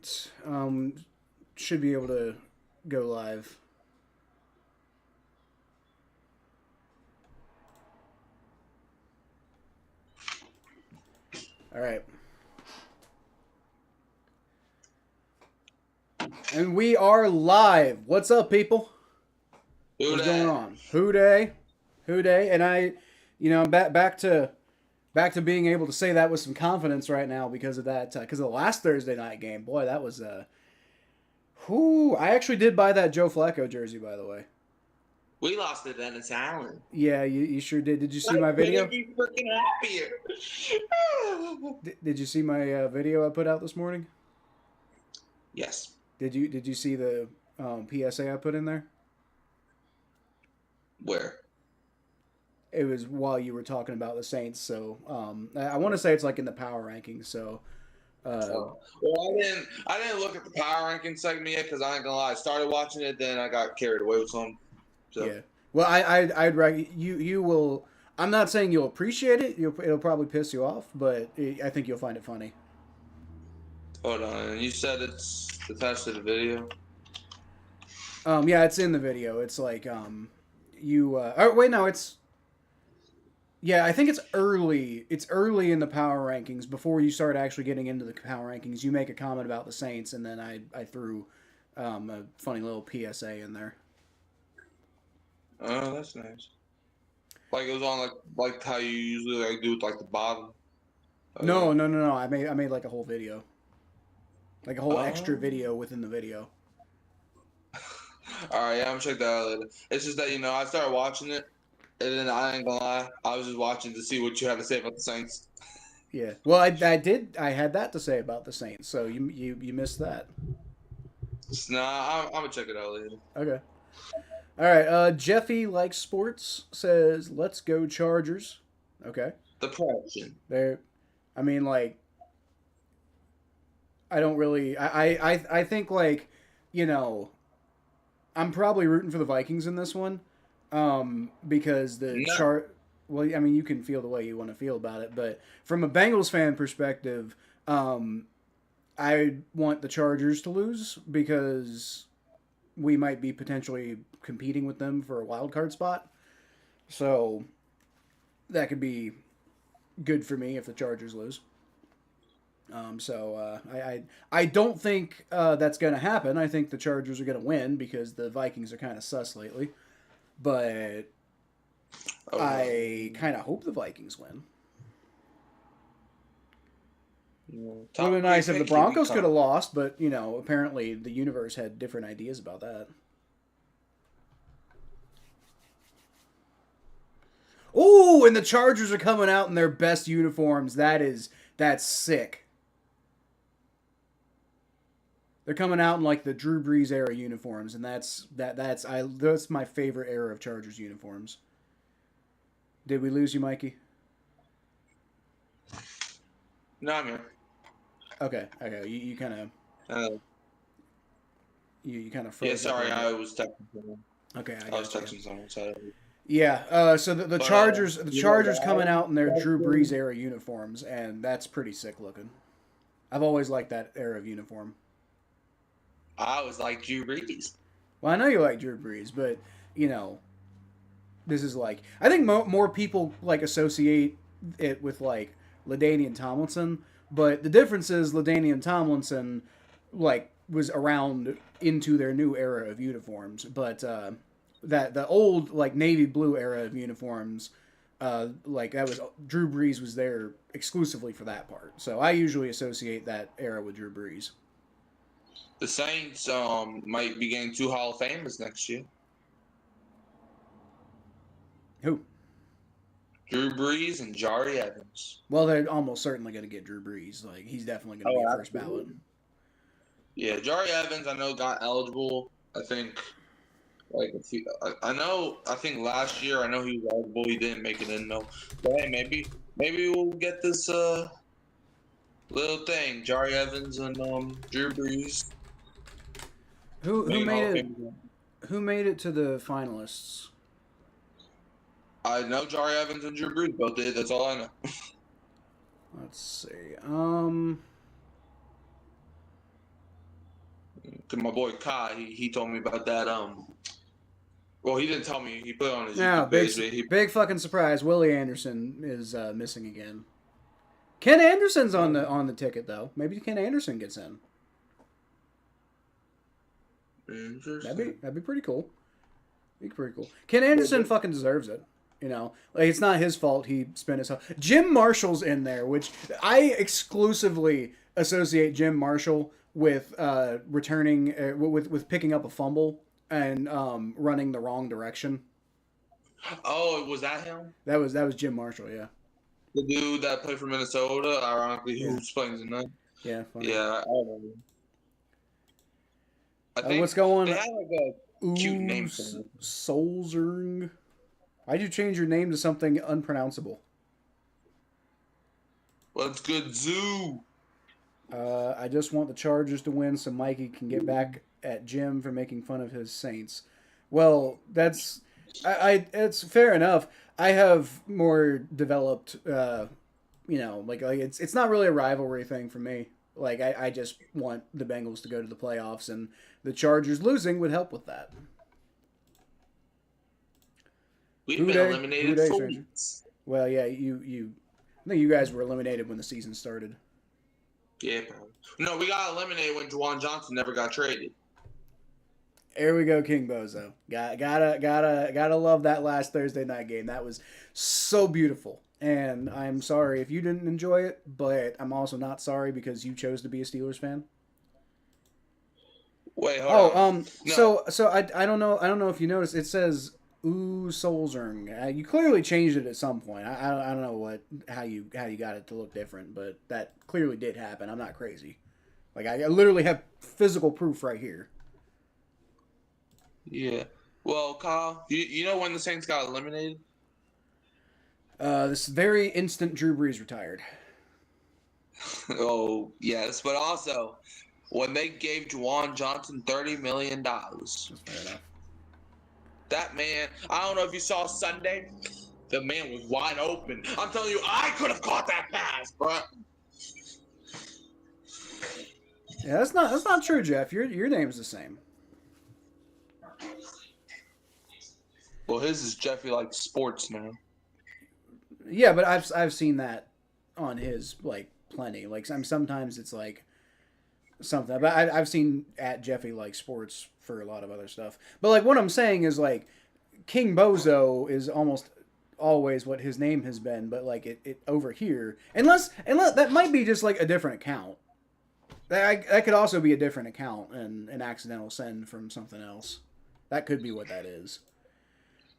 right. Should be able to go live. All right. And we are live. What's up, people? Who What's going that? on? Who day? Who day? And I'm back to being able to say that with some confidence right now because of that because of the last Thursday night game. Boy, that was whoo! I actually did buy that Joe Flacco jersey, by the way. We lost to Dennis Allen. Yeah, you sure did. Did you see I my couldn't video? be freaking happier. Did you see my video I put out this morning? Yes. Did you see the PSA I put in there? Where? It was while you were talking about the Saints, so I want to say it's like in the power rankings. So Well, I didn't look at the power ranking segment yet because I ain't gonna lie. I started watching it, then I got carried away with some. So yeah, well, you will. I'm not saying you'll appreciate it. It'll probably piss you off, but I think you'll find it funny. hold on. And you said it's attached to the video. Yeah, it's in the video. It's like you. Oh wait, no, it's yeah. I think it's early. It's early in the power rankings before you start actually getting into the power rankings. You make a comment about the Saints, and then I threw a funny little PSA in there. Oh, that's nice. Like it was on like how you usually like do with like the bottom. No, Uh, no, no, no. I made like a whole video, like a whole extra oh. video within the video. All right, yeah, I'm gonna check that out later. It's just that I started watching it, and then I ain't gonna lie, I was just watching to see what you had to say about the Saints. Yeah. Well, I had that to say about the Saints. So you missed that. Nah, I'm gonna check it out later. Okay. All right. Jeffy likes sports says let's go Chargers. Okay. Depression. There. I mean, like, I don't really. I think like, you know, I'm probably rooting for the Vikings in this one, because the No. chart. Well, I mean, you can feel the way you want to feel about it, but from a Bengals fan perspective, I want the Chargers to lose because we might be potentially competing with them for a wild card spot. So that could be good for me if the Chargers lose. I don't think that's going to happen. I think the Chargers are going to win because the Vikings are kind of sus lately. But I kind of hope the Vikings win. It would have Top been three nice if the pick, here we Broncos could have come. lost, but apparently the universe had different ideas about that. Oh, and the Chargers are coming out in their best uniforms. That's sick. They're coming out in like the Drew Brees era uniforms, and that's my favorite era of Chargers uniforms. Did we lose you, Mikey? No, I'm here. Okay, okay. You kind of Uh, you kind of yeah, froze up a sorry, little I bit. was texting someone. Okay, I I was got you. texting someone. So Yeah. So the but Chargers coming out in their that's Drew Brees era uniforms, and that's pretty sick looking. I've always liked that era of uniform. I was like Drew Brees. Well, I know you like Drew Brees, but you know this is like I think more people like associate it with like Ladainian Tomlinson, but the difference is Ladainian Tomlinson like was around into their new era of uniforms, but that the old like navy blue era of uniforms, like that was Drew Brees was there exclusively for that part. So I usually associate that era with Drew Brees. The Saints might be getting two Hall of Famers next year. Who? Drew Brees and Jari Evans. Well, they're almost certainly going to get Drew Brees. Like he's definitely going to be a Oh, first ballot. absolutely. Yeah, Jari Evans, I know got eligible. I think like a few, I know. I think last year I know he was eligible. He didn't make it in though. But hey, maybe we'll get this little thing. Jari Evans and Drew Brees Who being made Hall of it? Fame. Who made it to the finalists? I know Jari Evans and Drew Brees both did. That's all I know. Let's see. Cause my boy Kai, he told me about that. Well, he didn't tell me. He put it on his Now, YouTube page. But he, big fucking surprise. Willie Anderson is missing again. Ken Anderson's on the ticket though. Maybe Ken Anderson gets in. interesting. That'd be pretty cool. Be pretty cool. Ken Anderson fucking deserves it. You know, like it's not his fault he spent his. Jim Marshall's in there, which I exclusively associate Jim Marshall with returning with picking up a fumble and running the wrong direction. Oh, was that him? That was Jim Marshall. Yeah. The dude that played for Minnesota, ironically, Yeah. who's playing tonight. Yeah. Funny. Yeah, I remember. I think What's going? they had like a cute name for him. Solzerng. Why'd you change your name to something unpronounceable? What's good, Zoo? I just want the Chargers to win so Mikey can get back at Jim for making fun of his Saints. Well, that's it's fair enough. I have more developed, like it's not really a rivalry thing for me. Like I just want the Bengals to go to the playoffs, and the Chargers losing would help with that. We've been eliminated for weeks. Well, yeah, you. I think you guys were eliminated when the season started. Yeah, bro. No, we got eliminated when Juwan Johnson never got traded. There we go, King Bozo. Gotta love that last Thursday night game. That was so beautiful. And I'm sorry if you didn't enjoy it, but I'm also not sorry because you chose to be a Steelers fan. Wait, hold on. No. So I don't know if you noticed. It says Solzerng. You clearly changed it at some point. I don't know how you got it to look different, but that clearly did happen. I'm not crazy. Like I literally have physical proof right here. Yeah. Well, Kyle, you know when the Saints got eliminated? This very instant Drew Brees retired. Oh, yes. But also, when they gave Juwan Johnson $30 million. That's fair enough. That man, I don't know if you saw Sunday, the man was wide open. I'm telling you, I could have caught that pass, bro. Yeah, that's not true, Jeff. Your name's the same. Well, his is Jeffy like sports now. Yeah, but I've seen that on his like plenty. Like sometimes it's like something, but I've seen at Jeffy like sports for a lot of other stuff. But like what I'm saying is like King Bozo is almost always what his name has been, but like it over here, unless that might be just like a different account. That could also be a different account and an accidental send from something else. That could be what that is.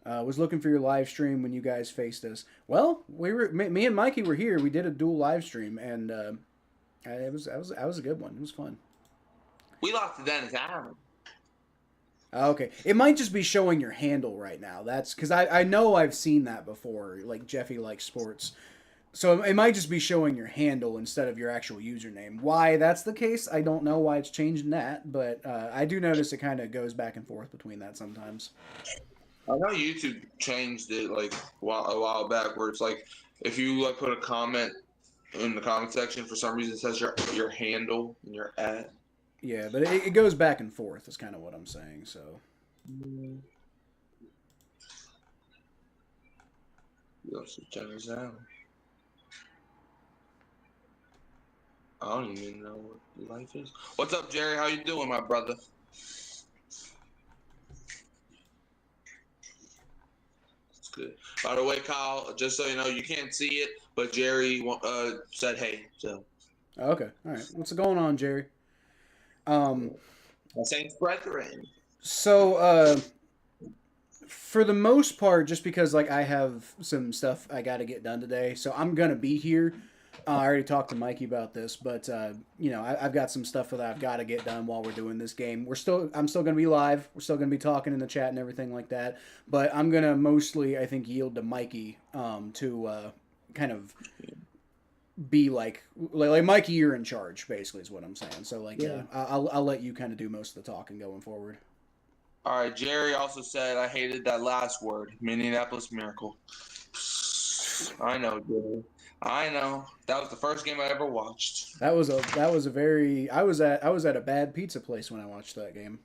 Was looking for your live stream when you guys faced us. Well, me and Mikey were here. We did a dual live stream, and it was a good one. It was fun. We lost to Dennis Allen. Okay, it might just be showing your handle right now. That's because I know I've seen that before, like Jeffy likes sports. So it might just be showing your handle instead of your actual username. Why that's the case, I don't know why it's changing that, but I do notice it kind of goes back and forth between that sometimes. I know YouTube changed it like a while back, where it's like if you like put a comment in the comment section, for some reason it says your handle and your @ Yeah, but it goes back and forth. Is kind of what I'm saying. So. Dennis Allen. I don't even know what life is. What's up, Jerry? How you doing, my brother? It's good. By the way, Kyle, just so you know, you can't see it, but Jerry said hey. So. Okay. All right. What's going on, Jerry? Saints brethren. So, for the most part, just because like I have some stuff I got to get done today, so I'm gonna be here. I already talked to Mikey about this, but I've got some stuff that I've got to get done while we're doing this game. I'm still gonna be live. We're still gonna be talking in the chat and everything like that. But I'm gonna mostly, I think, yield to Mikey to kind of be like Mikey, you're in charge, basically, is what I'm saying. So like, yeah, I'll let you kind of do most of the talking going forward. All right. Jerry also said I hated that last word, Minneapolis Miracle. I know, Jerry. I know. That was the first game I ever watched. That was a very I was at a bad pizza place when I watched that game.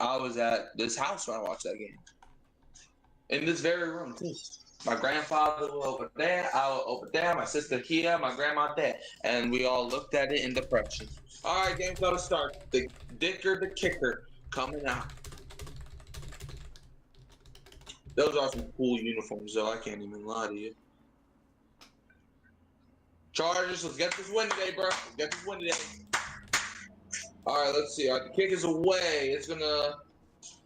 I was at this house when I watched that game. In this very room, too. My grandfather was over there, I was over there, my sister here, my grandma there. And we all looked at it in depression. All right, game's going to start. The Dicker the Kicker coming out. Those are some cool uniforms, though. I can't even lie to you. Chargers, let's get this win today, bro. Let's get this win today. All right, let's see. All right, the kick is away. It's going to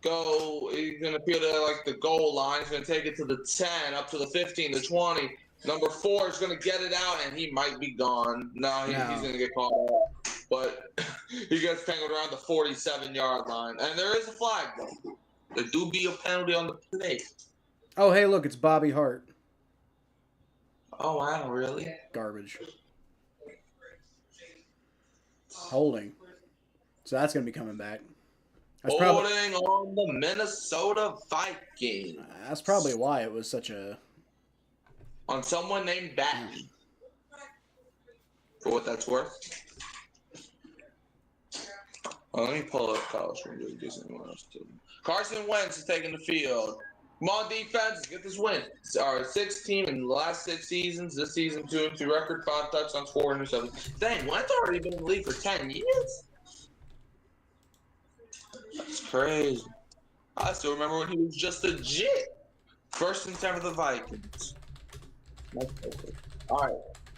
go. He's going to appear to like the goal line. He's going to take it to the 10, up to the 15, the 20. Number 4 is going to get it out, and he might be gone. No, he's going to get caught out. But he gets tangled around the 47-yard line. And there is a flag, though. There do be a penalty on the play. Oh, hey, look, it's Bobby Hart. Oh, wow, really? Garbage. Holding. So that's going to be coming back. Holding on the Minnesota Vikings. That's probably why it was such a... On someone named Bat. For what that's worth. Well, let me pull up college from anyone else too. Carson Wentz is taking the field. Come on, defense, let's get this win. It's our 6th team in the last 6 seasons. This season, 2-2 record, 5 touchdowns, 4 interceptions. Dang, Wentz already been in the league for 10 years? That's crazy. I still remember when he was just a jit. 1st and 10 for the Vikings. All right.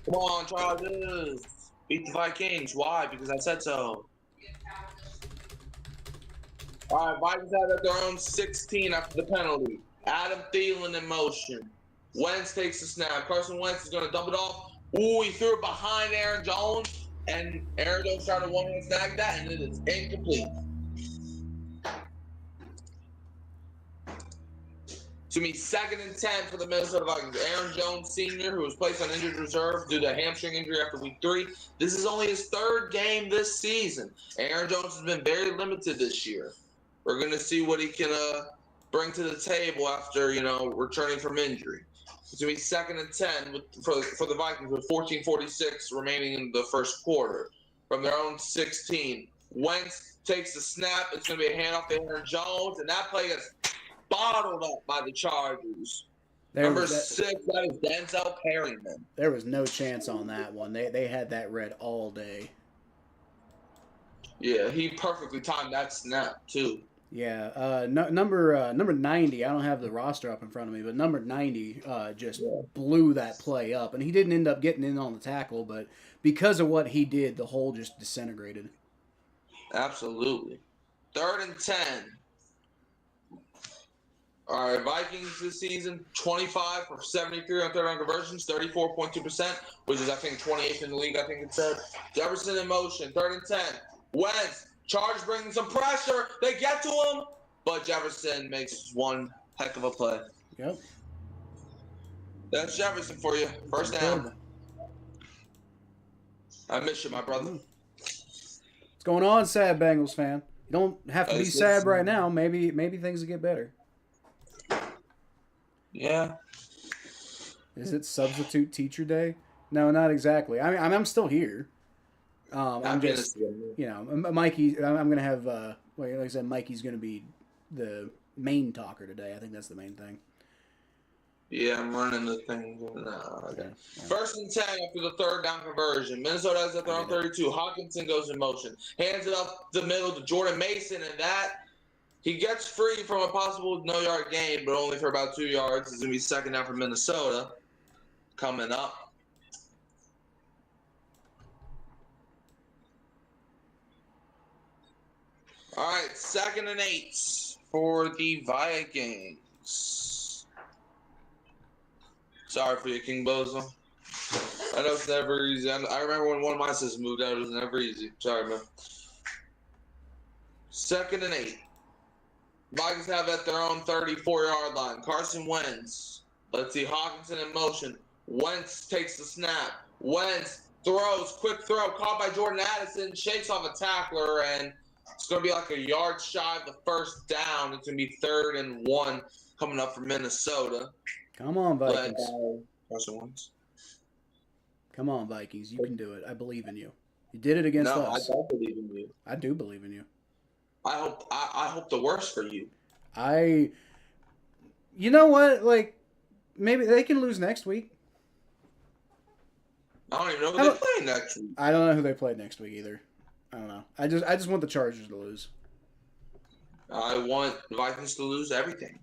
Come on, Chargers. Beat the Vikings. Why? Because I said so. All right, Vikings have at their own 16 after the penalty. Adam Thielen in motion. Wentz takes the snap. Carson Wentz is going to dump it off. Ooh, he threw it behind Aaron Jones. And Aaron Jones tried to one-hand snag that, and it is incomplete. To me, 2nd and 10 for the Minnesota Vikings. Aaron Jones Sr., who was placed on injured reserve due to a hamstring injury after week 3. This is only his 3rd game this season. Aaron Jones has been very limited this year. We're going to see what he can bring to the table after, returning from injury. It's going to be 2nd and 10 for the Vikings with 14:46 remaining in the first quarter. From their own 16. Wentz takes the snap. It's going to be a handoff to Aaron Jones, and that play gets bottled up by the Chargers. Number 6, that is Denzel Perryman. There was no chance on that one. They had that red all day. Yeah, he perfectly timed that snap, too. Yeah, number 90, I don't have the roster up in front of me, but number 90 just blew that play up. And he didn't end up getting in on the tackle, but because of what he did, the hole just disintegrated. Absolutely. 3rd and 10. All right, Vikings this season, 25 for 73 on 3rd down conversions, 34.2%, which is, I think, 28th in the league, I think it said. Jefferson in motion, 3rd and 10. Wentz, Chargers bringing some pressure. They get to him, but Jefferson makes one heck of a play. Yep. That's Jefferson for you. 1st down. I miss you, my brother. What's going on, sad Bengals fan? You don't have to be sad right now. Maybe things will get better. Yeah. Is it substitute teacher day? No, not exactly. I mean, I'm still here. I'm just, Mikey. I'm gonna have, like I said, Mikey's gonna be the main talker today. I think that's the main thing. Yeah, I'm running the thing. No, okay. 1st and 10 after the 3rd down conversion. Minnesota has at their own 32. Hawkinson goes in motion, hands it up the middle to Jordan Mason, and that he gets free from a possible no-yard gain, but only for about 2 yards. It's gonna be 2nd down for Minnesota coming up. All right, 2nd and 8 for the Vikings. Sorry for you, King Bozo. I know it's never easy. I remember when one of my sisters moved out, it was never easy. Sorry, man. 2nd and 8. Vikings have at their own 34-yard line. Carson Wentz. Let's see, Hawkinson in motion. Wentz takes the snap. Wentz throws, quick throw, caught by Jordan Addison, shakes off a tackler, and it's going to be like a yard shy of the 1st down. It's going to be 3rd and 1 coming up from Minnesota. Come on, Vikings. Carson Wentz. Come on, Vikings. You can do it. I believe in you. You did it against No, I us. don't believe in you. I do believe in you. I hope the worst for you. I. You know what? Like, maybe they can lose next week. I don't even know who How they about- play next week. I don't know who they play next week either. I don't know. I just want the Chargers to lose. I want the Vikings to lose everything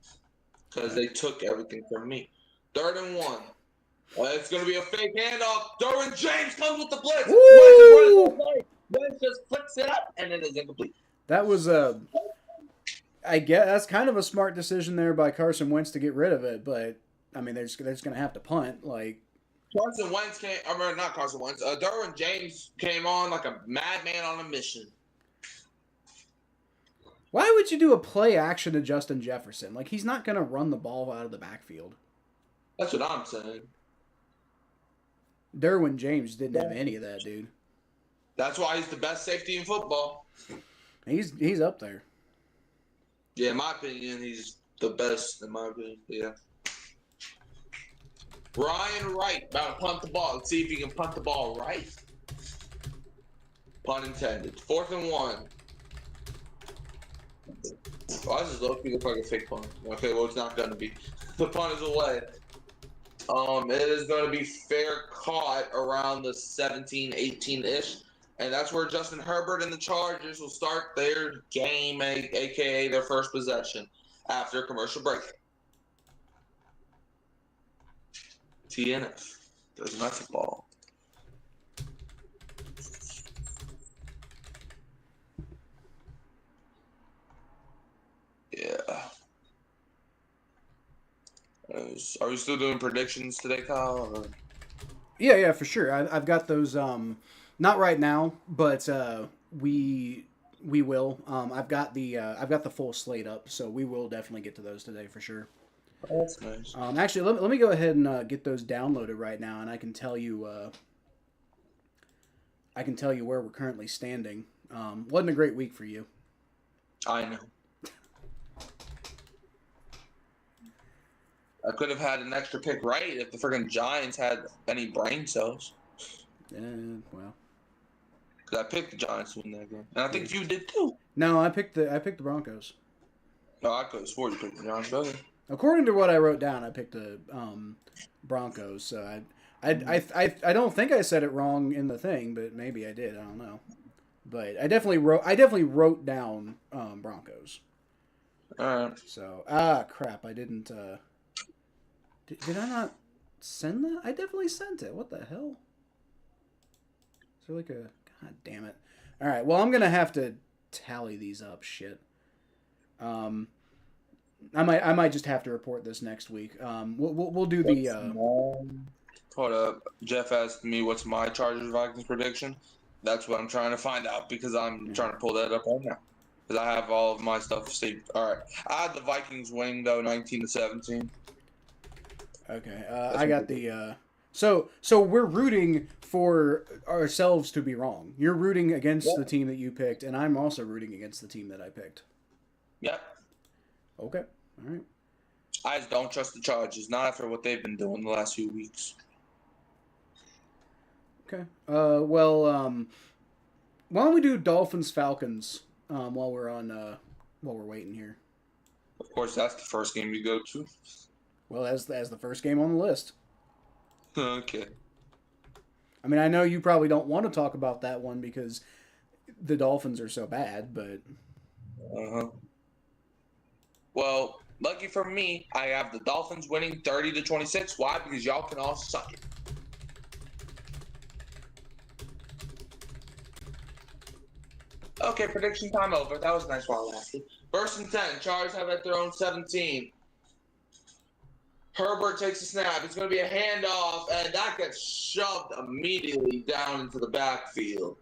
because they took everything from me. 3rd and 1. It's going to be a fake handoff. Derwin James comes with the blitz. Woo! Wentz is running the play. Wentz just flicks it up, and it is incomplete. That was I guess that's kind of a smart decision there by Carson Wentz to get rid of it, but I mean they're just going to have to punt. Like Carson Wentz came. I mean, not Carson Wentz. Derwin James came on like a madman on a mission. why would you do a play action to Justin Jefferson? Like he's not going to run the ball out of the backfield. That's what I'm saying. Derwin James didn't have any of that, dude. That's why he's the best safety in football. He's up there. Yeah, in my opinion, he's the best. In my opinion, yeah. Ryan Wright about to punt the ball. Let's see if he can punt the ball right. Pun intended. 4th and 1. Why does this look like a fake punt? Okay, well, it's not going to be. The punt is away. It is going to be fair caught around the 17, 18-ish. And that's where Justin Herbert and the Chargers will start their game, a.k.a. their first possession, after a commercial break. TNF. Does nothing ball. Yeah. Are we still doing predictions today, Kyle? Or? Yeah, for sure. I've got those. Not right now, but we will. I've got the full slate up, so we will definitely get to those today for sure. Oh, that's nice. Actually, let me go ahead and get those downloaded right now, and I can tell you where we're currently standing. Wasn't a great week for you. I know. I could have had an extra pick right if the friggin' Giants had any brain cells. Well. Because I picked the Giants to win that game. And I think you did too. No, I picked the Broncos. No, I could have swore you picked the Giants. Okay. According to what I wrote down, I picked the Broncos. So I don't think I said it wrong in the thing, but maybe I did. I don't know. But I definitely wrote down Broncos. All right. So crap! I didn't. Did I not send that? I definitely sent it. What the hell? Is there like a... God damn it. All right. Well, I'm going to have to tally these up. Shit. I might just have to report this next week. We'll do the... Hold up. Jeff asked me what's my Chargers Vikings prediction. That's what I'm trying to find out because I'm trying to pull that up right now. Because I have all of my stuff saved. All right. I had the Vikings winning, though, 19-17. Okay, I got the. So we're rooting for ourselves to be wrong. You're rooting against the team that you picked, and I'm also rooting against the team that I picked. Yep. Okay. All right. I just don't trust the Chargers, not after what they've been doing the last few weeks. Okay. Well, why don't we do Dolphins Falcons while we're waiting here? Of course, that's the first game you go to. Well, as the first game on the list. Okay. I mean, I know you probably don't want to talk about that one because the Dolphins are so bad, but... Well, lucky for me, I have the Dolphins winning 30-26. Why? Because y'all can all suck it. Okay, prediction time over. That was nice while it lasted. 1st and 10. Chargers have at their own 17. Herbert takes a snap. It's going to be a handoff, and that gets shoved immediately down into the backfield.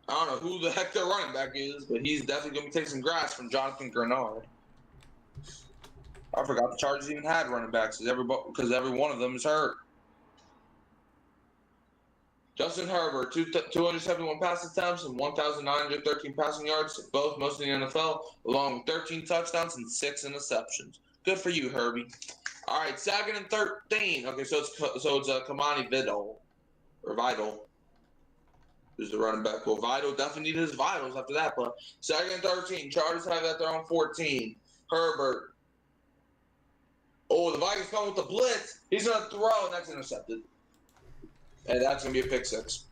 I don't know who the heck their running back is, but he's definitely going to take some grass from Jonathan Grenard. I forgot the Chargers even had running backs because every one of them is hurt. Justin Herbert, 271 pass attempts and 1,913 passing yards, both most in the NFL, along with 13 touchdowns and 6 interceptions. Good for you, Herbie. All right, 2nd and 13. Okay, so it's Kamani Vidal. or Vital. Who's the running back? Well, Vital definitely needed his vitals after that play. 2nd and 13. Chargers have that their own 14. Herbert. Oh, the Vikings come with the blitz. He's going to throw, and that's intercepted. And that's going to be a pick 6.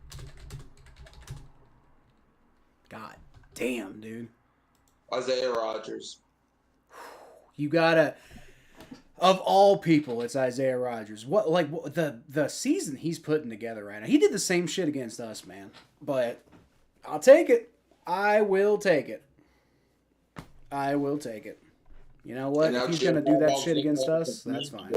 God damn, dude. Isaiah Rodgers. You gotta. Of all people, it's Isaiah Rodgers. The season he's putting together right now. He did the same shit against us, man. But I'll take it. I will take it. I will take it. You know what? If he's gonna do that shit against us, that's fine.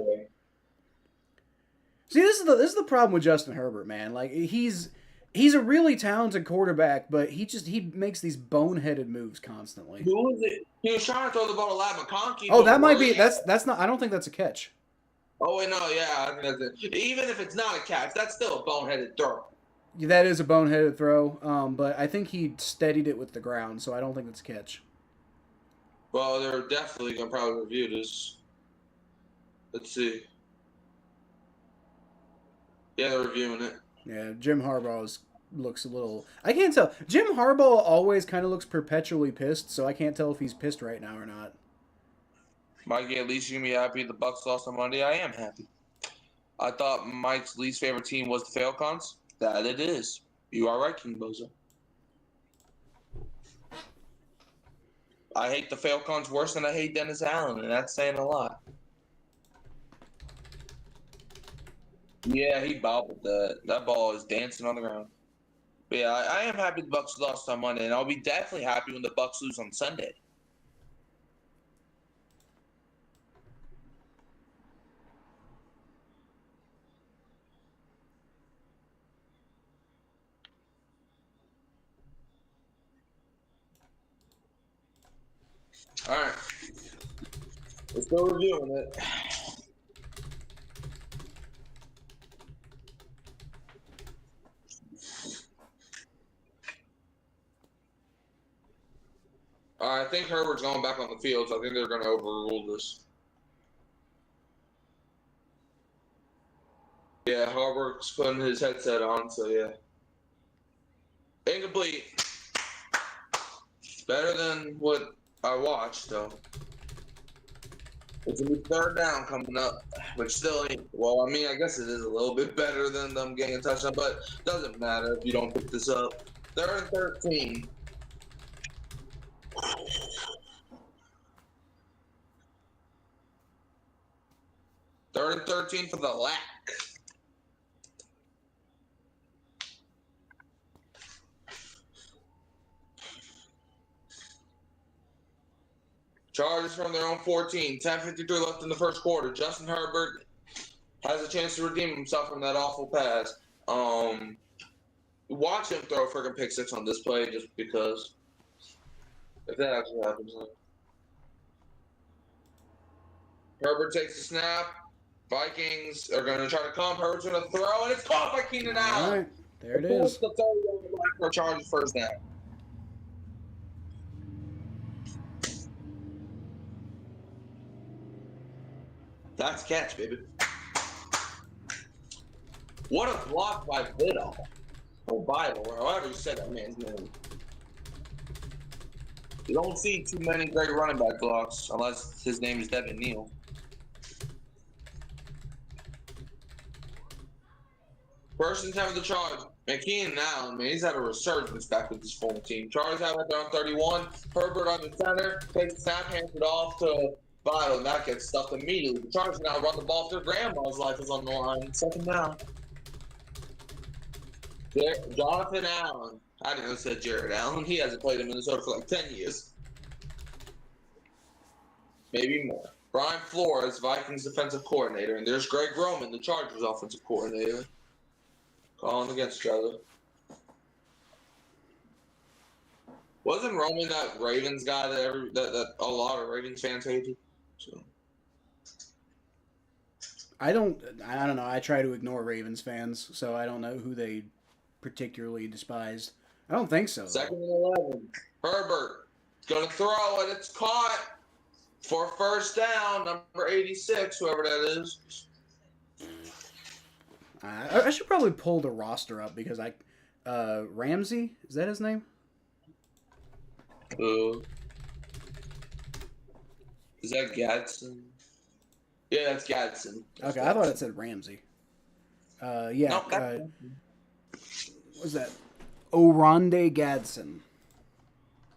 See, this is the problem with Justin Herbert, man. Like he's a really talented quarterback, but he makes these boneheaded moves constantly. Who was it? He was trying to throw the ball to Lab McConkey. Oh, that might be that's not. I don't think that's a catch. Oh wait, no, yeah, I think that's it. Even if it's not a catch, that's still a boneheaded throw. That is a boneheaded throw, but I think he steadied it with the ground, so I don't think that's a catch. Well, they're definitely gonna probably review this. Let's see. Yeah, they're reviewing it. Yeah, Jim Harbaugh looks a little. I can't tell. Jim Harbaugh always kind of looks perpetually pissed, so I can't tell if he's pissed right now or not. Mikey, at least you can be happy the Bucs lost on Monday. I am happy. I thought Mike's least favorite team was the Falcons. That it is. You are right, King Bozo. I hate the Falcons worse than I hate Dennis Allen, and that's saying a lot. Yeah, he bobbled that. That ball is dancing on the ground. But yeah, I am happy the Bucs lost on Monday, and I'll be definitely happy when the Bucs lose on Sunday. All right. We're still reviewing it. I think Herbert's going back on the field, so I think they're going to overrule this. Yeah, Herbert's putting his headset on, so yeah. Incomplete. Better than what I watched, though. It's going to be 3rd down coming up, which still ain't. Well, I mean, I guess it is a little bit better than them getting a touchdown, but it doesn't matter if you don't pick this up. 3rd and 13. Third and 13 for the lack. Chargers from their own 14. 10:53 left in the first quarter. Justin Herbert has a chance to redeem himself from that awful pass. Watch him throw a freaking pick 6 on this play just because. If that actually happens. Herbert takes the snap. Vikings are going to try to come. Herbert's going to throw, and it's caught by Keenan Allen. All right, there it is. The 30 for Chargers first down. That's catch, baby. What a block by Vidal. Or Bible, or however you said that man's name. You don't see too many great running back blocks unless his name is Devin Neal. First and 10 of the Chargers. Man, Keenan Allen, man, he's had a resurgence back with this former team. Chargers have it down 31. Herbert on the center. Takes the snap, hands it off to Vital, and that gets stuffed immediately. The Chargers now run the ball if their grandma's life is on the line. 2nd down. There, Jonathan Allen. I didn't know it said Jared Allen. He hasn't played in Minnesota for like 10 years. Maybe more. Brian Flores, Vikings defensive coordinator. And there's Greg Roman, the Chargers offensive coordinator. Calling against each other. Wasn't Roman that Ravens guy that a lot of Ravens fans hated? So. I don't know. I try to ignore Ravens fans, so I don't know who they particularly despised. I don't think so. 2nd and 11. Herbert is going to throw it. It's caught for first down. Number 86, whoever that is. I should probably pull the roster up because Ramsey, is that his name? Is that Gadsden? Yeah, that's Gadsden. Okay, I thought it said Ramsey. Yeah. Nope, What was that? Oronde Gadsden.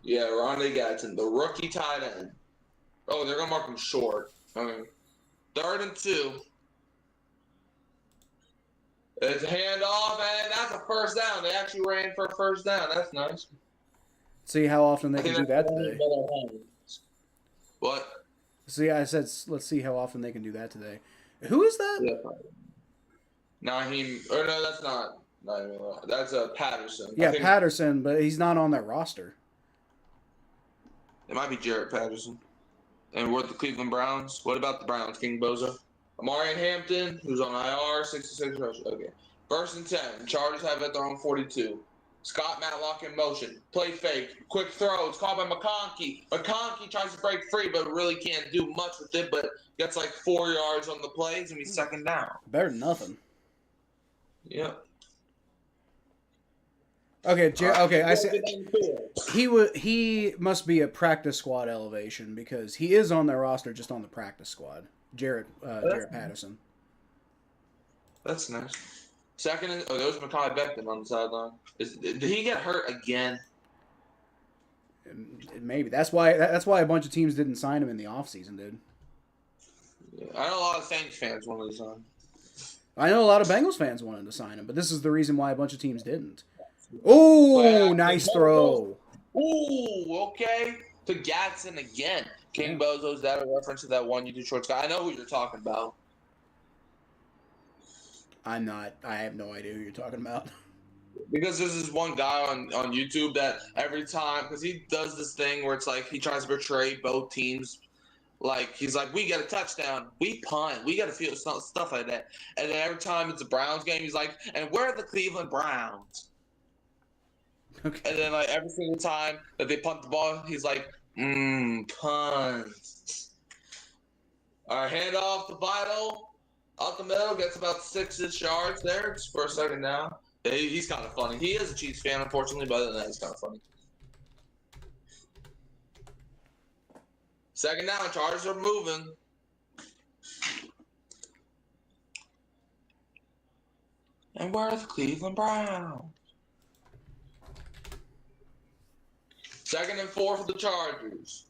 Yeah, Rondé Gadsden, the rookie tight end. Oh, they're gonna mark him short. Okay. 3rd and 2. It's a handoff, and that's a first down. They actually ran for a first down. That's nice. See how often they can do that today. What? See, I said let's see how often they can do that today. Who is that? Yeah. Naheem. Or no, that's not. That's Patterson. Yeah, Patterson, but he's not on that roster. It might be Jarrett Patterson. And we're the Cleveland Browns. What about the Browns? King Boza? Amari Hampton, who's on IR, 66 rushes. Okay. 1st and 10. Chargers have it at their own 42. Scott Matlock in motion. Play fake. Quick throw. It's called by McConkey. McConkey tries to break free, but really can't do much with it, but gets like 4 yards on the play. It's going to be 2nd down. Better than nothing. Yep. Okay, okay. I said he must be a practice squad elevation because he is on their roster, just on the practice squad. Jarrett Patterson. That's nice. 2nd, there was Mekhi Becton on the sideline. Did he get hurt again? Maybe that's why a bunch of teams didn't sign him in the offseason, dude. Yeah, I know a lot of Saints fans wanted to sign him. I know a lot of Bengals fans wanted to sign him, but this is the reason why a bunch of teams didn't. Oh, nice throw. Ooh, okay. To Gadsden again. King Bozo, is that a reference to that one you do short guy? I know who you're talking about. I'm not. I have no idea who you're talking about. Because there's this one guy on YouTube that every time, because he does this thing where it's like he tries to portray both teams. Like, he's like, we get a touchdown, we punt, we got to feel stuff like that. And then every time it's a Browns game, he's like, and we're the Cleveland Browns. Okay. And then, like, every single time that they punt the ball, he's like, punt. All right, hand off to Vital. Up the middle, gets about 6-ish yards there. It's for a 2nd down. Yeah, he's kind of funny. He is a Chiefs fan, unfortunately, but other than that, he's kind of funny. 2nd down, Chargers are moving. And we're the Cleveland Browns. 2nd and 4 for the Chargers.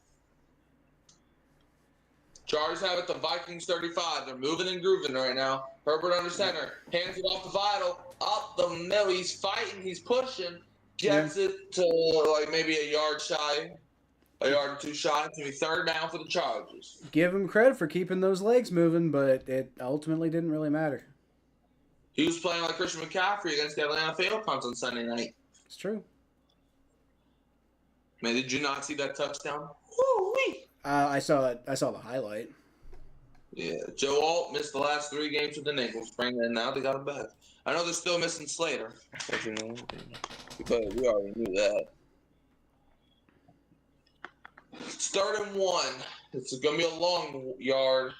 Chargers have it to Vikings 35. They're moving and grooving right now. Herbert under center. Hands it off to Vital. Up the middle. He's fighting. He's pushing. Gets it to like maybe a yard shy. A yard and 2 shy. It's going to be 3rd down for the Chargers. Give him credit for keeping those legs moving, but it ultimately didn't really matter. He was playing like Christian McCaffrey against the Atlanta Falcons on Sunday night. It's true. Man, did you not see that touchdown? Woo-wee! I saw it. I saw the highlight. Yeah, Joe Alt missed the last 3 games with an ankle sprain, and now they got him back. I know they're still missing Slater, but we already knew that. It's 3rd and 1. It's going to be a long yard.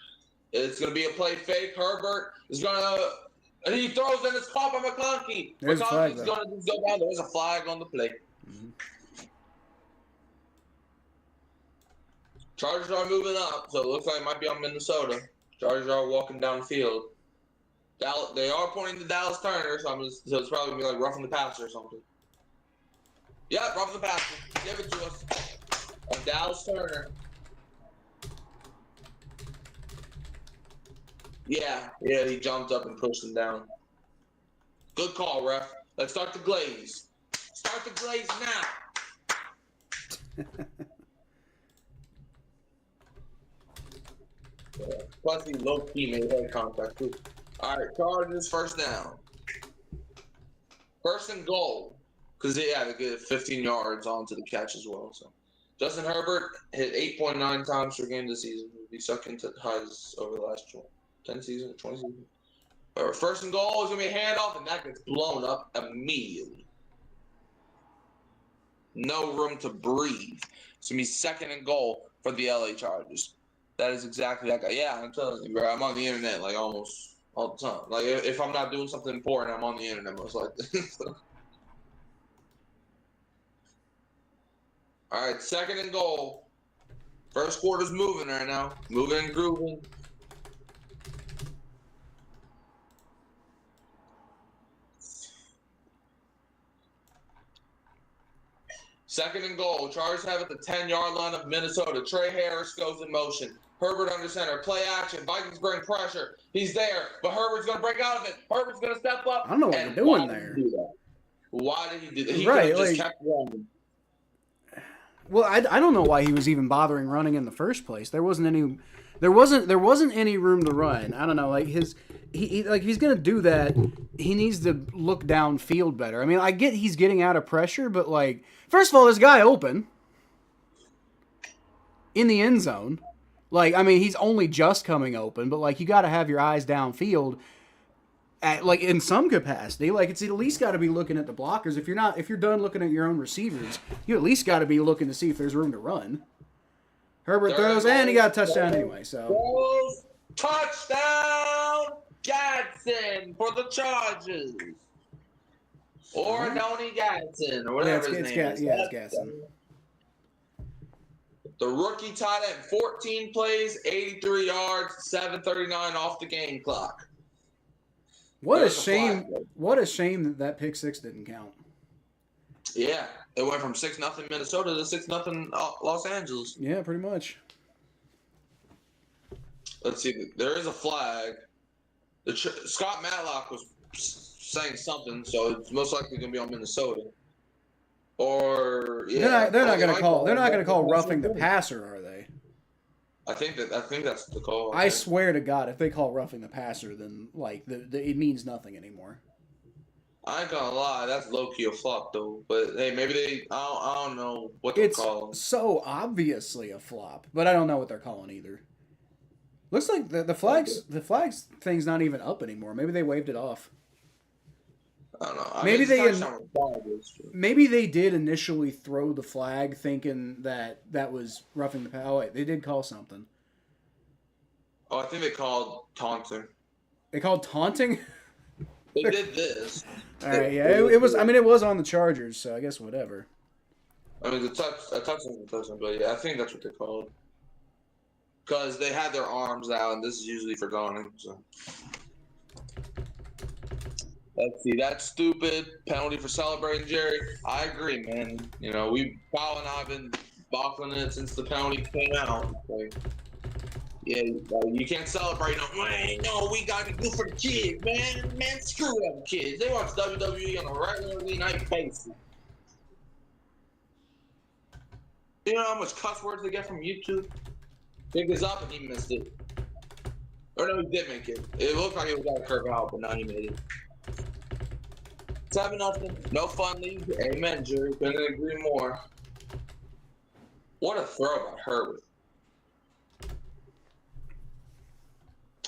It's going to be a play fake. Herbert is going to, and he throws and it's caught by McConkey. McConkey's going to go down. There's a flag on the play. Mm-hmm. Chargers are moving up, so it looks like it might be on Minnesota. Chargers are walking down the field. They are pointing to Dallas Turner, so it's probably going to be like roughing the passer or something. Yeah, roughing the passer. Give it to us. Dallas Turner. Yeah, he jumped up and pushed him down. Good call, ref. Let's start the glaze. Start the glaze now. Plus, he low-key made head contact, too. All right, Chargers, 1st down. 1st and goal. Because, they get 15 yards onto the catch as well. So, Justin Herbert hit 8.9 times per game this season. He'll be second to highs over the last 10 seasons, 20 seasons. But 1st and goal is going to be a handoff, and that gets blown up immediately. No room to breathe. It's going to be 2nd and goal for the LA Chargers. That is exactly that guy. Yeah, I'm telling you, bro. I'm on the internet like almost all the time. Like if I'm not doing something important, I'm on the internet most likely. All right, 2nd and goal. First quarter's moving right now. Moving and grooving. Second and goal. Chargers have it the 10-yard line of Minnesota. Trey Harris goes in motion. Herbert under center. Play action. Vikings bring pressure. He's there, but Herbert's going to break out of it. Herbert's going to step up. I don't know what they're doing there. Why did he do that? He Right, could have just like- kept running. Well, I don't know why he was even bothering running in the first place. There wasn't any room to run. I don't know, like if he's gonna do that, he needs to look downfield better. I mean, I get he's getting out of pressure, but like, first of all, there's a guy open in the end zone. Like, I mean, he's only just coming open, but like, you got to have your eyes downfield. Like in some capacity, like it's at least got to be looking at the blockers. If you're done looking at your own receivers, you at least got to be looking to see if there's room to run. Herbert throws and he got a touchdown anyway. So touchdown, Gadsden for the Chargers, or Donnie Gadsden, or whatever his name is. Yeah, it's Gadsden. The rookie tight end, 14 plays, 83 yards, 7:39 off the game clock. What a shame! What a shame that pick six didn't count. Yeah, it went from 6-0 Minnesota to 6-0 Los Angeles. Yeah, pretty much. Let's see. There is a flag. Scott Matlock was saying something, so it's most likely going to be on Minnesota. Or yeah, they're not going to call. They're not going to call roughing the passer, are they? I think that's the call. I swear to God, if they call roughing the passer, then like it means nothing anymore. I ain't gonna lie, that's low key a flop though. But hey, maybe I don't know what they're calling. It's so obviously a flop, but I don't know what they're calling either. Looks like the flags thing's not even up anymore. Maybe they waved it off. I don't know. Maybe they did initially throw the flag thinking that was roughing the passer. Oh wait, they did call something. Oh, I think they called taunting. They called taunting? They did this. All right, yeah, it was. I mean, it was on the Chargers, so I guess whatever. I mean, a touchdown, but yeah, I think that's what they called. Because they had their arms out, and this is usually for taunting. So. Let's see, that's stupid. Penalty for celebrating, Jerry. I agree, man. You know, Kyle and I have been boxing it since the penalty came out. Like, yeah, you can't celebrate. No, we got to do for the kids, man. Man, screw them kids. They watch WWE on a regular night basis. You know how much cuss words they get from YouTube? Pick this up and he missed it. Or no, he did make it. It looked like it was out of curve out, but now he made it. 7-0. No fun league. Amen, Jerry. Couldn't agree more. What a throw by Herbert.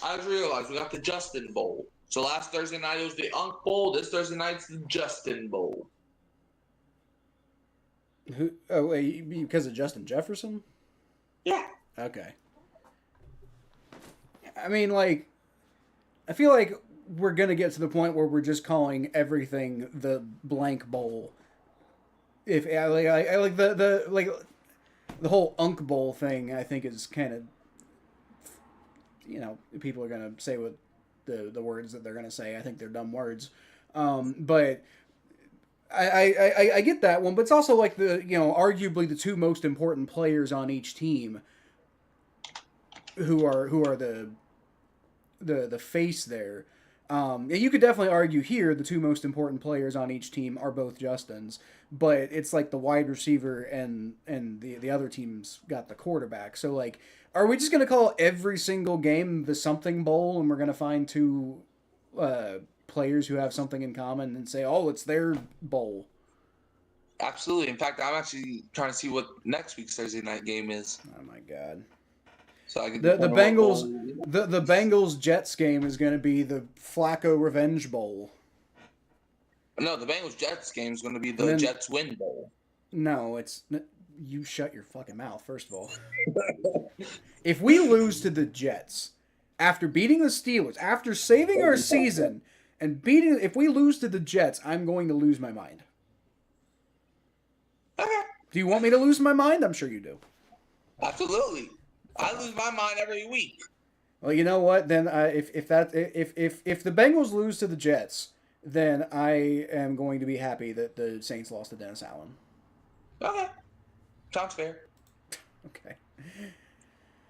I just realized we got the Justin Bowl. So last Thursday night it was the Unk Bowl. This Thursday night's the Justin Bowl. Who? Oh, wait, because of Justin Jefferson? Yeah. Okay. I mean, like, I feel like we're gonna get to the point where we're just calling everything the blank bowl. If I like the whole Unk Bowl thing, I think is kind of, you know, people are gonna say what the words that they're gonna say. I think they're dumb words, but I get that one. But it's also like arguably the two most important players on each team, who are the face there. You could definitely argue here the two most important players on each team are both Justins, but it's like the wide receiver and the other team's got the quarterback. So like, are we just gonna call every single game the something bowl, and we're gonna find two players who have something in common and say, oh, it's their bowl? Absolutely. In fact, I'm actually trying to see what next week's Thursday night game is. Oh my God. So I can the Bengals Jets game is going to be the Flacco Revenge Bowl. No, the Bengals Jets game is going to be the Jets Win Bowl. No, you shut your fucking mouth, first of all. If we lose to the Jets, After beating the Steelers, after saving our season, and beating, if we lose to the Jets, I'm going to lose my mind. Okay. Do you want me to lose my mind? I'm sure you do. Absolutely. I lose my mind every week. Well, you know what? Then if the Bengals lose to the Jets, then I am going to be happy that the Saints lost to Dennis Allen. Okay. Sounds fair. Okay.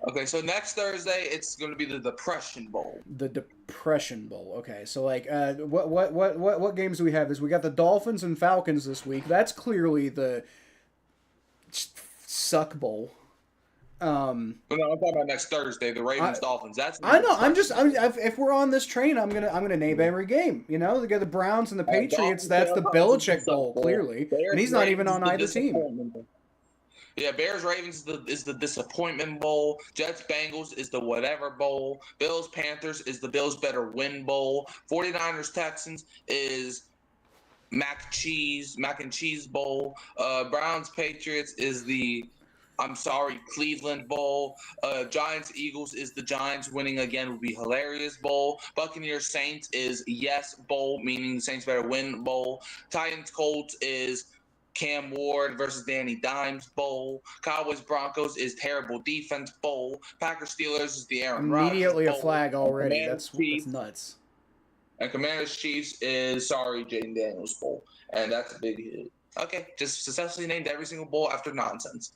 Okay, so next Thursday it's going to be the Depression Bowl. The Depression Bowl. Okay, so like, what games do we have? We got the Dolphins and Falcons this week. That's clearly the suck bowl. No, I'm talking about next Thursday, the Ravens Dolphins. That's I know. If we're on this train, I'm gonna name every game. You know, they got the Browns and the Patriots. That's the Belichick Bowl, clearly, and he's not even on either team. Yeah, Bears Ravens is the disappointment bowl. Jets Bengals is the whatever bowl. Bills Panthers is the Bills better win bowl. 49ers Texans is mac and cheese bowl. Browns Patriots is the Cleveland Bowl. Giants Eagles is the Giants winning again would be hilarious bowl. Buccaneers Saints is yes bowl, meaning the Saints better win bowl. Titans Colts is Cam Ward versus Danny Dimes bowl. Cowboys Broncos is terrible defense bowl. Packers Steelers is the Aaron Rodgers Immediately bowl. A flag already. That's nuts. And Commanders Chiefs is Jaden Daniels bowl, and that's a big hit. Okay, just successfully named every single bowl after nonsense.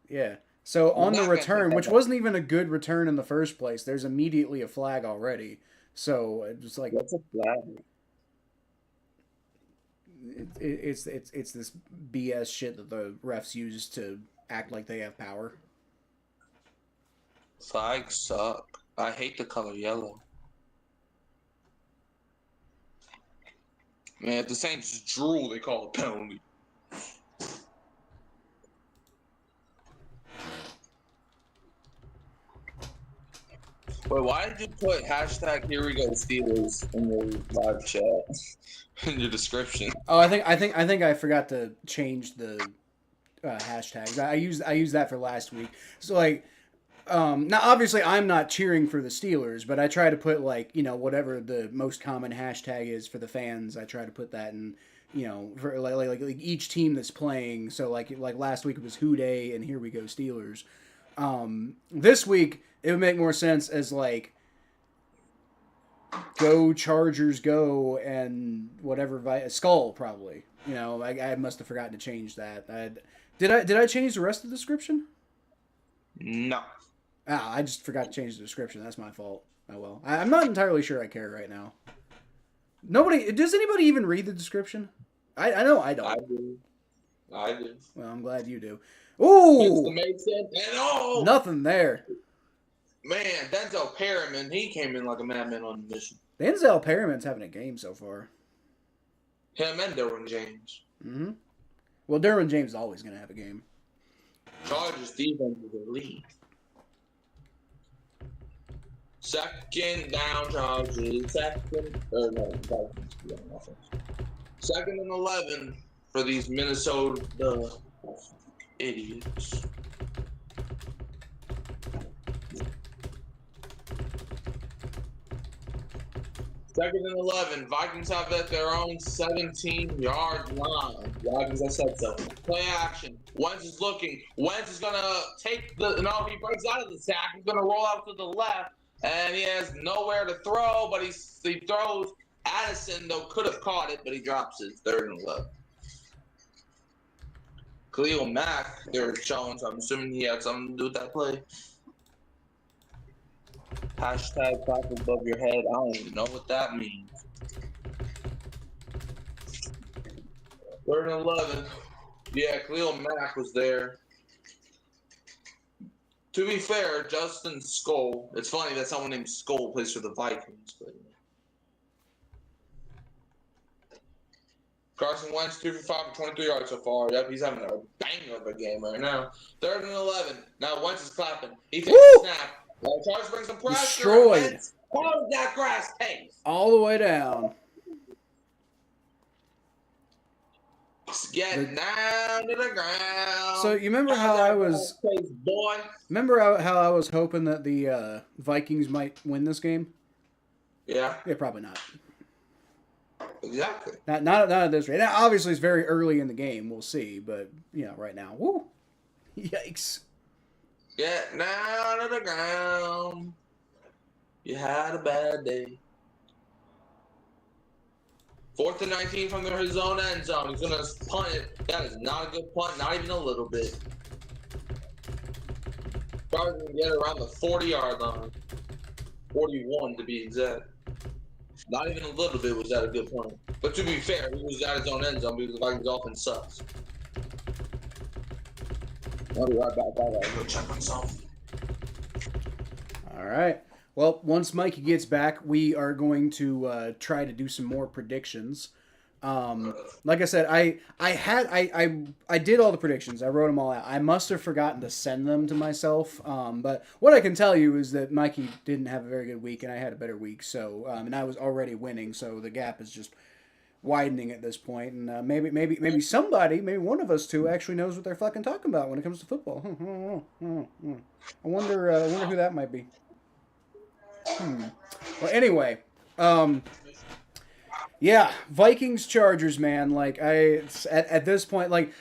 Yeah. So on the return, which wasn't even a good return in the first place, there's immediately a flag already. So it's like, what's a flag? It's this BS shit that the refs use to act like they have power. Flags suck. I hate the color yellow. Man, if the Saints drool, they call it penalty. Wait, why did you put hashtag here we go Steelers in your live chat in your description? Oh, I think I forgot to change the hashtags. I used that for last week. So like, now obviously I'm not cheering for the Steelers, but I try to put like, you know, whatever the most common hashtag is for the fans. I try to put that in, you know, for like each team that's playing. So like last week it was Who Dey and Here We Go Steelers. This week it would make more sense as like Go Chargers Go and whatever Skull probably. You know, I must have forgotten to change that. Did I change the rest of the description? No. I just forgot to change the description. That's my fault. Oh well. I'm not entirely sure I care right now. Does anybody even read the description? I know I don't. I do. Well, I'm glad you do. Ooh! And nothing there. Man, Denzel Perryman, he came in like a madman on the mission. Denzel Perryman's having a game so far. Him and Derwin James. Mm-hmm. Well, Derwin James is always going to have a game. Chargers defense is elite. Second down, Chargers. Second and 11 for these Minnesota idiots. Second and 11. Vikings have at their own 17-yard line. Vikings, I said so. Play action. Wentz is looking. Wentz is going to take no, he breaks out of the sack. He's going to roll out to the left. And he has nowhere to throw, but he throws. Addison, though, could have caught it, but he drops it. 3rd and 11. Khalil Mack, they're showing, so I'm assuming he had something to do with that play. Hashtag top above your head. I don't even know what that means. 3rd and 11. Yeah, Khalil Mack was there. To be fair, Justin Skull. It's funny that someone named Skull plays for the Vikings, but Carson Wentz 2 for 5 for 23 yards so far. Yep, he's having a banger of a game right now. 3rd and 11. Now Wentz is clapping. He takes the snap. Chargers bring some pressure. Destroyed. Close that grass pace. All the way down. Get down to the ground. So you remember how I was boy? Remember how I was hoping that the Vikings might win this game? Yeah. Yeah, probably not. Exactly. Not at this rate. Now, obviously, it's very early in the game. We'll see, but right now, woo, yikes! Get down to the ground. You had a bad day. 4th and 19 from his own end zone. He's gonna punt it. That is not a good punt, not even a little bit. Probably gonna get around the 40-yard line. 41 to be exact. Not even a little bit was that a good punt. But to be fair, he was at his own end zone because the Vikings offense sucks. I'll be right back. I gotta go check myself. All right. Well, once Mikey gets back, we are going to try to do some more predictions. Like I said, I did all the predictions. I wrote them all out. I must have forgotten to send them to myself. But what I can tell you is that Mikey didn't have a very good week, and I had a better week. So, and I was already winning, so the gap is just widening at this point. And maybe somebody, maybe one of us two, actually knows what they're fucking talking about when it comes to football. I wonder who that might be. Well, anyway, yeah, Vikings Chargers, man. Like at this point, like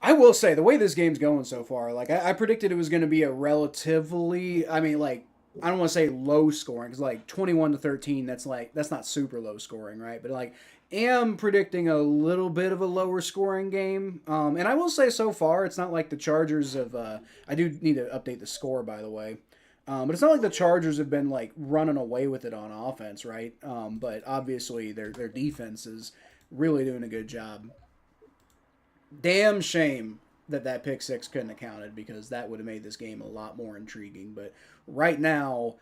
I will say the way this game's going so far, like I predicted it was going to be a relatively, I mean, like I don't want to say low scoring because like 21-13, that's not super low scoring, right? But like am predicting a little bit of a lower scoring game. And I will say so far, it's not like the Chargers have. I do need to update the score, by the way. But it's not like the Chargers have been like running away with it on offense, right? But obviously their defense is really doing a good job. Damn shame that pick six couldn't have counted because that would have made this game a lot more intriguing. But right now,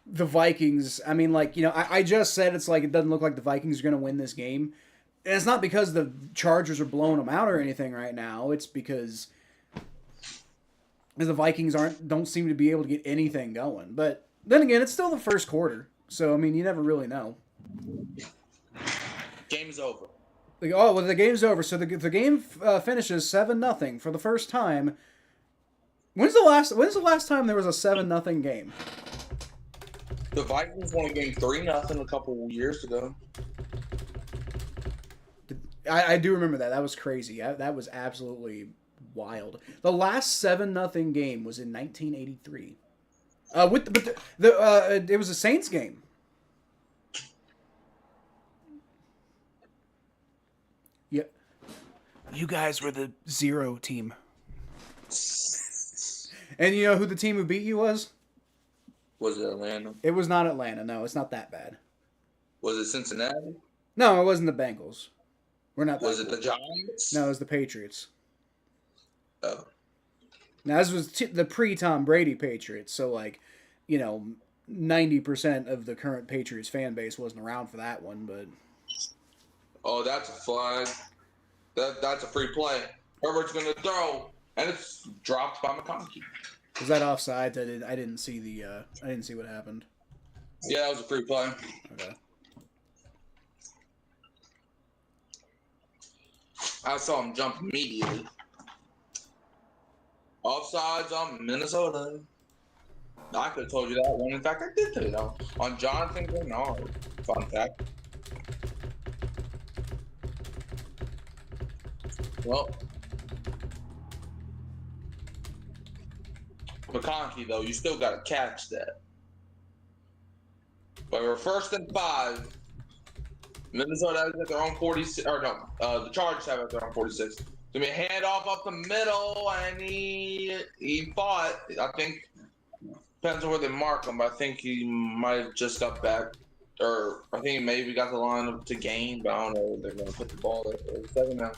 the Vikings, I mean, like, I just said it's like it doesn't look like the Vikings are going to win this game. And it's not because the Chargers are blowing them out or anything right now. It's because the Vikings don't seem to be able to get anything going. But then again, it's still the first quarter. So, I mean, you never really know. Game's over. The game's over. So the game finishes 7-0 for the first time. When's the last time there was a 7-0 game? The Vikings won a game 3-0 a couple years ago. I do remember that. That was crazy. That was absolutely wild. The last 7-0 game was in 1983. It was a Saints game. Yeah, you guys were the 0 team. And you know who the team who beat you was? Was it Atlanta? It was not Atlanta. No, it's not that bad. Was it Cincinnati? No, it wasn't the Bengals. We're not. Was it the Giants? No, it was the Patriots. Oh. Now this was the pre-Tom Brady Patriots, so 90% of the current Patriots fan base wasn't around for that one, but. Oh, that's a flag. That's a free play. Herbert's gonna throw, and it's dropped by McConkey. Was that offsides? I didn't see I didn't see what happened. Yeah, that was a free play. Okay. I saw him jump immediately. Offsides on Minnesota. I could have told you that one. In fact, I did put it on Jonathan Bernard. Fun fact. Well, McConkey, though, you still got to catch that. But we're 1st and 5. Minnesota has at their own 46, or no, the Chargers have at their own 46. So we hand off up the middle, and he fought. I think depends on where they mark him. But I think he might have just got back, or I think he maybe got the line up to gain. But I don't know if they're going to put the ball there. 7 now.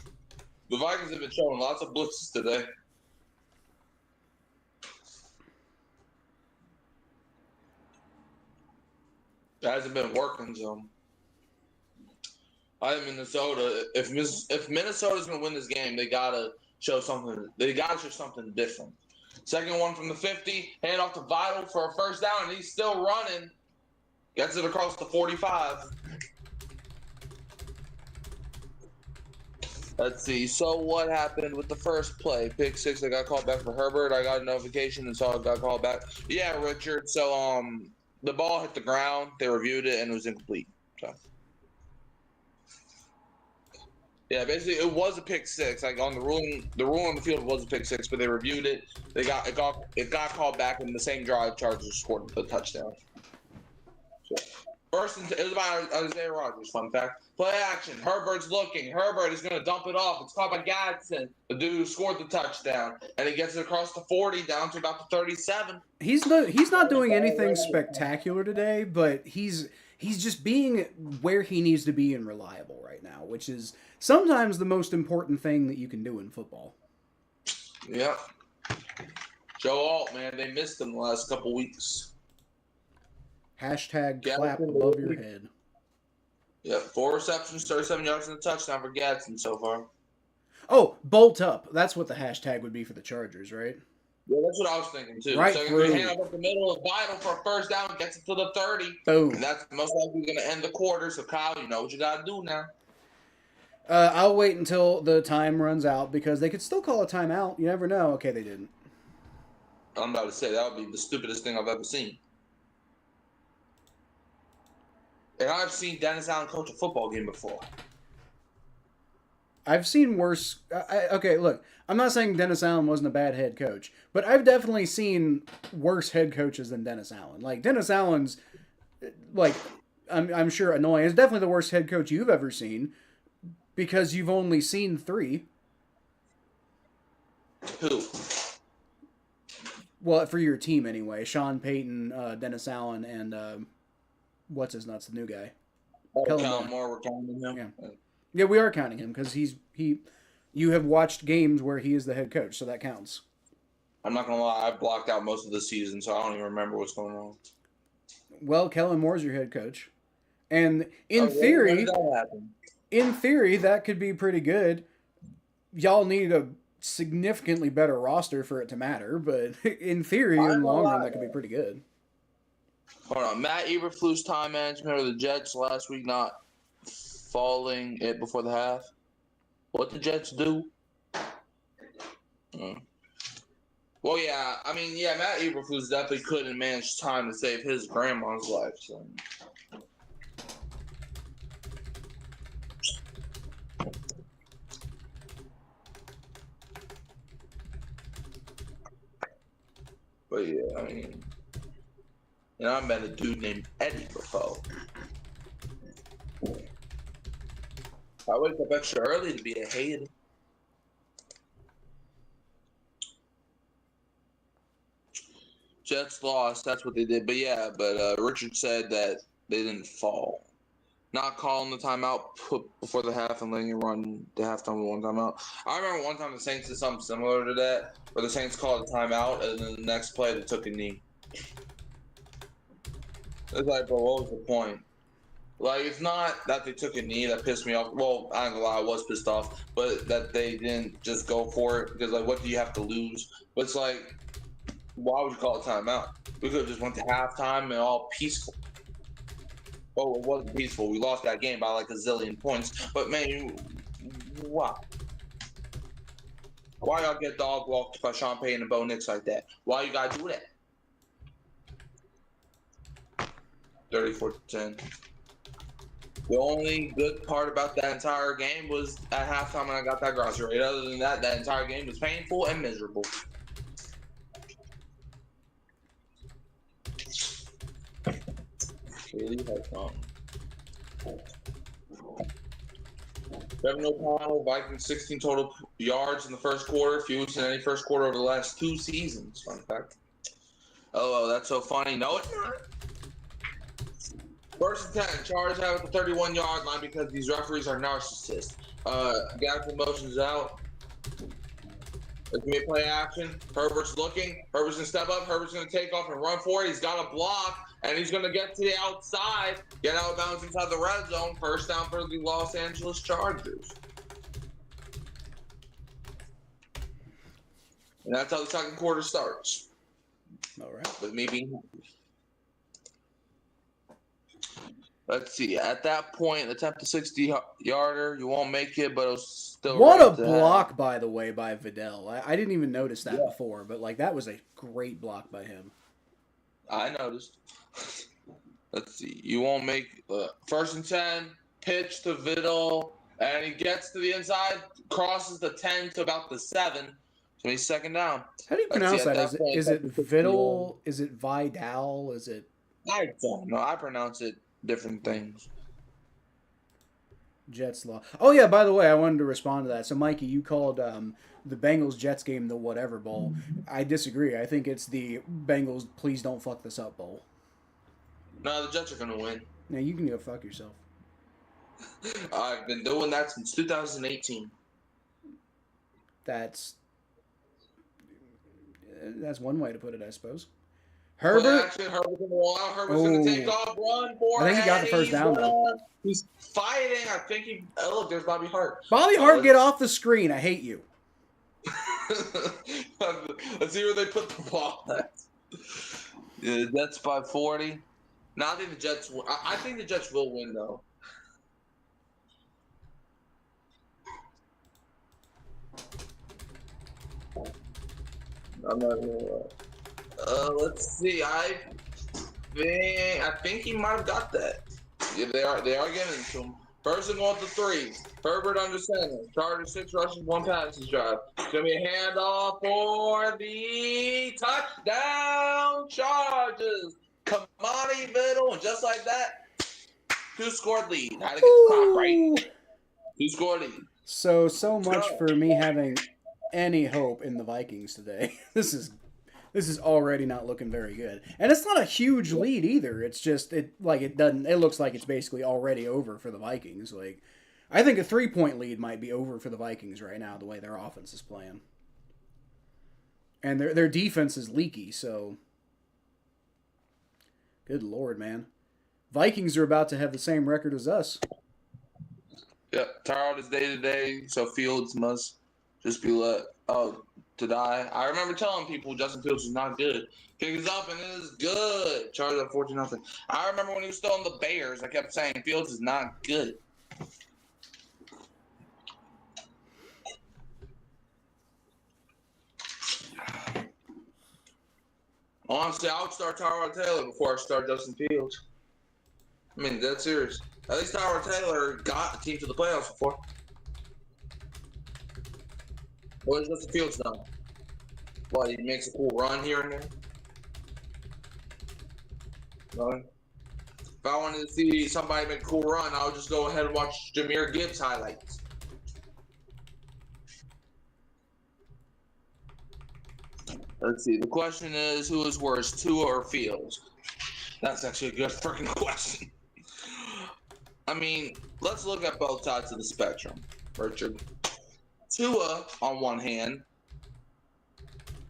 The Vikings have been showing lots of blitzes today. It hasn't been working, so. I'm Minnesota. If Minnesota's going to win this game, they gotta show something. They gotta show something different. Second one from the 50, hand off to Vital for a first down, and he's still running. Gets it across the 45. Let's see. So what happened with the first play? Pick six. I got called back for Herbert. I got a notification and saw it got called back. Yeah, Richard. So the ball hit the ground. They reviewed it and it was incomplete. So yeah, basically it was a pick six. Like on the rule on the field was a pick six, but they reviewed it. It got called back in the same drive. Chargers scored the touchdown. So, it was about Isaiah Rodgers. Fun fact. Play action. Herbert's looking. Herbert is going to dump it off. It's caught by Gadsden. The dude who scored the touchdown. And he gets it across the 40 down to about the 37. He's not doing anything spectacular today, but he's just being where he needs to be and reliable right now, which is sometimes the most important thing that you can do in football. Yep. Joe Alt, man, they missed him the last couple weeks. Hashtag clap above your head. Yep, 4 receptions, 37 yards, and a touchdown for Gadsden so far. Oh, bolt up. That's what the hashtag would be for the Chargers, right? Yeah, that's what I was thinking too. Right so through. If you hand up the middle is vital for a first down, gets it to the 30. Boom. And that's most likely going to end the quarter. So Kyle, you know what you got to do now. I'll wait until the time runs out because they could still call a timeout. You never know. Okay, they didn't. I'm about to say that would be the stupidest thing I've ever seen. And I've seen Dennis Allen coach a football game before. I've seen worse. Okay, look, I'm not saying Dennis Allen wasn't a bad head coach, but I've definitely seen worse head coaches than Dennis Allen. Like, Dennis Allen's, like, I'm sure annoying. It's definitely the worst head coach you've ever seen because you've only seen 3. Who? Well, for your team anyway. Sean Payton, Dennis Allen, and what's his nuts, the new guy. Kellen Moore, we're counting him. Yeah, we are counting him because you have watched games where he is the head coach, so that counts. I'm not gonna lie, I blocked out most of the season, so I don't even remember what's going on. Well, Kellen Moore's your head coach, and in theory, that could be pretty good. Y'all need a significantly better roster for it to matter, but in theory, in the long run, that could be pretty good. Hold on, Matt Eberflus time management of the Jets last week not falling it before the half. What the Jets do? Well, yeah, I mean, yeah, Matt Eberflus definitely couldn't manage time to save his grandma's life. So. But yeah, I mean, I met a dude named Eddie before. I wake up extra early to be a hater. Jets lost. That's what they did. But yeah, Richard said that they didn't fall. Not calling the timeout before the half and letting it run the halftime with one timeout. I remember one time the Saints did something similar to that, where the Saints called a timeout and then the next play they took a knee. It's like, bro, what was the point? Like, it's not that they took a knee that pissed me off. Well, I ain't gonna lie, I was pissed off. But that they didn't just go for it. Because, like, what do you have to lose? But it's like, why would you call it timeout? We could have just went to halftime and all peaceful. Oh, it wasn't peaceful. We lost that game by, like, a zillion points. But, man, why? Why y'all get dog walked by Sean Payton and Bo Nix like that? Why you gotta do that? 34-10. The only good part about that entire game was at halftime when I got that grocery rate. Other than that, that entire game was painful and miserable. Kevin O'Connell, Vikings 16 total yards in the first quarter, fewest in any first quarter over the last 2 seasons. Fun fact. Oh, that's so funny. No, it's not. First and 10, Chargers have at the 31-yard line because these referees are narcissists. Gadsden motions out. It's going to be a play action. Herbert's looking. Herbert's going to step up. Herbert's going to take off and run for it. He's got a block, and he's going to get to the outside, get out of bounds inside the red zone. First down for the Los Angeles Chargers. And that's how the second quarter starts. All right. With me being happy. Let's see. At that point, attempt a 60-yarder. You won't make it, but it was still What a right to have. block, by the way, by Vidal. I didn't even notice that Yeah, before, but like that was a great block by him. I noticed. Let's see. You won't make first and 10. Pitch to Vidal, and he gets to the inside, crosses the 10 to about the 7. So he's second down. How do you Let's see. pronounce At that? that point, Is it attempt a 60-yarder. Vidal? Is it Vidal? Is it I don't know. I pronounce it different things. Jets law? Oh yeah, by the way, I wanted to respond to that. So Mikey, you called the Bengals Jets game the whatever bowl. I disagree. I think it's the Bengals please don't fuck this up bowl. No, the Jets are gonna win. Now you can go fuck yourself. I've been doing that since 2018. That's one way to put it, I suppose. Play Herbert. action. Herbert's gonna roll out. Herbert's gonna take off. Run for I think he got the first down though. He's fighting. I think he. Oh, look, there's Bobby Hart. Bobby Hart, get off the screen. I hate you. Let's see where they put the ball at. Yeah, Jets by 40. No, I think the Jets. I think the Jets will win though. I'm not gonna lie. Let's see. I think he might have got that. Yeah, they are giving it to him. First and 1 to 3. Herbert under center. Chargers 6 rushes, 1 passing drive. It's gonna be a handoff for the touchdown Chargers. Kamani Vidal, and just like that, 2-score lead. Had to get the clock right. 2-score lead. So much for me having any hope in the Vikings today. This is already not looking very good. And it's not a huge lead either. It's just it looks like it's basically already over for the Vikings. Like I think a 3-point lead might be over for the Vikings right now the way their offense is playing. And their defense is leaky, so good lord, man. Vikings are about to have the same record as us. Yep, Tyrod is day-to-day, so Fields must just be to die. I remember telling people Justin Fields is not good. Kicks up and it is good. Chargers up 14-0. I remember when he was still on the Bears, I kept saying Fields is not good. Honestly, I would start Tyrod Taylor before I start Justin Fields. I mean, that's serious. At least Tyrod Taylor got the team to the playoffs before. What has Justin Fields done? What, he makes a cool run here and there? No. If I wanted to see somebody make a cool run, I would just go ahead and watch Jahmyr Gibbs highlights. Let's see. The question is, who is worse, Tua or Fields? That's actually a good freaking question. I mean, let's look at both sides of the spectrum, Richard. Tua, on one hand,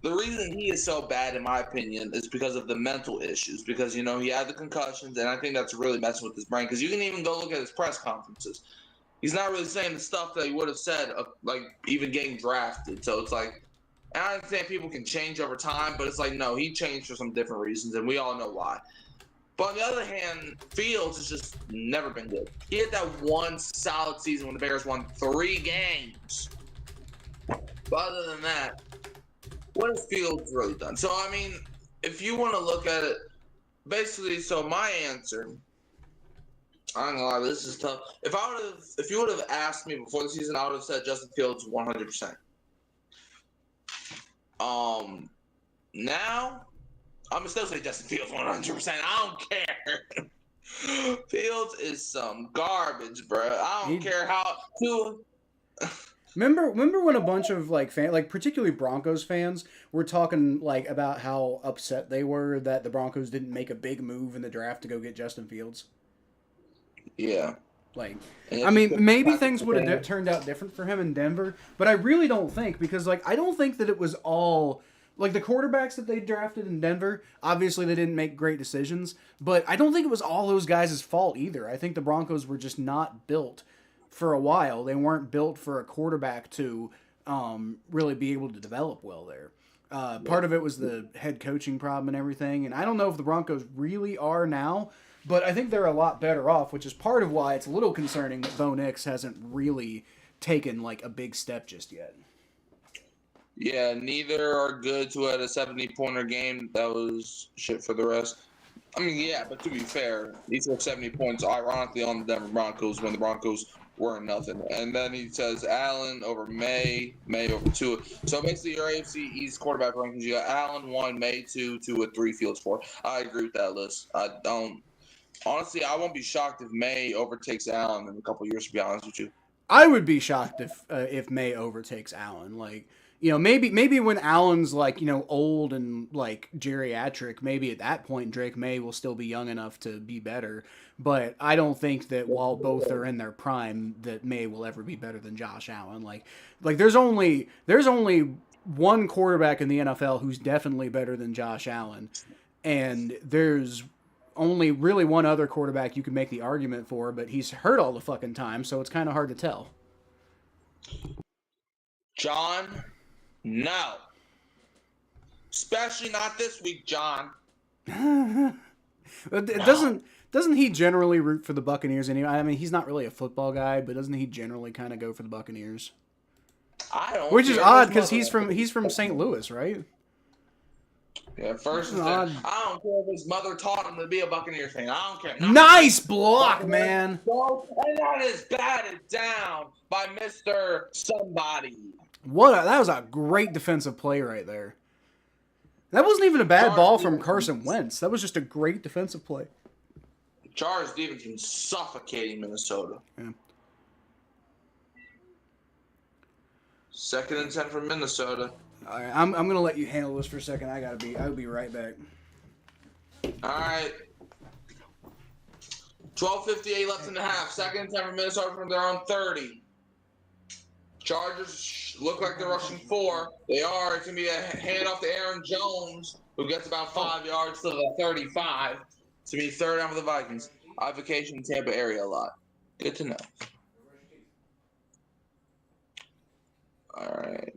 the reason he is so bad, in my opinion, is because of the mental issues. Because, he had the concussions, and I think that's really messing with his brain. Because you can even go look at his press conferences. He's not really saying the stuff that he would have said, even getting drafted. So it's like, I understand people can change over time, but it's like, no, he changed for some different reasons, and we all know why. But on the other hand, Fields has just never been good. He had that one solid season when the Bears won 3 games. But other than that, what has Fields really done? So, I mean, if you want to look at it, basically, so my answer, I don't know, this is tough. If you would have asked me before the season, I would have said Justin Fields 100%. Now, I'm gonna still say Justin Fields 100%. I don't care. Fields is some garbage, bro. I don't care how. Remember when a bunch of particularly Broncos fans were talking about how upset they were that the Broncos didn't make a big move in the draft to go get Justin Fields? Yeah. I mean, maybe things would have turned out different for him in Denver, but I really don't think, because I don't think that it was all the quarterbacks that they drafted in Denver. Obviously, they didn't make great decisions, but I don't think it was all those guys' fault either. I think the Broncos were just not built for a while. They weren't built for a quarterback to really be able to develop well there. Part of it was the head coaching problem and everything, and I don't know if the Broncos really are now, But I think they're a lot better off, which is part of why it's a little concerning that Bo Nix hasn't really taken like a big step just yet. Yeah, neither are good to at a 70-pointer game. That was shit for the rest. I mean, yeah, but to be fair, he scored 70 points, ironically, on the Denver Broncos when the Broncos weren't nothing. And then he says Allen over May over Tua. So basically, your AFC East quarterback rankings, you got Allen 1, May 2, Tua 3, Fields 4. I agree with that list. Honestly, I won't be shocked if May overtakes Allen in a couple years, to be honest with you. I would be shocked if May overtakes Allen. Like, you know, maybe when Allen's like, you know, old and like geriatric, maybe at that point Drake May will still be young enough to be better. But I don't think that while both are in their prime, that May will ever be better than Josh Allen. Like there's only one quarterback in the NFL who's definitely better than Josh Allen, and there's only really one other quarterback you can make the argument for, but he's hurt all the fucking time, so it's kind of hard to tell. John, no. Especially not this week, John. Doesn't he generally root for the Buccaneers anyway? I mean, he's not really a football guy, but doesn't he generally kind of go for the Buccaneers? I don't. Which is odd because he's from St. Louis, right? Yeah, first and second. I don't care if his mother taught him to be a Buccaneers fan. I don't care. Nice block, man. And that is batted down by Mr. Somebody. That was a great defensive play right there. That wasn't even a bad ball from Carson Wentz. That was just a great defensive play. Chargers defense been suffocating Minnesota. Yeah. 2nd and 10 for Minnesota. All right, I'm gonna let you handle this for a second. I'll be right back. All right. 12:58 left in the half. 2nd and 10 for Minnesota from their own 30. Chargers look like they're rushing 4. They are. It's gonna be a handoff to Aaron Jones, who gets about 5 yards to the 35. It's gonna be 3rd down for the Vikings. I vacation in Tampa area a lot. Good to know. All right.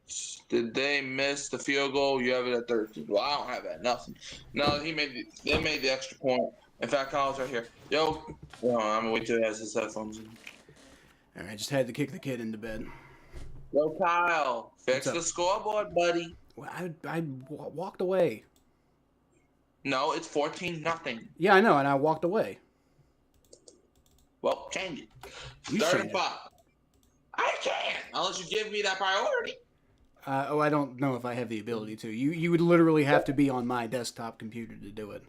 Did they miss the field goal? You have it at 13. Well, I don't have it at nothing. No, they made the extra point. In fact, Kyle's right here. Yo, I'm gonna wait till he has his headphones in. All right, just had to kick the kid into bed. Yo, Kyle, fix the scoreboard, buddy. Well, I walked away. No, it's 14-0. Yeah, I know, and I walked away. Well, change it. You 3rd and 5. I can't unless you give me that priority. I don't know if I have the ability to. You would literally have to be on my desktop computer to do it.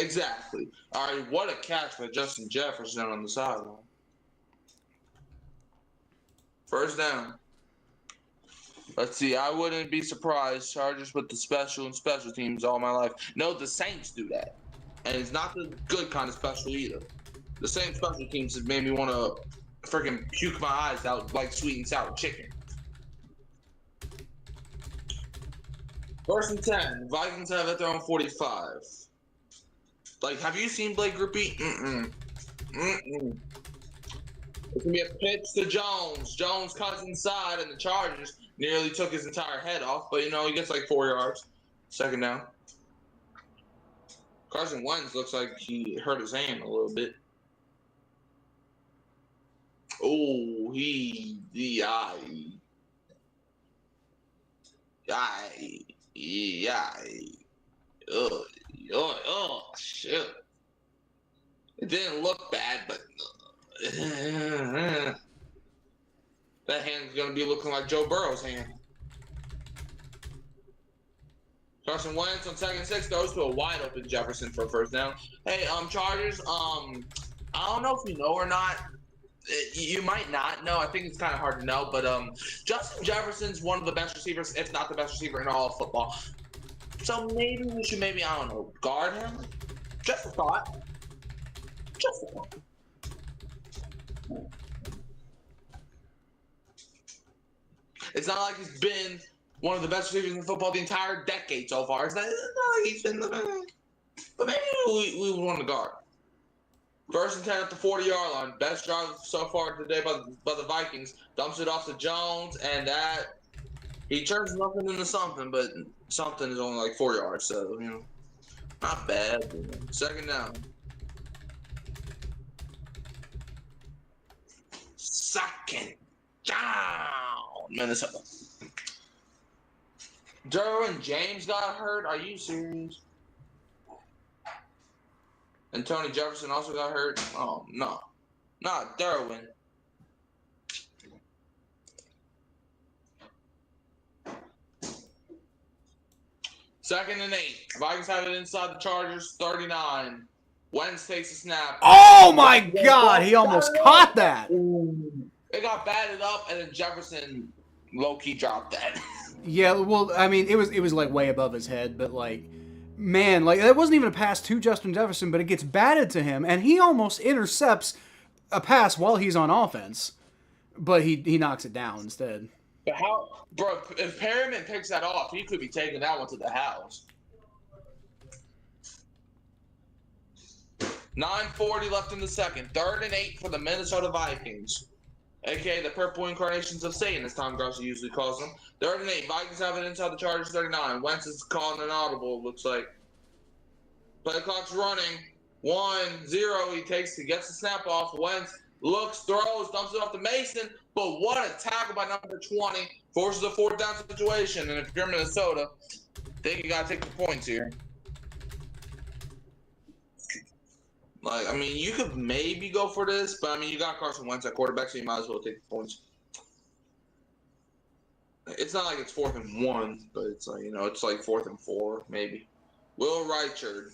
Exactly. All right, what a catch for Justin Jefferson on the sideline. 1st down. Let's see. I wouldn't be surprised. Chargers with the special teams all my life. No, the Saints do that. And it's not the good kind of special either. The same special teams have made me want to freaking puke my eyes out like sweet and sour chicken. 1st and 10. Vikings have at their own 45. Like, have you seen Blake Griffey? It's going to be a pitch to Jones. Jones cuts inside, and the Chargers nearly took his entire head off. But, he gets like 4 yards. 2nd down. Carson Wentz looks like he hurt his hand a little bit. Oh, DEY. Oh, shit. It didn't look bad, but that hand's going to be looking like Joe Burrow's hand. Carson Wentz on 2nd and 6 goes to a wide open Jefferson for a 1st down. Hey, Chargers, I don't know if you know or not. You might not know. I think it's kind of hard to know, but Justin Jefferson's one of the best receivers, if not the best receiver in all of football. So maybe we should I don't know, guard him? Just a thought. Just a thought. It's not like he's been one of the best receivers in football the entire decade so far. It's not like he's been the best. But maybe we would want to guard. 1st and 10 at the 40-yard line. Best drive so far today by the Vikings. Dumps it off to Jones, and that he turns nothing into something, but something is only like 4 yards, so not bad. 2nd down. Second down, Minnesota. Derwin James got hurt. Are you serious? And Tony Jefferson also got hurt. Oh no, not Derwin. Second and 8. Vikings have it inside the Chargers. 39. Wentz takes a snap. Oh my God! He almost caught that. It got batted up, and then Jefferson low-key dropped that. Yeah, well, I mean, it was like way above his head, but like, man, like that wasn't even a pass to Justin Jefferson, but it gets batted to him, and he almost intercepts a pass while he's on offense, but he knocks it down instead. But how, bro? If Perriman picks that off, he could be taking that one to the house. 9:40 left in the second. 3rd and 8 for the Minnesota Vikings. AKA the purple incarnations of Satan, as Tom Grossi usually calls them. 3rd and 8. Vikings have it inside the Chargers 39. Wentz is calling an audible, it looks like. Play clock's running. 1-0. He gets the snap off. Wentz looks, throws, dumps it off to Mason. But what a tackle by number 20. Forces a 4th down situation. And if you're Minnesota, I think you got to take the points here. Like, I mean, you could maybe go for this, but I mean, you got Carson Wentz at quarterback, so you might as well take the points. It's not like it's 4th and 1, but it's like, you know, it's like 4th and 4, maybe. Will Reichard,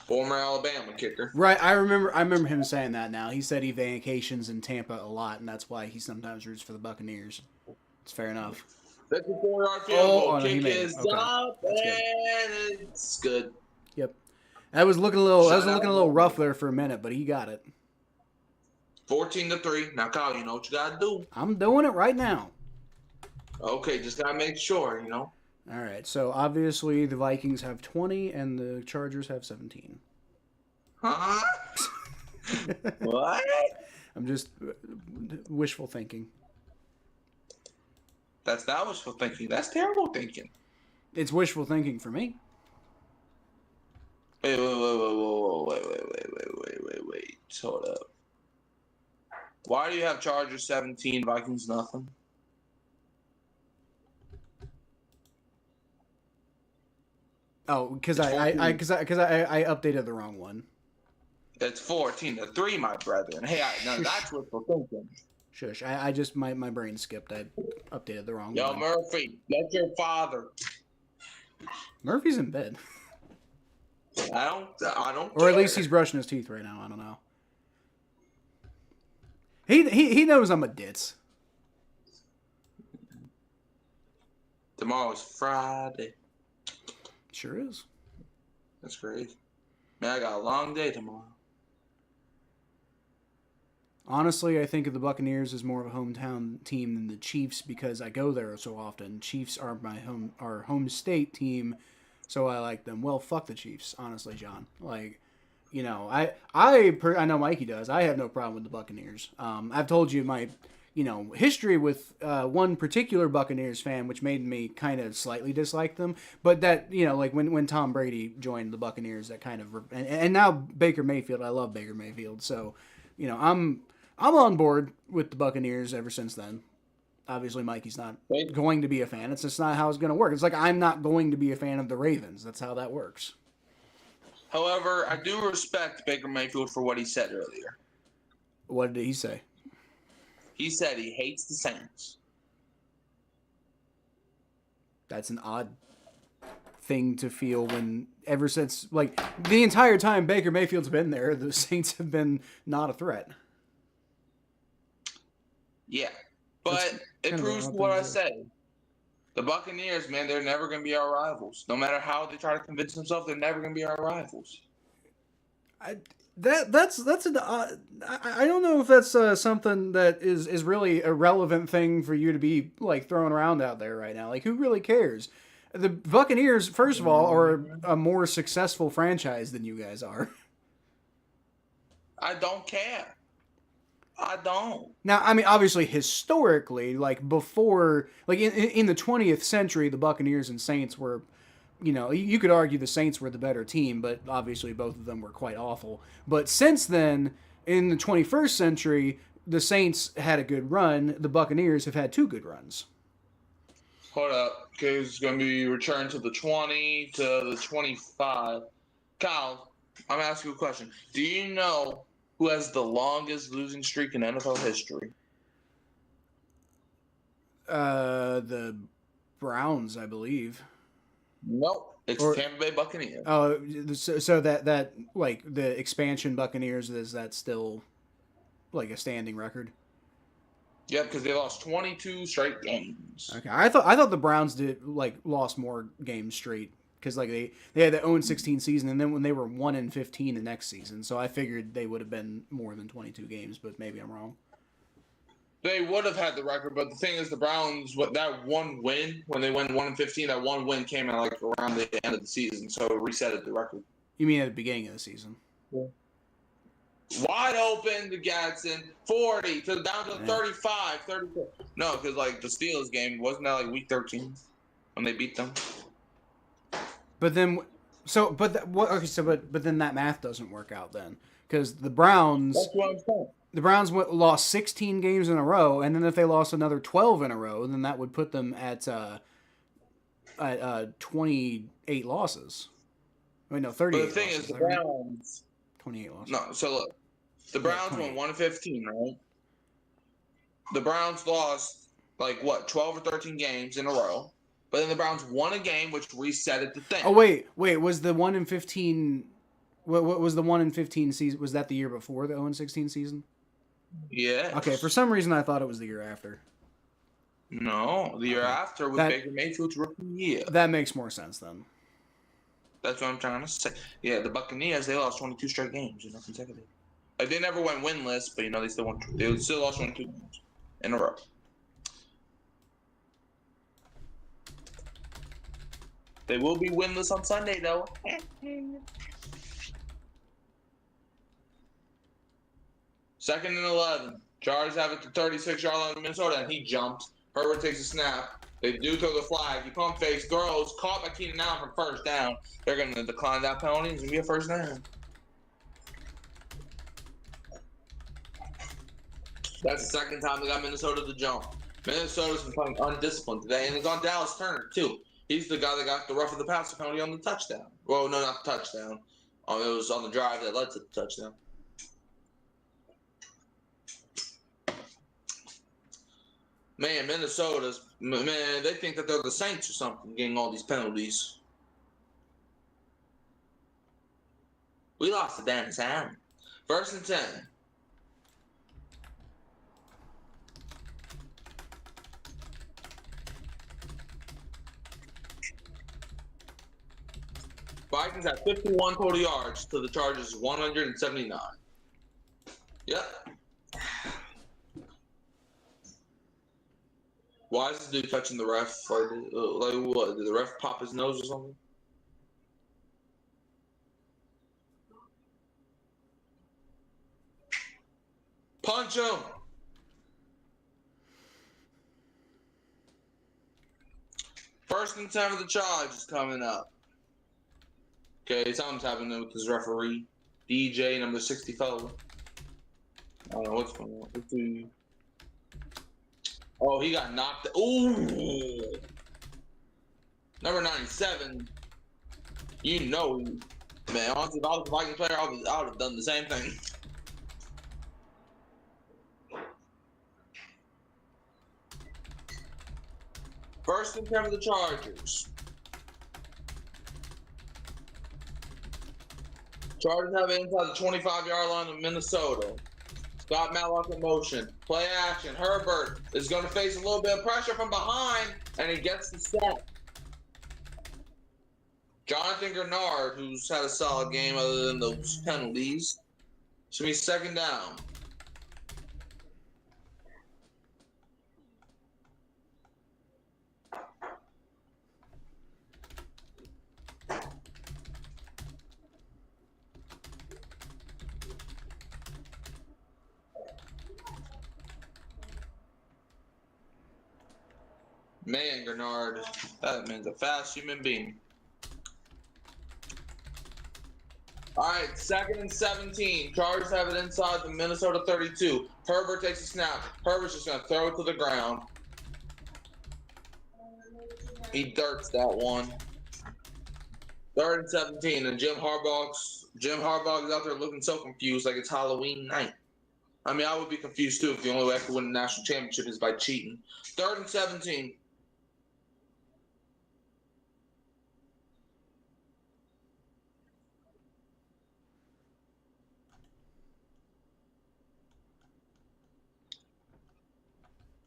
former Alabama kicker. Right, I remember him saying that now. He said he vacations in Tampa a lot, and that's why he sometimes roots for the Buccaneers. It's fair enough. 54-yard field goal. No, Kick is up, and it's good. Yep. I was looking a little rough there for a minute, but he got it. 14-3. Now, Kyle, you know what you gotta do. I'm doing it right now. Okay, just gotta make sure, you know. All right. So obviously the Vikings have 20 and the Chargers have 17. Huh? What? I'm just wishful thinking. That's not wishful thinking. That's terrible thinking. It's wishful thinking for me. Wait. Hold up. Why do you have Chargers 17, Vikings nothing? Oh, because I updated the wrong one. It's 14-3, my brethren. Hey, now that's wishful thinking. Shush. I just my brain skipped. I updated the wrong one. Yo, Murphy, that's your father. Murphy's in bed. I don't. Or at least he's brushing his teeth right now. I don't know. He knows I'm a ditz. Tomorrow's Friday. Sure is. That's crazy. Man, I got a long day tomorrow. Honestly, I think of the Buccaneers as more of a hometown team than the Chiefs because I go there so often. Chiefs are our home state team, so I like them. Well, fuck the Chiefs, honestly, John. Like, you know, I know Mikey does. I have no problem with the Buccaneers. I've told you my, history with one particular Buccaneers fan, which made me kind of slightly dislike them. But that, like when Tom Brady joined the Buccaneers, that kind of, and now Baker Mayfield. I love Baker Mayfield, so I'm on board with the Buccaneers ever since then. Obviously, Mikey's not going to be a fan. It's just not how it's going to work. It's like I'm not going to be a fan of the Ravens. That's how that works. However, I do respect Baker Mayfield for what he said earlier. What did he say? He said he hates the Saints. That's an odd thing to feel when ever since, like, the entire time Baker Mayfield's been there, the Saints have been not a threat. Yeah, but it proves what I said. The Buccaneers, man, they're never going to be our rivals. No matter how they try to convince themselves, they're never going to be our rivals. I don't know if that's something that is really a relevant thing for you to be like throwing around out there right now. Like, who really cares? The Buccaneers, first of all, are a more successful franchise than you guys are. I don't care. I don't. Now, I mean, obviously, historically, like before, like in the 20th century, the Buccaneers and Saints were, you could argue the Saints were the better team, but obviously both of them were quite awful. But since then, in the 21st century, the Saints had a good run. The Buccaneers have had 2 good runs. Hold up. Okay, it's going to be returned to the 20 to the 25. Kyle, I'm asking you a question. Do you know who has the longest losing streak in NFL history? The Browns, I believe. Nope. It's Or Tampa Bay Buccaneers. oh, so that like the expansion Buccaneers, is that still like a standing record? Yep, because they lost 22 straight games. Okay, I thought the Browns did like lost more games straight because like they had the 0-16 season, and then when they were 1-15 the next season, so I figured they would have been more than 22 games, but maybe I'm wrong. They would have had the record, but the thing is, the Browns, that one win when they went 1-15, that one win came at like around the end of the season, so it resetted the record. You mean at the beginning of the season? Yeah. Wide open to Gadsden, 40 to down to 35, 34. No, because like the Steelers game wasn't that like week 13 when they beat them. But then, so but what? Okay, so but then that math doesn't work out then because the Browns. That's what I'm saying. The Browns lost 16 games in a row, and then if they lost another 12 in a row, then that would put them at 28 losses. Wait, no, 38. But the thing losses, is, the Browns. 28 losses. No, so look, the Browns went 1-15, right? The Browns lost like what 12 or 13 games in a row, but then the Browns won a game, which resetted the thing. Oh wait, was the 1-15? What was the 1-15 season? Was that the year before the 0-16 season? Yeah. Okay, for some reason I thought it was the year after. No, the year after was Baker Mayfield's rookie year. That makes more sense then. That's what I'm trying to say. Yeah, the Buccaneers, they lost 22 straight games, consecutive. Like, they never went winless, but they still won. They still lost 22 games in a row. They will be winless on Sunday, though. Second and 11. Chargers have it to 36-yard line of Minnesota, and he jumps. Herbert takes a snap. They do throw the flag. He pump fakes, throws, caught by Keenan Allen for first down. They're going to decline that penalty. It's going to be a first down. That's the second time they got Minnesota to jump. Minnesota's been playing undisciplined today, and it's on Dallas Turner, too. He's the guy that got the rough of the passer penalty on the touchdown. Well, no, not the touchdown. It was on the drive that led to the touchdown. Man, they think that they're the Saints or something, getting all these penalties. We lost to Dennis Allen. 1st and 10. Vikings have 51 total yards to the Chargers 179. Yep. Why is this dude touching the ref? Like what? Did the ref pop his nose or something? Punch him! First and 10 of the Chargers coming up. Okay, something's happening with this referee. DJ number 64. I don't know what's going on. Oh, he got knocked. Ooh. Number 97. You know, man, honestly, if I was a Vikings player, I would have done the same thing. First and 10 of the Chargers. Chargers have it inside the 25-yard line of Minnesota. Scott Matlock in motion. Play action. Herbert is going to face a little bit of pressure from behind, and he gets the sack. Jonathan Grenard, who's had a solid game other than those penalties. Should be second down. Man, Grenard, that man's a fast human being. All right, 2nd and 17. Chargers have it inside the Minnesota 32. Herbert takes a snap. Herbert's just going to throw it to the ground. He dirts that one. 3rd and 17, and Jim Harbaugh's out there looking so confused like it's Halloween night. I mean, I would be confused too if the only way I could win the national championship is by cheating. 3rd and 17.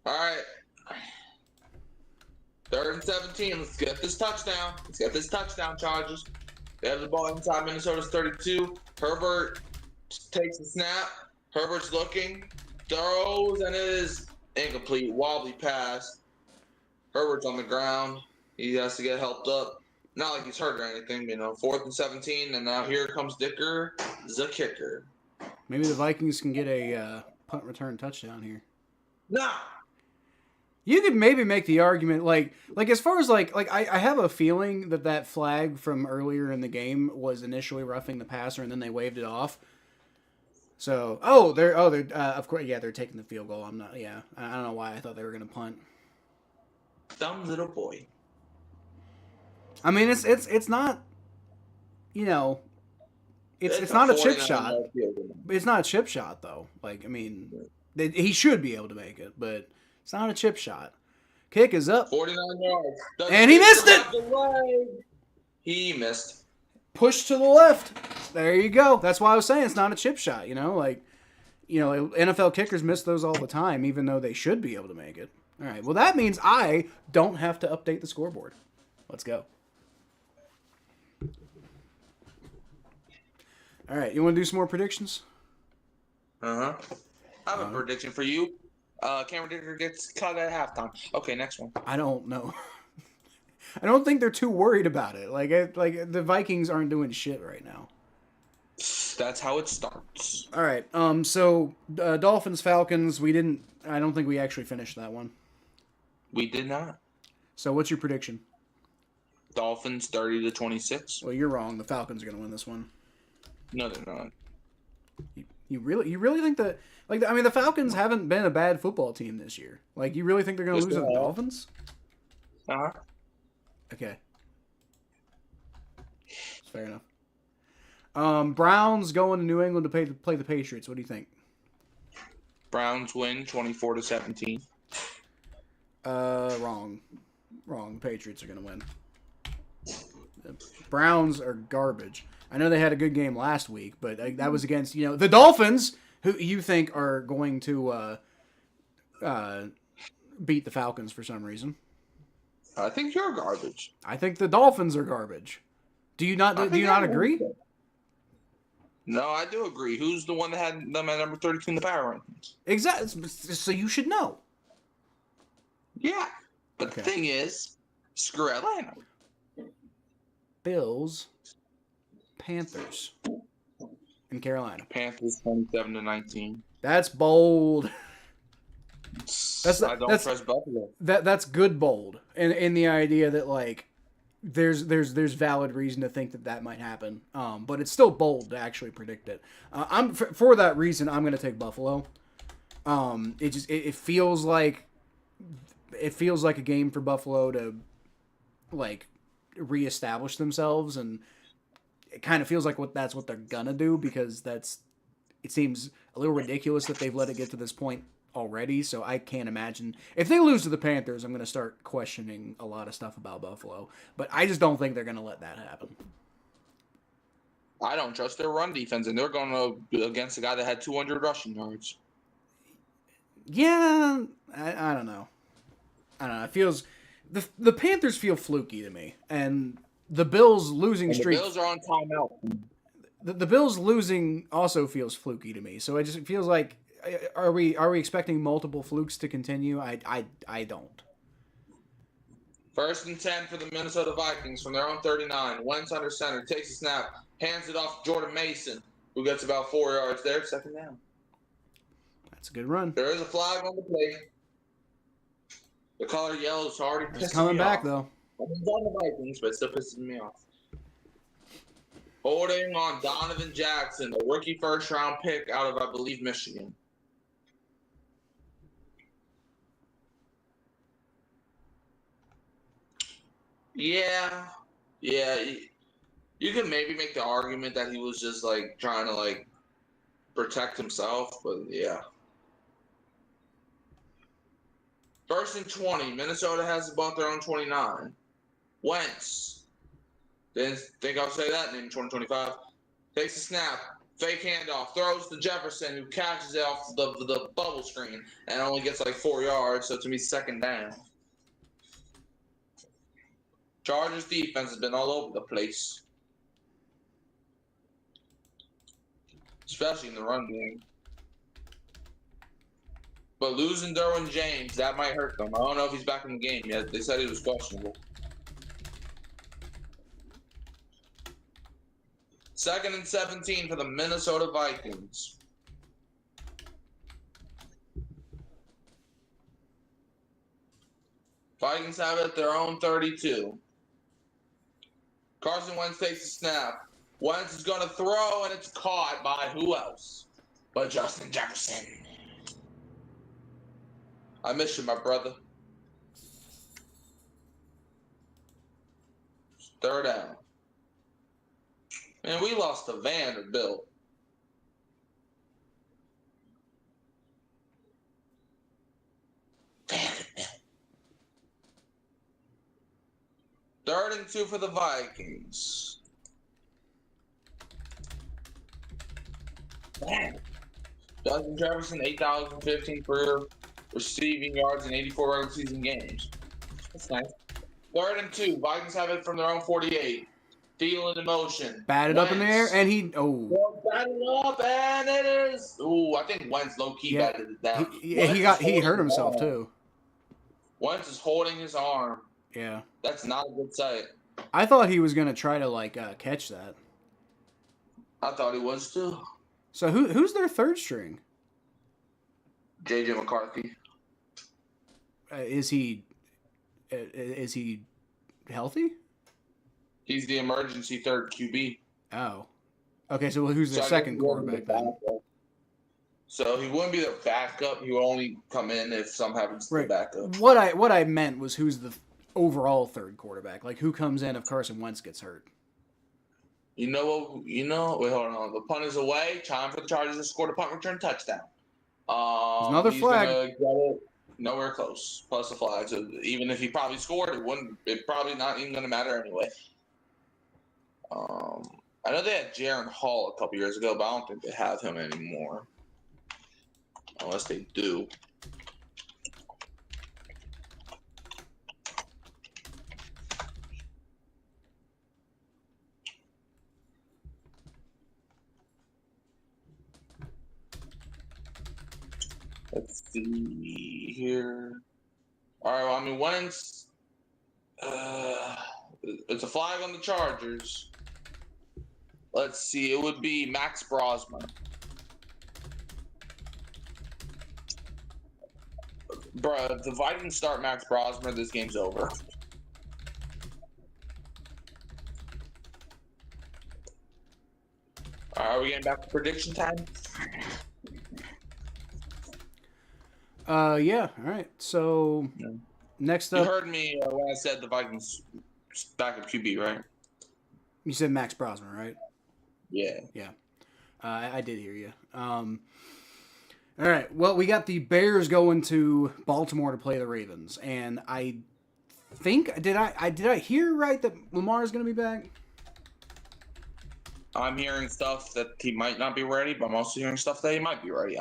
All right. 3rd and 17. Let's get this touchdown. Chargers. They have the ball inside Minnesota's 32. Herbert takes the snap. Herbert's looking. Throws, and it is incomplete. Wobbly pass. Herbert's on the ground. He has to get helped up. Not like he's hurt or anything, 4th and 17, and now here comes Dicker, the kicker. Maybe the Vikings can get a punt return touchdown here. Nah. You could maybe make the argument, like as far as I have a feeling that flag from earlier in the game was initially roughing the passer, and then they waved it off. So, they're of course, yeah, they're taking the field goal. I don't know why I thought they were gonna punt. Dumb little boy. I mean, it's not, it's not a chip shot. It's not a chip shot though. Like, I mean, he should be able to make it, but it's not a chip shot. Kick is up. 49 yards. And he missed it! He missed. Push to the left. There you go. That's why I was saying it's not a chip shot, NFL kickers miss those all the time, even though they should be able to make it. All right. Well, that means I don't have to update the scoreboard. Let's go. All right. You want to do some more predictions? Uh-huh. I have a prediction for you. Cameron Dicker gets cut at halftime. Okay, next one. I don't know. I don't think they're too worried about it. Like the Vikings aren't doing shit right now. That's how it starts. All right. So Dolphins Falcons. I don't think we actually finished that one. We did not. So what's your prediction? Dolphins 30-26. Well, you're wrong. The Falcons are going to win this one. No, they're not. You really think that? The Falcons haven't been a bad football team this year. Like, you really think they're going to lose to the Dolphins? Uh-huh. Okay. Fair enough. Browns going to New England to play the Patriots. What do you think? Browns win 24-17. Wrong. The Patriots are going to win. The Browns are garbage. I know they had a good game last week, but that was against, the Dolphins, who you think are going to beat the Falcons for some reason. I think you're garbage. I think the Dolphins are garbage. Do you not agree? No, I do agree. Who's the one that had them at number 32 in the power rankings? Exactly. So you should know. Yeah. But The thing is, screw Atlanta. Bills, Panthers, in Carolina. Panthers 27-19. That's bold. I don't trust Buffalo. That's good bold, in the idea that there's valid reason to think that might happen. But it's still bold to actually predict it. For that reason, I'm going to take Buffalo. It feels like a game for Buffalo to reestablish themselves, and it kind of feels like that's what they're gonna do, because it seems a little ridiculous that they've let it get to this point already. So I can't imagine if they lose to the Panthers, I'm gonna start questioning a lot of stuff about Buffalo. But I just don't think they're gonna let that happen. I don't trust their run defense, and they're going to against a guy that had 200 rushing yards. Yeah, I don't know. It feels the Panthers feel fluky to me, and the Bills losing streak. The Bills are on timeout. The Bills losing also feels fluky to me. So it just feels like, are we expecting multiple flukes to continue? I don't. 1st and 10 for the Minnesota Vikings from their own 39. Wentz under center, takes a snap, hands it off to Jordan Mason, who gets about 4 yards there. 2nd down. That's a good run. There is a flag on the play. The color yellow is already pissing me off. It's coming back, though. I'm on the Vikings, but it still pisses me off. Holding on Donovan Jackson, a rookie first-round pick out of, I believe, Michigan. Yeah. You can maybe make the argument that he was just like trying to like protect himself, but yeah. 1st and 20. Minnesota has the ball at their own 29. Wentz. Didn't think I'll say that name in 2025. Takes a snap. Fake handoff. Throws to Jefferson, who catches it off the bubble screen and only gets like 4 yards. So to me, 2nd down. Chargers defense has been all over the place, especially in the run game. But losing Derwin James, that might hurt them. I don't know if he's back in the game yet. They said he was questionable. 2nd and 17 for the Minnesota Vikings. Vikings have it at their own 32. Carson Wentz takes a snap. Wentz is going to throw, and it's caught by who else but Justin Jefferson. I miss you, my brother. 3rd down. Man, we lost to Vanderbilt. Vanderbilt. 3rd and 2 for the Vikings. Justin Jefferson, 8,015 career receiving yards in 84 regular season games. That's nice. 3rd and 2. Vikings have it from their own 48. Thielen in motion. Batted up in the air, and he batted up, and it is. Ooh, I think Wentz low key batted it down. He hurt himself too. Wentz is holding his arm. Yeah, that's not a good sight. I thought he was gonna try to like catch that. I thought he was too. So who's their 3rd string? JJ McCarthy. Is he healthy? He's the emergency 3rd QB. Oh. Okay, so who's their 2nd quarterback then? So he wouldn't be their backup. He would only come in if something happens to the backup. What I meant was who's the overall 3rd quarterback? Like who comes in if Carson Wentz gets hurt? You know what? Wait, hold on. The punt is away. Time for the Chargers to score the punt return touchdown. Another flag. Nowhere close. Plus a flag. So even if he probably scored, it probably not even going to matter anyway. I know they had Jaron Hall a couple years ago, but I don't think they have him anymore. Unless they do. Let's see here. All right, well, I mean, Wentz, it's a flag on the Chargers. Let's see. It would be Max Brosman. Bruh, if the Vikings start Max Brosman, this game's over. All right, are we getting back to prediction time? Yeah. All right. So next up, you heard me when I said the Vikings backup QB, right? You said Max Brosman, right? Yeah. Yeah. I did hear you. All right. Well, we got the Bears going to Baltimore to play the Ravens, and I think did I hear right that Lamar is going to be back? I'm hearing stuff that he might not be ready, but I'm also hearing stuff that he might be ready.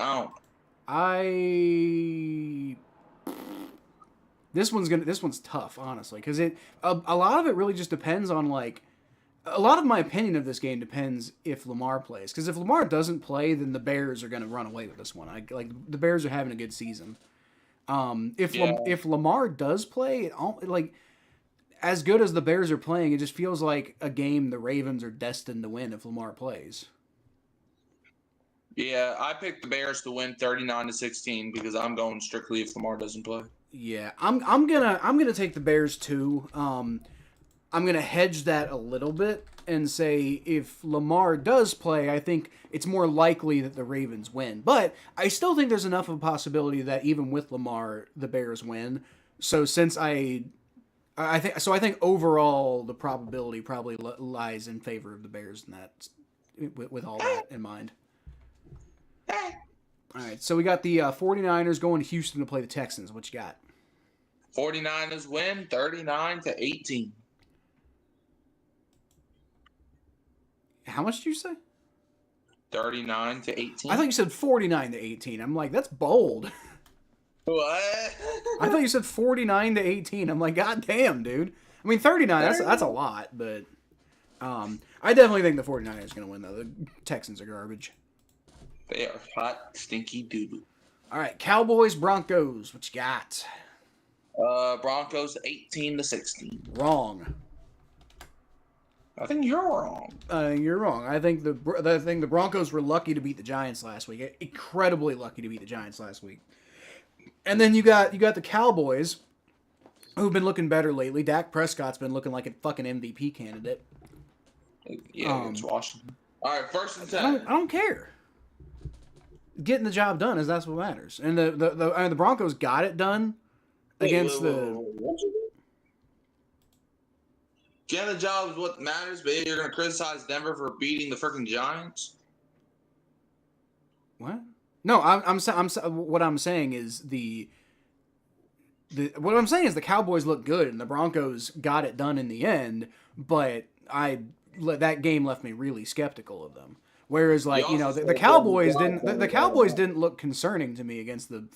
This one's tough, honestly, because a lot of it really just depends on like. A lot of my opinion of this game depends if Lamar plays. Because if Lamar doesn't play, then the Bears are going to run away with this one. The Bears are having a good season. If Lamar does play, as good as the Bears are playing, it just feels like a game the Ravens are destined to win if Lamar plays. Yeah, I picked the Bears to win 39-16 because I'm going strictly if Lamar doesn't play. Yeah, I'm gonna take the Bears too. I'm going to hedge that a little bit and say if Lamar does play, I think it's more likely that the Ravens win. But I still think there's enough of a possibility that even with Lamar, the Bears win. So since I think overall the probability probably lies in favor of the Bears in that, with all that in mind. All right, so we got the 49ers going to Houston to play the Texans. What you got? 49ers win 39-18. How much did you say? 39-18. I thought you said 49-18. I'm like, that's bold. What? I thought you said 49-18. I'm like, god damn, dude. I mean, 39, that's a lot, but I definitely think the 49ers are going to win, though. The Texans are garbage. They are hot, stinky doo-doo. All right, Cowboys, Broncos. What you got? Broncos 18-16. Wrong. I think you're wrong. You're wrong. I think the Broncos were lucky to beat the Giants last week. Incredibly lucky to beat the Giants last week. And then you got the Cowboys, who've been looking better lately. Dak Prescott's been looking like a fucking MVP candidate. Yeah, it's Washington. All right, 1st and 10. I don't care. Getting the job done that's what matters. And the Broncos got it done against the. Getting the job is what matters, but you're going to criticize Denver for beating the freaking Giants? What? No, what I'm saying is what I'm saying is the Cowboys look good and the Broncos got it done in the end, but that game left me really skeptical of them. Whereas, like, the Cowboys didn't look concerning to me against the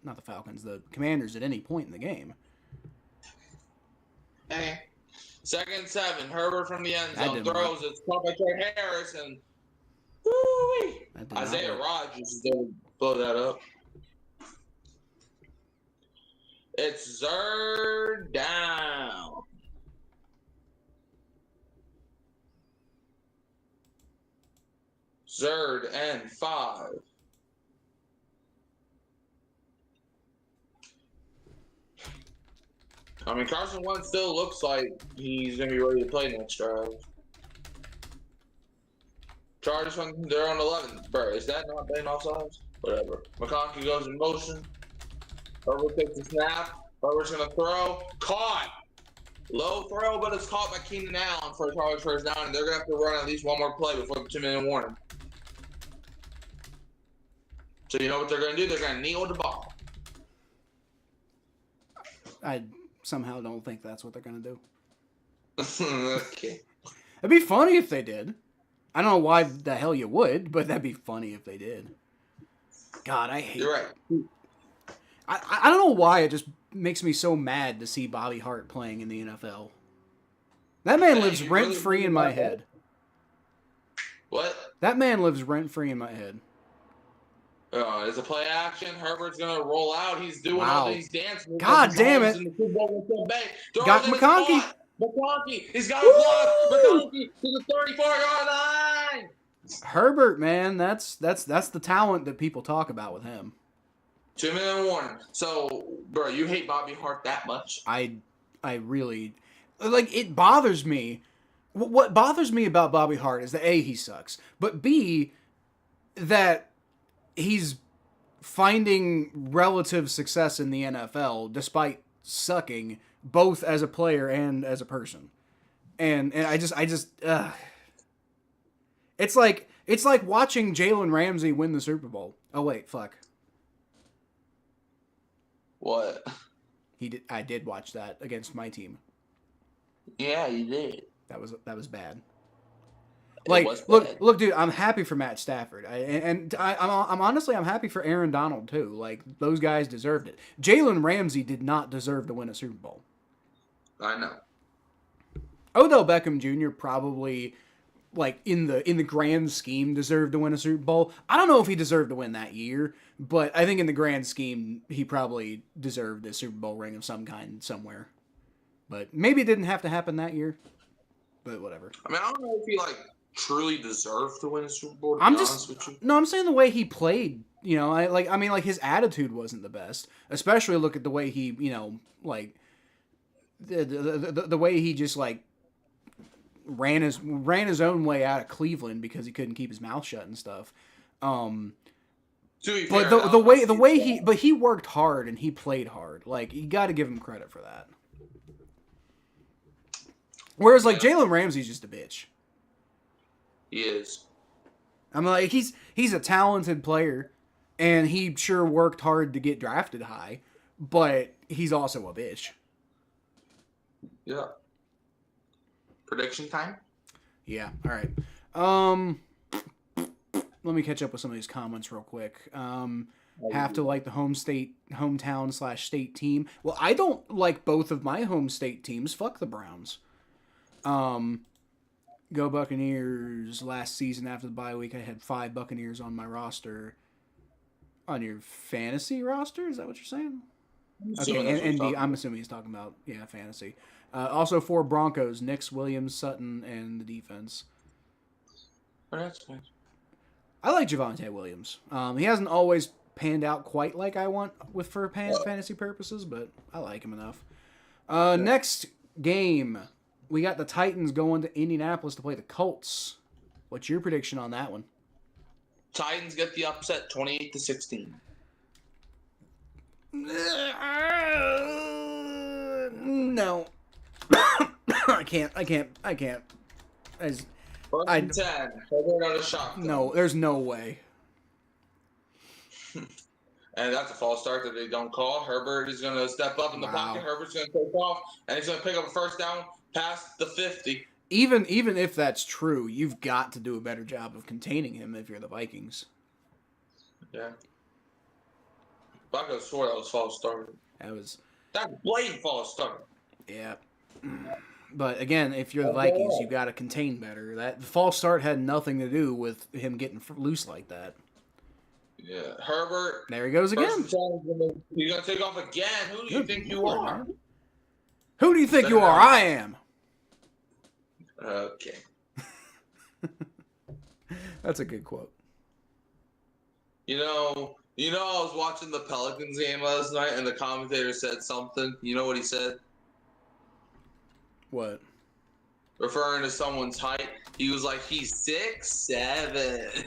not the Falcons, the Commanders at any point in the game. 2nd and 7, Herbert from the end zone throws. It's caught by Trey Harris and woo-wee. Isaiah Rodgers is there to blow that up. It's 3rd down. Third and 5. I mean, Carson Wentz still looks like he's going to be ready to play next drive. Chargers, they're on 11. Bro, is that not playing offsides? Whatever. McConkey goes in motion. Herbert takes the snap. Herbert's going to throw. Caught! Low throw, but it's caught by Keenan Allen for a Chargers first down, and they're going to have to run at least one more play before the 2-minute warning. So you know what they're going to do? They're going to kneel the ball. I somehow don't think that's what they're going to do. Okay. It'd be funny if they did. I don't know why the hell you would, but that'd be funny if they did. God, I hate. You're right. I don't know why it just makes me so mad to see Bobby Hart playing in the NFL. That man lives rent-free in my head. What? That man lives rent-free in my head. It's a play action. Herbert's going to roll out. He's doing all these dances. God damn it. Got McConkey. McConkey. He's got a block. McConkey to the 34-yard line. Herbert, man, that's the talent that people talk about with him. 2-minute warning. So, bro, you hate Bobby Hart that much? I really, like, it bothers me. What bothers me about Bobby Hart is that A, he sucks, but B, that he's finding relative success in the NFL despite sucking both as a player and as a person. And I just it's like watching Jalen Ramsey win the Super Bowl. Oh wait, fuck. What? I did watch that against my team. Yeah, you did. That was bad. Like, look, dude, I'm happy for Matt Stafford. I'm honestly happy for Aaron Donald too. Like, those guys deserved it. Jalen Ramsey did not deserve to win a Super Bowl. I know. Odell Beckham Jr. probably, like, in the grand scheme, deserved to win a Super Bowl. I don't know if he deserved to win that year, but I think in the grand scheme, he probably deserved a Super Bowl ring of some kind somewhere. But maybe it didn't have to happen that year. But whatever. I mean, I don't know if he, like, truly deserved to win a Super Bowl, I'm saying the way he played, you know, his attitude wasn't the best. Especially look at the way he, you know, like, the way he just like ran his own way out of Cleveland because he couldn't keep his mouth shut and stuff. But the way he worked hard and he played hard. Like, you got to give him credit for that. Whereas like Jalen Ramsey's just a bitch. He is. I'm like, he's a talented player, and he sure worked hard to get drafted high, but he's also a bitch. Yeah. Prediction time? Yeah. All right. Let me catch up with some of these comments real quick. Have to like the hometown/state team. Well, I don't like both of my home state teams. Fuck the Browns. Go Buccaneers. Last season after the bye week, I had 5 Buccaneers on my roster. On your fantasy roster? Is that what you're saying? Okay, and I'm assuming he's talking about, fantasy. Also 4 Broncos, Nix, Williams, Sutton, and the defense. Oh, that's fine. I like Javonte Williams. He hasn't always panned out quite like I want for fantasy purposes, but I like him enough. Next game, we got the Titans going to Indianapolis to play the Colts. What's your prediction on that one? Titans get the upset 28-16. No. I can't. First and 10. Not a shot. No, there's no way. And that's a false start that they don't call. Herbert is going to step up in the pocket. Herbert's going to take off, and he's going to pick up a first down past the 50. Even if that's true, you've got to do a better job of containing him if you're the Vikings. Yeah. But I could have swore that was false start. That's blatant false start. Yeah. But again, if you're the Vikings, you got to contain better. That false start had nothing to do with him getting loose like that. Yeah, Herbert. There he goes again. He's going to take off again. Who do you think you are? Man. Who do you think you are? I am. Okay. That's a good quote. You know, I was watching the Pelicans game last night, and the commentator said something. You know what he said? What? Referring to someone's height, he was like, he's 6'7".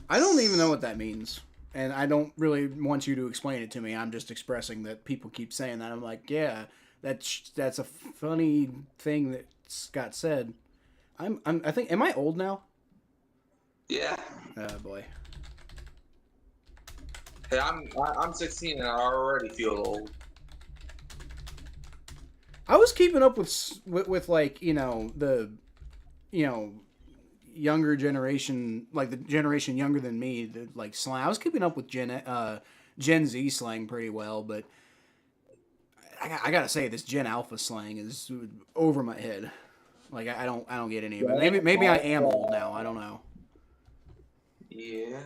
I don't even know what that means, and I don't really want you to explain it to me. I'm just expressing that people keep saying that. I'm like, yeah, that's a funny thing that got said. I think, am I old now? Yeah. Oh boy. Hey, I'm 16 and I already feel old. I was keeping up with like, the younger generation, like the generation younger than me, like slang. I was keeping up with Gen Z slang pretty well, but I gotta say this Gen Alpha slang is over my head. Like I don't get any of it. Maybe I am old now. I don't know. Yeah.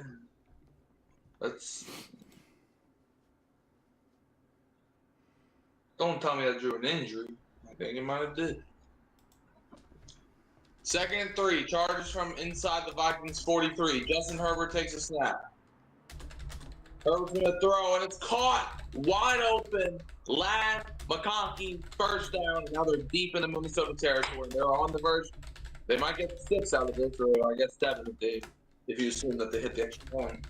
Don't tell me I drew an injury. I think it might have did. 2nd and 3. Charges from inside the Vikings 43. Justin Herbert takes a snap. Herbert's going to throw, and it's caught. Wide open. Ladd McConkey, first down. Now they're deep in the Minnesota territory. They're on the verge. They might get 6 out of this, or I guess 7 if you assume that they hit the extra point.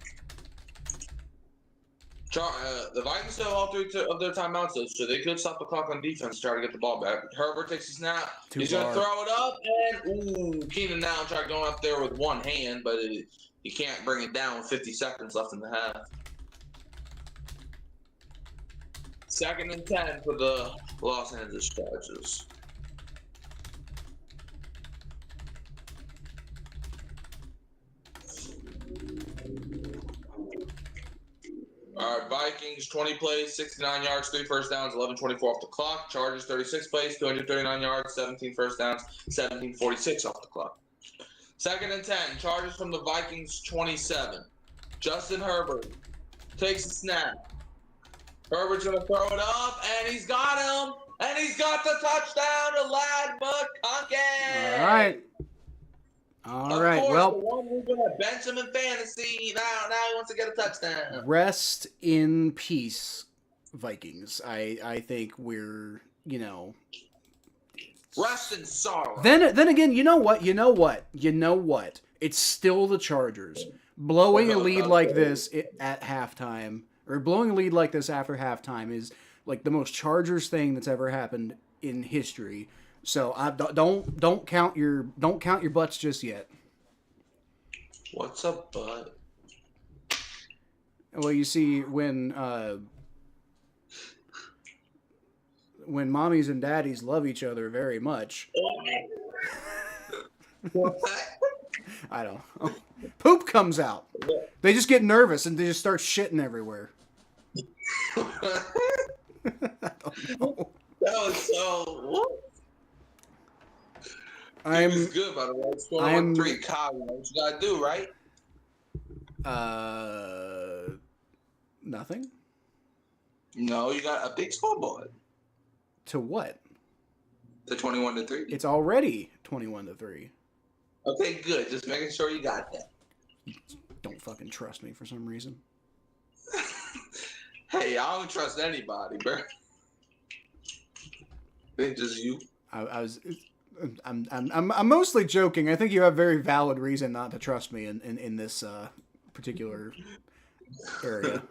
The Vikings still have all 3 of their timeouts, so they could stop the clock on defense to try to get the ball back. Herbert takes a snap. He's going to throw it up, and Keenan Allen tried going up there with one hand, but he can't bring it down with 50 seconds left in the half. 2nd and 10 for the Los Angeles Chargers. All right, Vikings, 20 plays, 69 yards, 3 first downs, 11:24 off the clock. Chargers, 36 plays, 239 yards, 17 first downs, 17:46 off the clock. 2nd and 10, Chargers from the Vikings, 27. Justin Herbert takes a snap. Herbert's going to throw it up, and he's got him, and he's got the touchdown to Ladd McConkey. All right. All right. Well, the one who's going to bench him in fantasy, now he wants to get a touchdown. Rest in peace, Vikings. I think we're, Rest in sorrow. Then again, you know what? It's still the Chargers. Blowing a lead like this at halftime, or blowing a lead like this after halftime, is like the most Chargers thing that's ever happened in history. So don't count your butts just yet. What's a butt? Well, you see, when mommies and daddies love each other very much. I don't know. Poop comes out. They just get nervous and they just start shitting everywhere. I don't know. That was so. What? I'm He was good, by the way. It's 21-3. Kyle, you know what you gotta do, right? Nothing. No, you got a big scoreboard. To what? To 21-3. It's already 21-3. Okay, good. Just making sure you got that. You don't fucking trust me for some reason. Hey, I don't trust anybody, bro. It's just you. I'm mostly joking. I think you have very valid reason not to trust me in this particular area.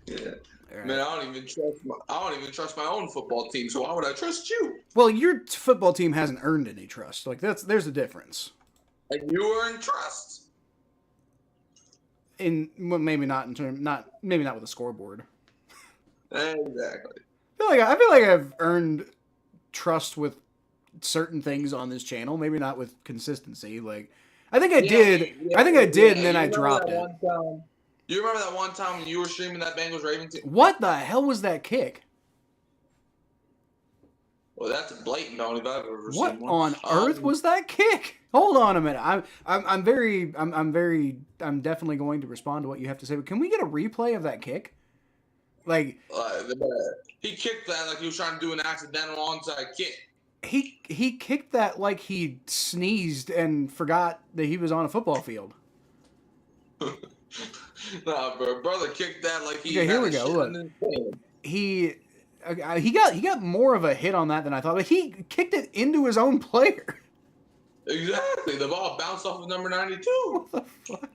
Yeah. Right. Man, I don't even trust my own football team. So why would I trust you? Well, your football team hasn't earned any trust. Like there's a difference. And you earn trust. Maybe not with a scoreboard. Exactly. I feel like I've earned trust with certain things on this channel. Maybe not with consistency. Like I think I did. I think I did, and then I dropped it. You remember that one time when you were streaming that Bengals-Ravens team? What the hell was that kick? Well, that's a blatant penalty if I've ever What seen one. on earth was that kick? Hold on a minute. I'm definitely going to respond to what you have to say. But can we get a replay of that kick? Like he kicked that like he was trying to do an accidental onside kick. He kicked that like he sneezed and forgot that he was on a football field. Nah, bro, brother kicked that like he. Okay, here we go. Look, he got more of a hit on that than I thought, but he kicked it into his own player. Exactly, the ball bounced off of number 92. What the fuck?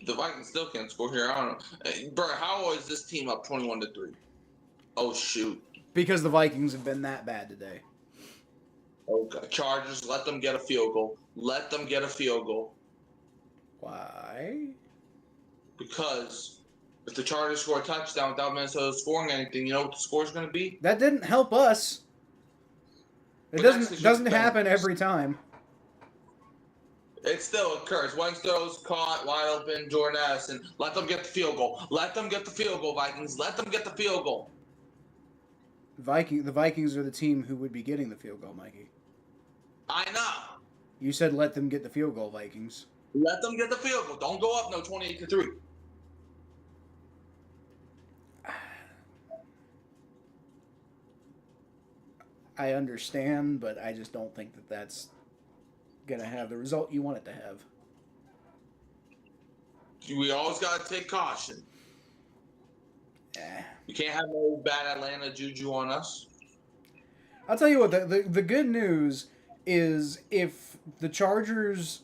The Vikings still can't score here. I don't know, hey, bro. How is this team up 21-3? Oh shoot! Because the Vikings have been that bad today. Okay, Chargers, let them get a field goal. Let them get a field goal. Why? Because if the Chargers score a touchdown without Minnesota scoring anything, you know what the score's going to be? That didn't help us. It doesn't happen every time. It still occurs. Wentz caught wide open, Jordan Addison. Let them get the field goal. Let them get the field goal, Vikings. Let them get the field goal. The Vikings are the team who would be getting the field goal, Mikey. I know. You said let them get the field goal, Vikings. Let them get the field goal. Don't go up no 28-3. I understand, but I just don't think that that's going to have the result you want it to have. We always got to take caution. We can't have no bad Atlanta juju on us. I'll tell you what, the good news is if the Chargers,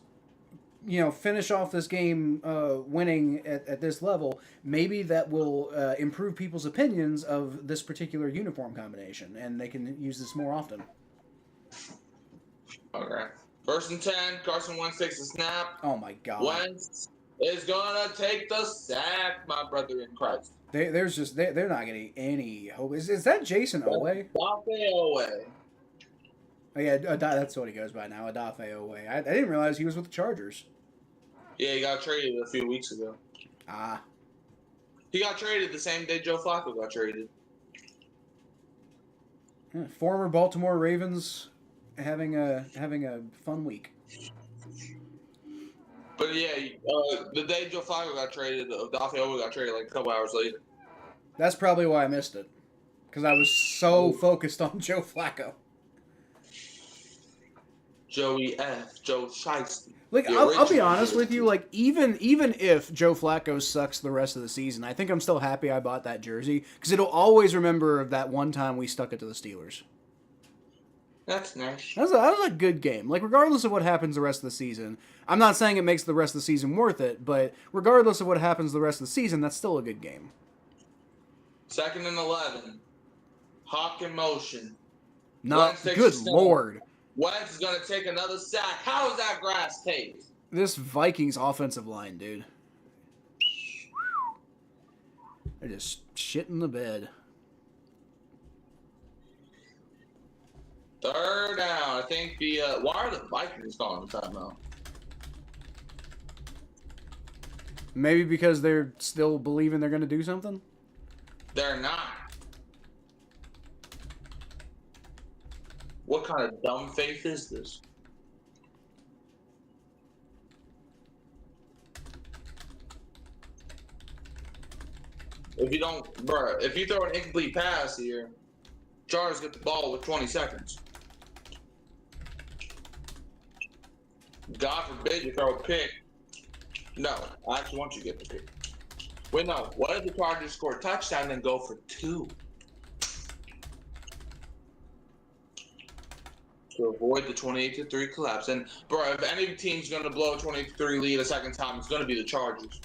finish off this game winning at this level, maybe that will improve people's opinions of this particular uniform combination, and they can use this more often. Okay. 1st and 10, Carson Wentz takes the snap. Oh, my God. Wentz is going to take the sack, my brother in Christ. They're not getting any hope. Is that Jason Owe? Dafe Owe. Oh, yeah, that's what he goes by now, Dafe Owe. I didn't realize he was with the Chargers. Yeah, he got traded a few weeks ago. Ah. He got traded the same day Joe Flacco got traded. Former Baltimore Ravens having a fun week. But yeah, the day Joe Flacco got traded, Dafe Owe got traded like a couple hours later. That's probably why I missed it. Because I was so focused on Joe Flacco. Joey F. Joe Shiesty. Like, I'll be honest with you. Like, even if Joe Flacco sucks the rest of the season, I think I'm still happy I bought that jersey because it'll always remember that one time we stuck it to the Steelers. That's nice. That was a good game. Like, regardless of what happens the rest of the season, I'm not saying it makes the rest of the season worth it, but regardless of what happens the rest of the season, that's still a good game. 2nd and 11. Hawk in motion. Not good lord. Wentz is going to take another sack. How is that grass taped? This Vikings offensive line, dude. They're just shitting the bed. 3rd down. I think why are the Vikings calling the timeout? Maybe because they're still believing they're going to do something? They're not. What kind of dumb faith is this? If you throw an incomplete pass here, Chargers get the ball with 20 seconds. God forbid you throw a pick. No, I actually want you to get the pick. Wait, no. What if the Chargers score a touchdown and go for 2? To avoid the 28-3 collapse. And, bro, if any team's going to blow a 28-3 lead a second time, it's going to be the Chargers.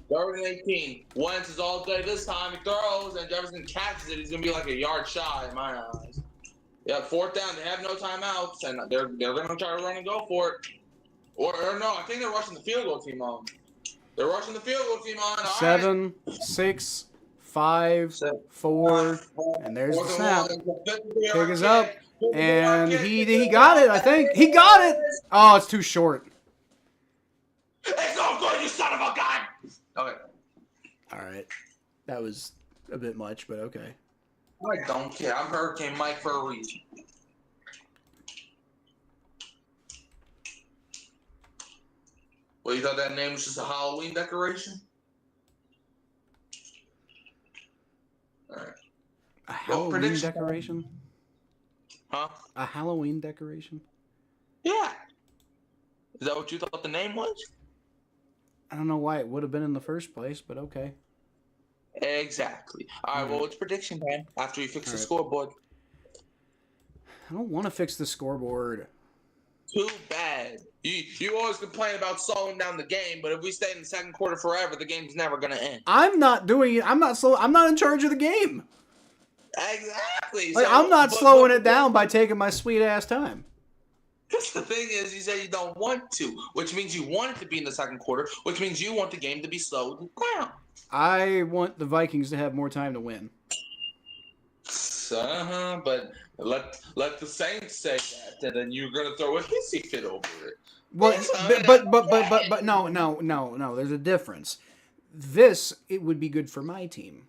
3rd and 18. Wentz is all day this time. He throws, and Jefferson catches it. He's going to be like a yard shy in my eyes. Yep, 4th down. They have no timeouts, and they're going to try to run and go for it. Or no, I think they're rushing the field goal team on. They're rushing the field goal team on. All 7, 6, 5, 4, and there's the snap. Pick is up, and he got it, I think. He got it! Oh, it's too short. It's so good, you son of a gun! Okay. All right. That was a bit much, but okay. I don't care. I'm Hurricane Mike for a reason. Well, you thought that name was just a Halloween decoration? All right. A Halloween decoration? Huh? A Halloween decoration? Yeah. Is that what you thought the name was? I don't know why it would have been in the first place, but okay. Exactly. All right, well, it's prediction time after you fix the scoreboard. I don't want to fix the scoreboard. Too bad. You always complain about slowing down the game, but if we stay in the second quarter forever, the game's never going to end. I'm not doing it. I'm not in charge of the game. Exactly. Like, I'm not slowing it down by taking my sweet ass time. The thing is, you say you don't want to, which means you want it to be in the second quarter, which means you want the game to be slowed down. I want the Vikings to have more time to win. But let the Saints say that, and then you're gonna throw a hissy fit over it. Well, but no. There's a difference. It would be good for my team.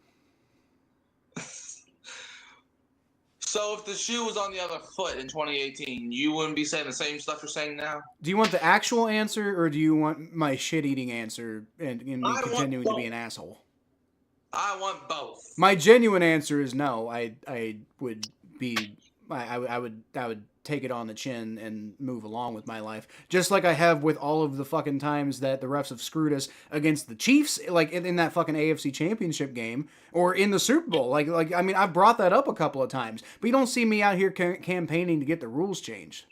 So if the shoe was on the other foot in 2018, you wouldn't be saying the same stuff you're saying now? Do you want the actual answer, or do you want my shit-eating answer and me continuing to be an asshole? I want both. My genuine answer is no. I would take it on the chin and move along with my life, just like I have with all of the fucking times that the refs have screwed us against the Chiefs, like in that fucking AFC Championship game or in the Super Bowl. Like I mean, I've brought that up a couple of times, but you don't see me out here campaigning to get the rules changed.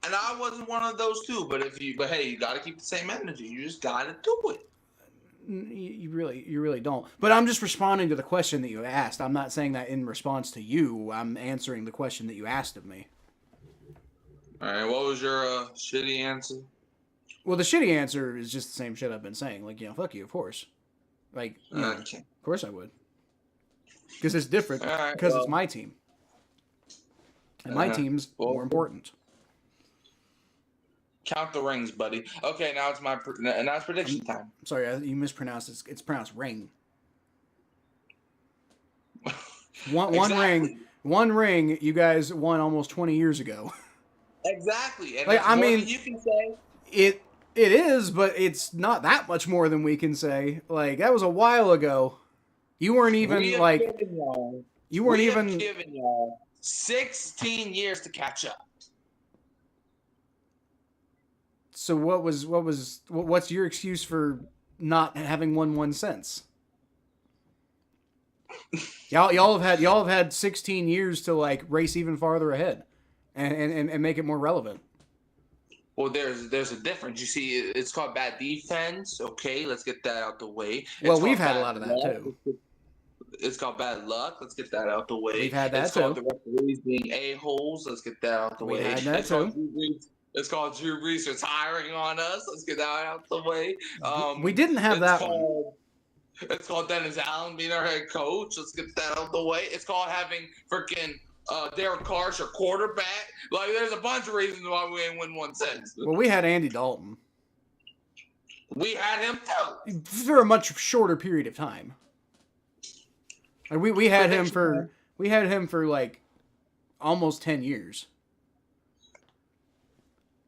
And I wasn't one of those two, but hey, you got to keep the same energy. You just got to do it. You really don't. But I'm just responding to the question that you asked. I'm not saying that in response to you. I'm answering the question that you asked of me. All right. What was your shitty answer? Well, the shitty answer is just the same shit I've been saying. Like, fuck you, of course. Like, Okay. Of course I would. Because it's different. Right, because it's my team. And my team's more important. Count the rings, buddy. Okay, now it's prediction time. Sorry, you mispronounced it. It's pronounced ring. One ring. You guys won almost 20 years ago. Exactly. And like, I mean, you can say it is, but it's not that much more than we can say. Like, that was a while ago. You weren't even given y'all 16 years to catch up. So what's your excuse for not having won 1 cent? Y'all have had 16 years to like race even farther ahead, and make it more relevant. Well, there's a difference. You see, it's called bad defense. Okay, let's get that out the way. Well, It's we've called had a bad lot of that luck. too. It's called bad luck. Let's get that out the way. We've had that it's called too. the referees being a-holes. Let's get that out the We way. had that too. It's called Drew Brees retiring on us. Let's get that out the way. We didn't have that one. It's called Dennis Allen being our head coach. Let's get that out the way. It's called having freaking Derek Carr's your quarterback. Like, there's a bunch of reasons why we didn't win 1 cent. Well, we had Andy Dalton. We had him too. For a much shorter period of time. Like we had him for like almost 10 years.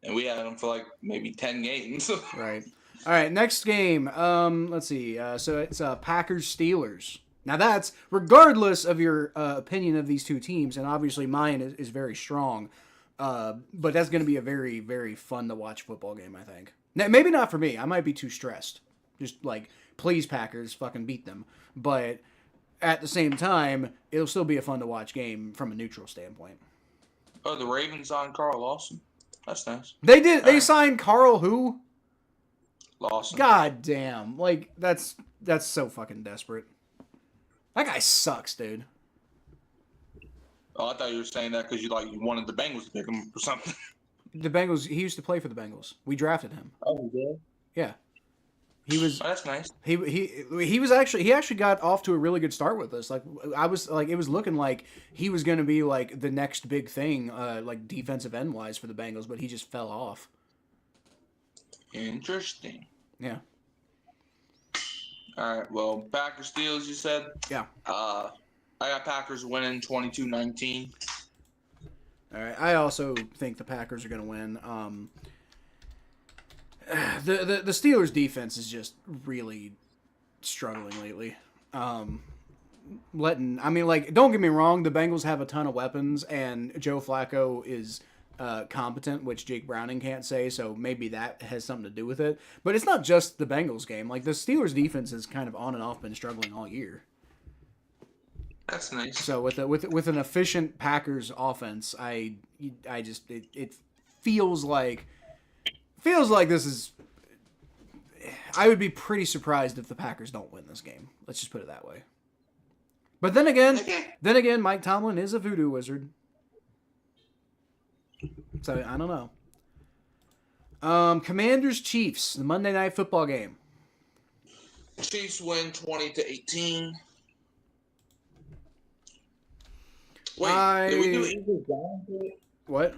And we had him for like maybe 10 games. Right. All right, next game. Let's see. So it's Packers Steelers. Now that's regardless of your opinion of these two teams, and obviously mine is very strong. But that's going to be a very, very fun to watch football game, I think. Now, maybe not for me. I might be too stressed. Just like, please Packers, fucking beat them. But at the same time, it'll still be a fun to watch game from a neutral standpoint. Oh, the Ravens on Carl Lawson. That's nice. They did. They signed Carl who? Lawson. God damn. Like, that's so fucking desperate. That guy sucks, dude. Oh, I thought you were saying that because you wanted the Bengals to pick him or something. The Bengals. He used to play for the Bengals. We drafted him. Oh, yeah. Yeah. He was. Oh, that's nice. He was actually got off to a really good start with us. Like it was looking like he was going to be like the next big thing, like defensive end wise for the Bengals, but he just fell off. Interesting. Yeah. All right. Well, Packers Steelers, you said. Yeah. I got Packers winning 22-19. All right. I also think the Packers are going to win. The Steelers defense is just really struggling lately. Don't get me wrong, the Bengals have a ton of weapons, and Joe Flacco is competent, which Jake Browning can't say, so maybe that has something to do with it. But it's not just the Bengals game. Like, the Steelers defense has kind of on and off been struggling all year. That's nice. So with an efficient Packers offense, it feels like this is. I would be pretty surprised if the Packers don't win this game. Let's just put it that way. But then again, Mike Tomlin is a voodoo wizard. So I don't know. Commanders Chiefs, the Monday Night Football game. Chiefs win 20-18. Wait, did we do Eagles Giants yet? What?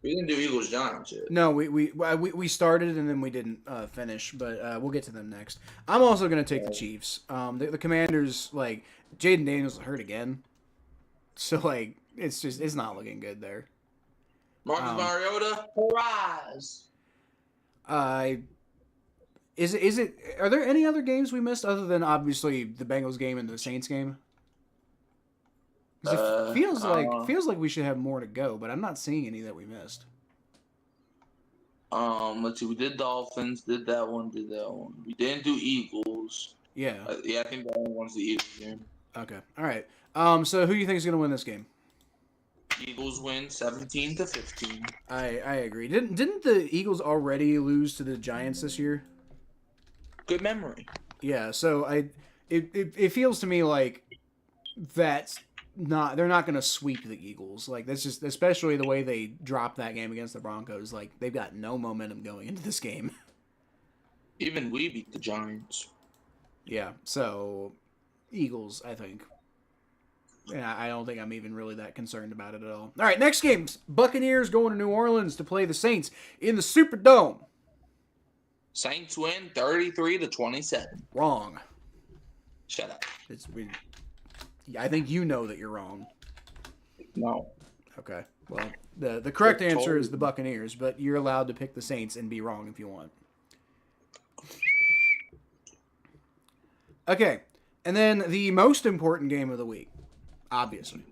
We didn't do Eagles Giants yet. No, we started and then we didn't finish, but we'll get to them next. I'm also going to take the Chiefs. The Commanders, like, Jaden Daniels hurt again. So, like, it's not looking good there. Marcus Mariota, rise. Is it? Are there any other games we missed other than obviously the Bengals game and the Saints game? 'Cause it feels like we should have more to go, but I'm not seeing any that we missed. Let's see. We did Dolphins. Did that one. We didn't do Eagles. Yeah. I think that only one's the Eagles game. Okay. All right. So who do you think is going to win this game? Eagles win 17-15. I agree. Didn't the Eagles already lose to the Giants this year? Good memory. Yeah. So it feels to me like they're not going to sweep the Eagles. Like, that's just, especially the way they dropped that game against the Broncos. Like, they've got no momentum going into this game. Even we beat the Giants. Yeah, so Eagles, I think. Yeah, I don't think I'm even really that concerned about it at all. All right, next game. Buccaneers going to New Orleans to play the Saints in the Superdome. Saints win 33-27. Wrong. Shut up. I think you know that you're wrong. No. Okay. Well, the correct answer is the Buccaneers, but you're allowed to pick the Saints and be wrong if you want. Okay. And then the most important game of the week, obviously.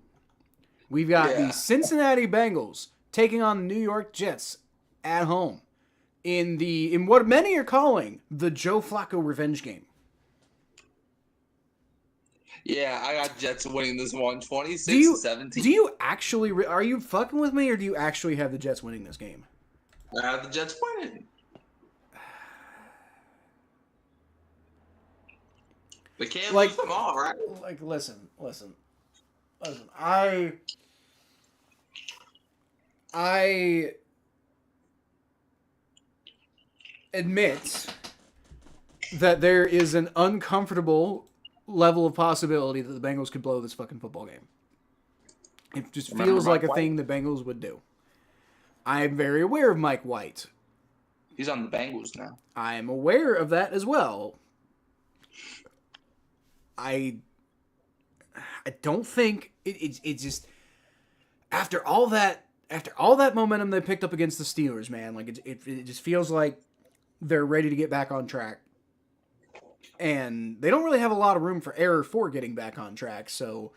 We've got the Yeah. Cincinnati Bengals taking on the New York Jets at home in what many are calling the Joe Flacco revenge game. Yeah, I got Jets winning this one, Do 26-17. you actually are you fucking with me, or do you actually have the Jets winning this game? I have the Jets winning. They can't lose them all, right? Like, listen. I admit that there is an uncomfortable level of possibility that the Bengals could blow this fucking football game. It just feels like a thing the Bengals would do. I'm very aware of Mike White. He's on the Bengals now. I am aware of that as well. I don't think it's just after all that momentum they picked up against the Steelers, man. Like it just feels like they're ready to get back on track, and they don't really have a lot of room for error for getting back on track. So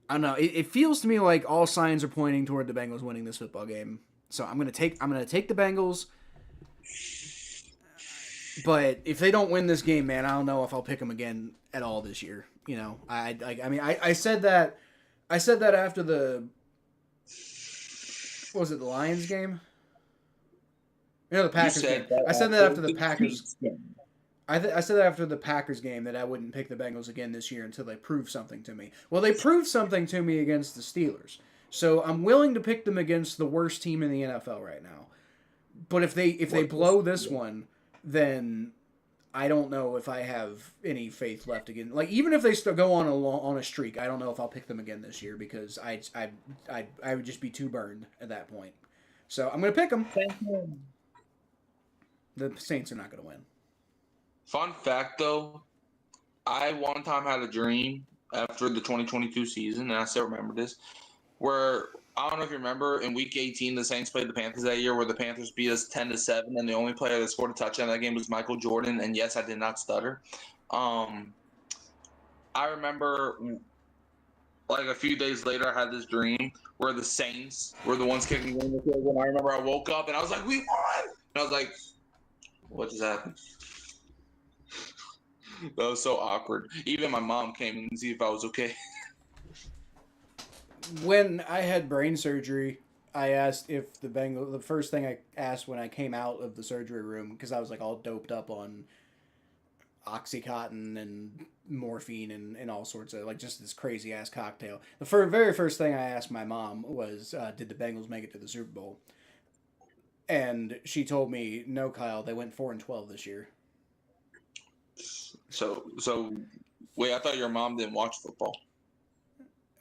I don't know. It feels to me like all signs are pointing toward the Bengals winning this football game. So I'm gonna take the Bengals. But if they don't win this game, man, I don't know if I'll pick them again at all this year. You know, I said that after the what was it, the Lions game? You know, the Packers game. I said that after the Packers. I said that after the Packers game that I wouldn't pick the Bengals again this year until they prove something to me. Well, they proved something to me against the Steelers, so I'm willing to pick them against the worst team in the NFL right now. But if they blow this one, then I don't know if I have any faith left again. Like, even if they still go on a streak, I don't know if I'll pick them again this year because I would just be too burned at that point. So I'm gonna pick them. The Saints are not gonna win. Fun fact, though, I one time had a dream after the 2022 season, and I still remember this, where I don't know if you remember in Week 18 the Saints played the Panthers that year, where the Panthers beat us 10-7, and the only player that scored a touchdown in that game was Michael Jordan. And yes, I did not stutter. I remember, like a few days later, I had this dream where the Saints were the ones kicking the game. And I remember I woke up and I was like, "We won!" And I was like, "What just happened?" That was so awkward. Even my mom came in to see if I was okay. When I had brain surgery, I asked if the Bengals. The first thing I asked when I came out of the surgery room, because I was like all doped up on Oxycontin and morphine and all sorts of like just this crazy ass cocktail. The very first thing I asked my mom was, "Did the Bengals make it to the Super Bowl?" And she told me, "No, Kyle. They went 4-12 this year." So wait, I thought your mom didn't watch football.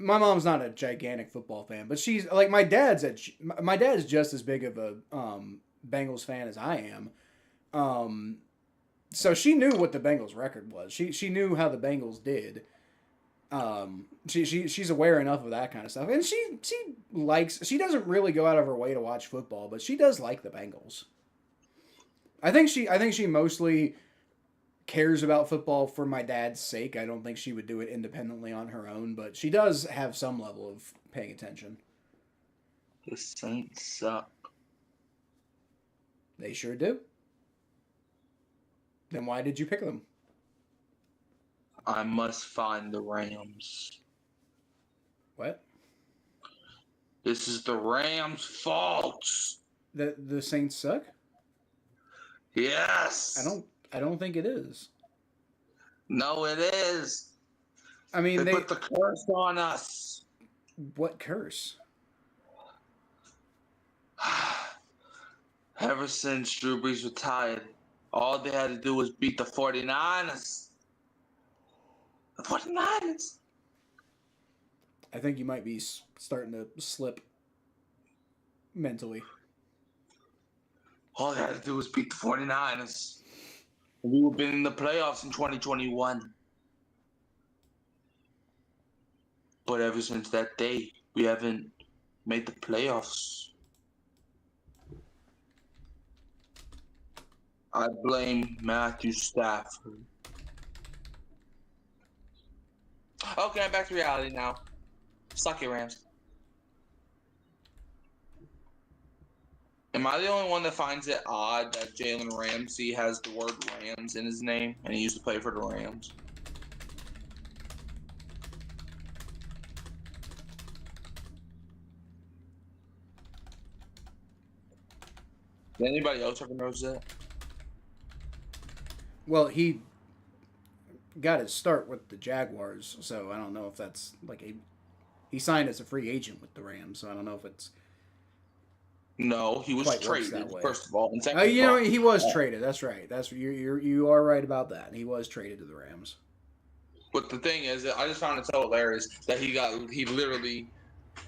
My mom's not a gigantic football fan, but she's like my dad's just as big of a Bengals fan as I am. So she knew what the Bengals record was. She knew how the Bengals did. She's aware enough of that kind of stuff, and she doesn't really go out of her way to watch football, but she does like the Bengals. I think she mostly cares about football for my dad's sake. I don't think she would do it independently on her own, but she does have some level of paying attention. The Saints suck. They sure do. Then why did you pick them? I must find the Rams. What? This is the Rams' fault. The Saints suck? Yes. I don't think it is. No, it is. I mean, they put the curse on us. What curse? Ever since Drew Brees retired, all they had to do was beat the 49ers. The 49ers. I think you might be starting to slip mentally. All they had to do was beat the 49ers. We would have been in the playoffs in 2021. But ever since that day, we haven't made the playoffs. I blame Matthew Stafford. Okay, I'm back to reality now. Suck it, Rams. Am I the only one that finds it odd that Jalen Ramsey has the word Rams in his name and he used to play for the Rams? Did anybody else ever notice that? Well, he got his start with the Jaguars, so I don't know if that's like a. He signed as a free agent with the Rams, so I don't know if it's No, he was quite works traded, that way. first of all. And Oh, second you of know, all, he was traded. That's right. That's you are right about that. He was traded to the Rams. but the thing is, I just found it so hilarious that he literally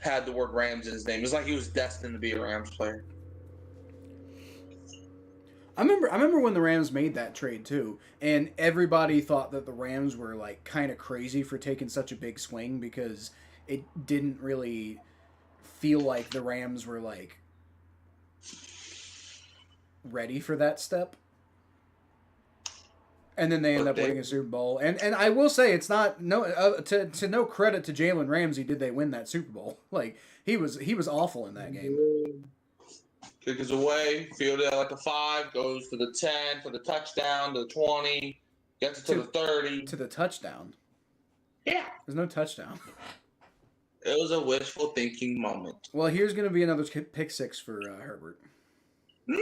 had the word Rams in his name. It's like he was destined to be a Rams player. I remember when the Rams made that trade too, and everybody thought that the Rams were like kind of crazy for taking such a big swing because it didn't really feel like the Rams were like ready for that step. And then they end up winning a Super Bowl. And I will say it's not to no credit to Jalen Ramsey did they win that Super Bowl. Like he was awful in that game. Kick is away, field it like a 5, goes to the 10 for the touchdown, to the 20, gets it to the 30. To the touchdown. Yeah. There's no touchdown. It was a wishful thinking moment. Well, here's going to be another pick six for Herbert. No.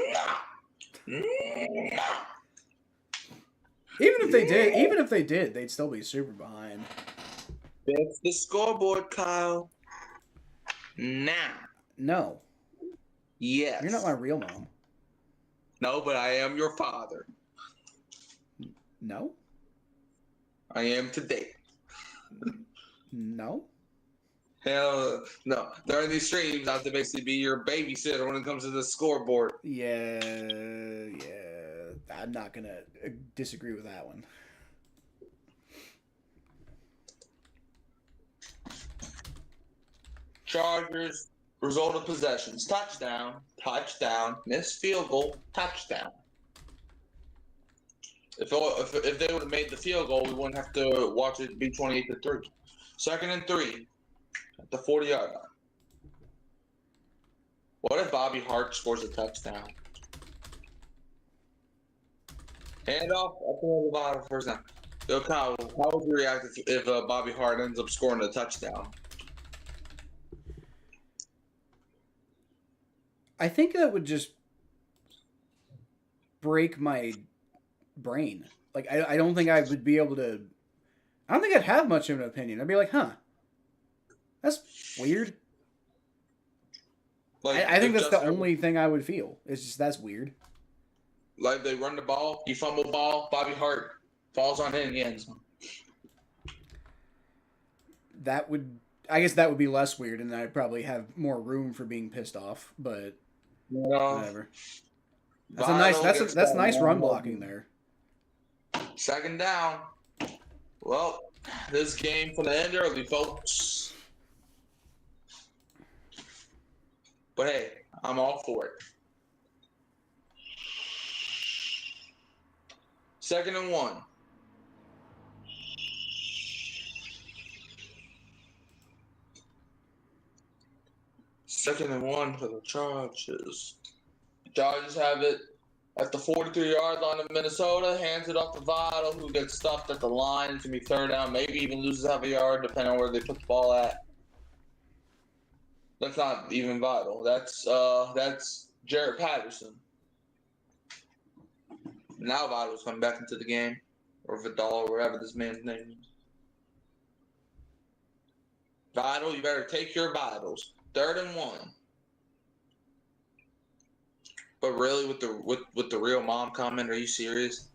Even if they did, they'd still be super behind. That's the scoreboard, Kyle. Now. No. Yes. You're not my real mom. No, but I am your father. No. I am today. No. Hell no. During these streams, I have to basically be your babysitter when it comes to the scoreboard. Yeah. I'm not gonna disagree with that one. Chargers, result of possessions: touchdown, touchdown, missed field goal, touchdown. If they would have made the field goal, we wouldn't have to watch it be 28-3. 2nd and 3 at the 40-yard line. What if Bobby Hart scores a touchdown? Hand off up to the bottom first down. Yo, Kyle, how would you react if Bobby Hart ends up scoring a touchdown? I think that would just break my brain. Like, I don't think I would be able to. I don't think I'd have much of an opinion. I'd be like, huh, that's weird. Like, I think that's the only thing I would feel. It's just that's weird. Like they run the ball, you fumble the ball, Bobby Hart falls on it in the end zone. I guess that would be less weird, and I'd probably have more room for being pissed off. But whatever. That's nice run blocking there. 2nd down. Well, this game for the end early, folks. But hey, I'm all for it. 2nd and 1. Second and 1 for the Chargers. Chargers have it at the 43-yard line of Minnesota. Hands it off to Vital, who gets stuffed at the line. It's going to be 3rd down. Maybe even loses half a yard, depending on where they put the ball at. That's not even Vital. That's Jarrett Patterson. Now Vital's coming back into the game. Or Vidal, or whatever this man's name is. Vital, you better take your Vitals. 3rd and 1. But really, with the real mom comment, are you serious?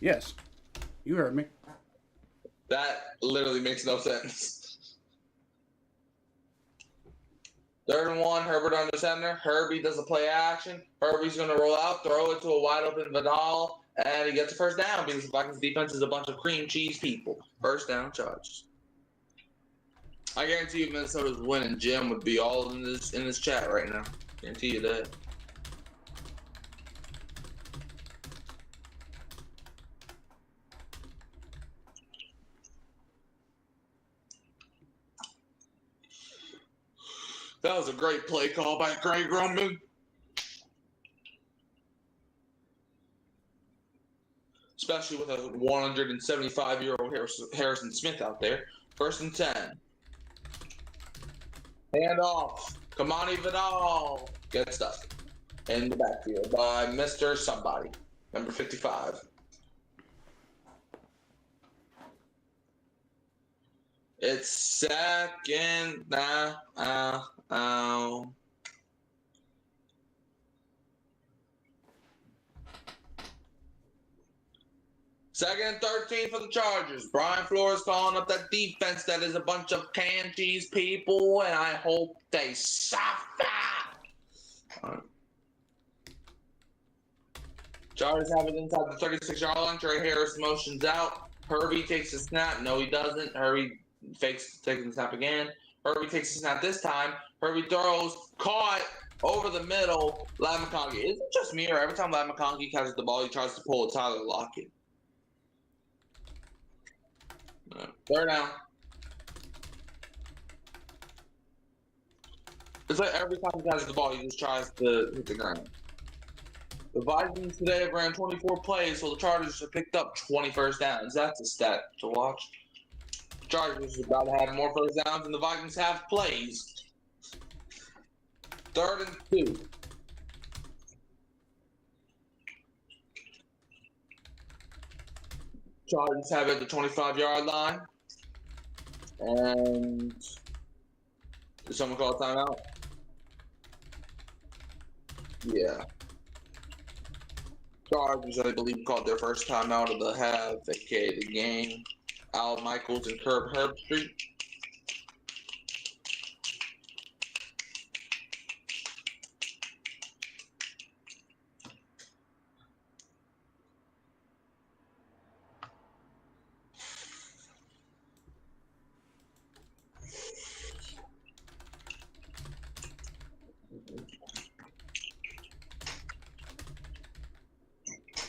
Yes. You heard me. That literally makes no sense. 3rd and 1, Herbert under center. Herbie does a play action. Herbie's going to roll out, throw it to a wide open Vidal, and he gets a 1st down because the Vikings defense is a bunch of cream cheese people. 1st down, Chargers. I guarantee you Minnesota's winning. Jim would be all in this chat right now. Guarantee you that. That was a great play call by Greg Roman. Especially with a 175-year-old Harrison Smith out there. 1st and 10. Hand off. Kamani Vidal. Good stuff. In the backfield by Mr. Somebody. Number 55. It's second. Second and 13 for the Chargers. Brian Flores calling up that defense that is a bunch of canned cheese people, and I hope they suffer. Chargers have it inside the 36-yard line. Trey Harris motions out. Herbie takes a snap. No, he doesn't. Herbie fakes taking the snap again. Herbie takes a snap this time. Herbie throws. Caught over the middle. Ladd McConkey. Is it just me, or every time Ladd McConkey catches the ball, he tries to pull a Tyler Lockett? 3rd down. It's like every time he catches the ball, he just tries to hit the ground. The Vikings today have ran 24 plays, so the Chargers have picked up 20 first downs. That's a stat to watch. The Chargers are about to have more first downs than the Vikings have plays. 3rd and 2. Chargers have it at the 25-yard line. And did someone call a timeout? Yeah. Chargers, I believe, called their first timeout of the half, aka the game. Al Michaels and Herb Herbstreit.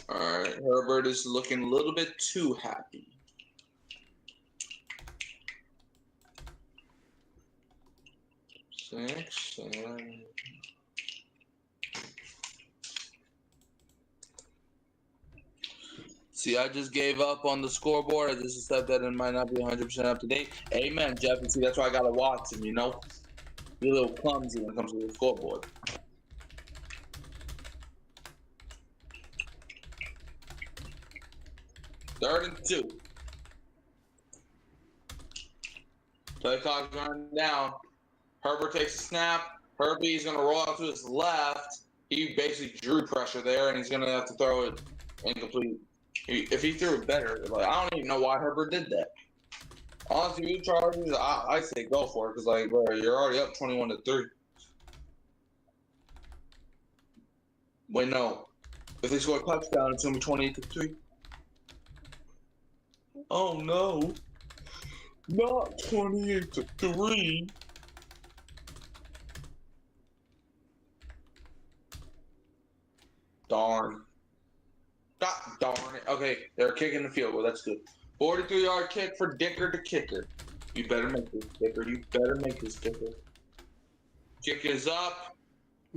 All right, Herbert is looking a little bit too happy. Six, seven. See, I just gave up on the scoreboard. I just said that it might not be 100% up to date. Amen, Jeff. And see, that's why I got to watch him, you know? You're a little clumsy when it comes to the scoreboard. Third and 2. Play clock running down. Herbert takes a snap. Herbie's going to roll out to his left. He basically drew pressure there, and he's going to have to throw it incomplete. If he threw it better, like, I don't even know why Herbert did that. Honestly, you Chargers, I say go for it because, like, bro, you're already up 21-3. Wait, no. If they score a touchdown, it's going to be 28-3. Oh, no. Not 28-3. Darn. God darn it. Okay, they're kicking the field goal. That's good. 43-yard kick for Dicker the kicker. You better make this, Dicker. You better make this, Dicker. Kick is up.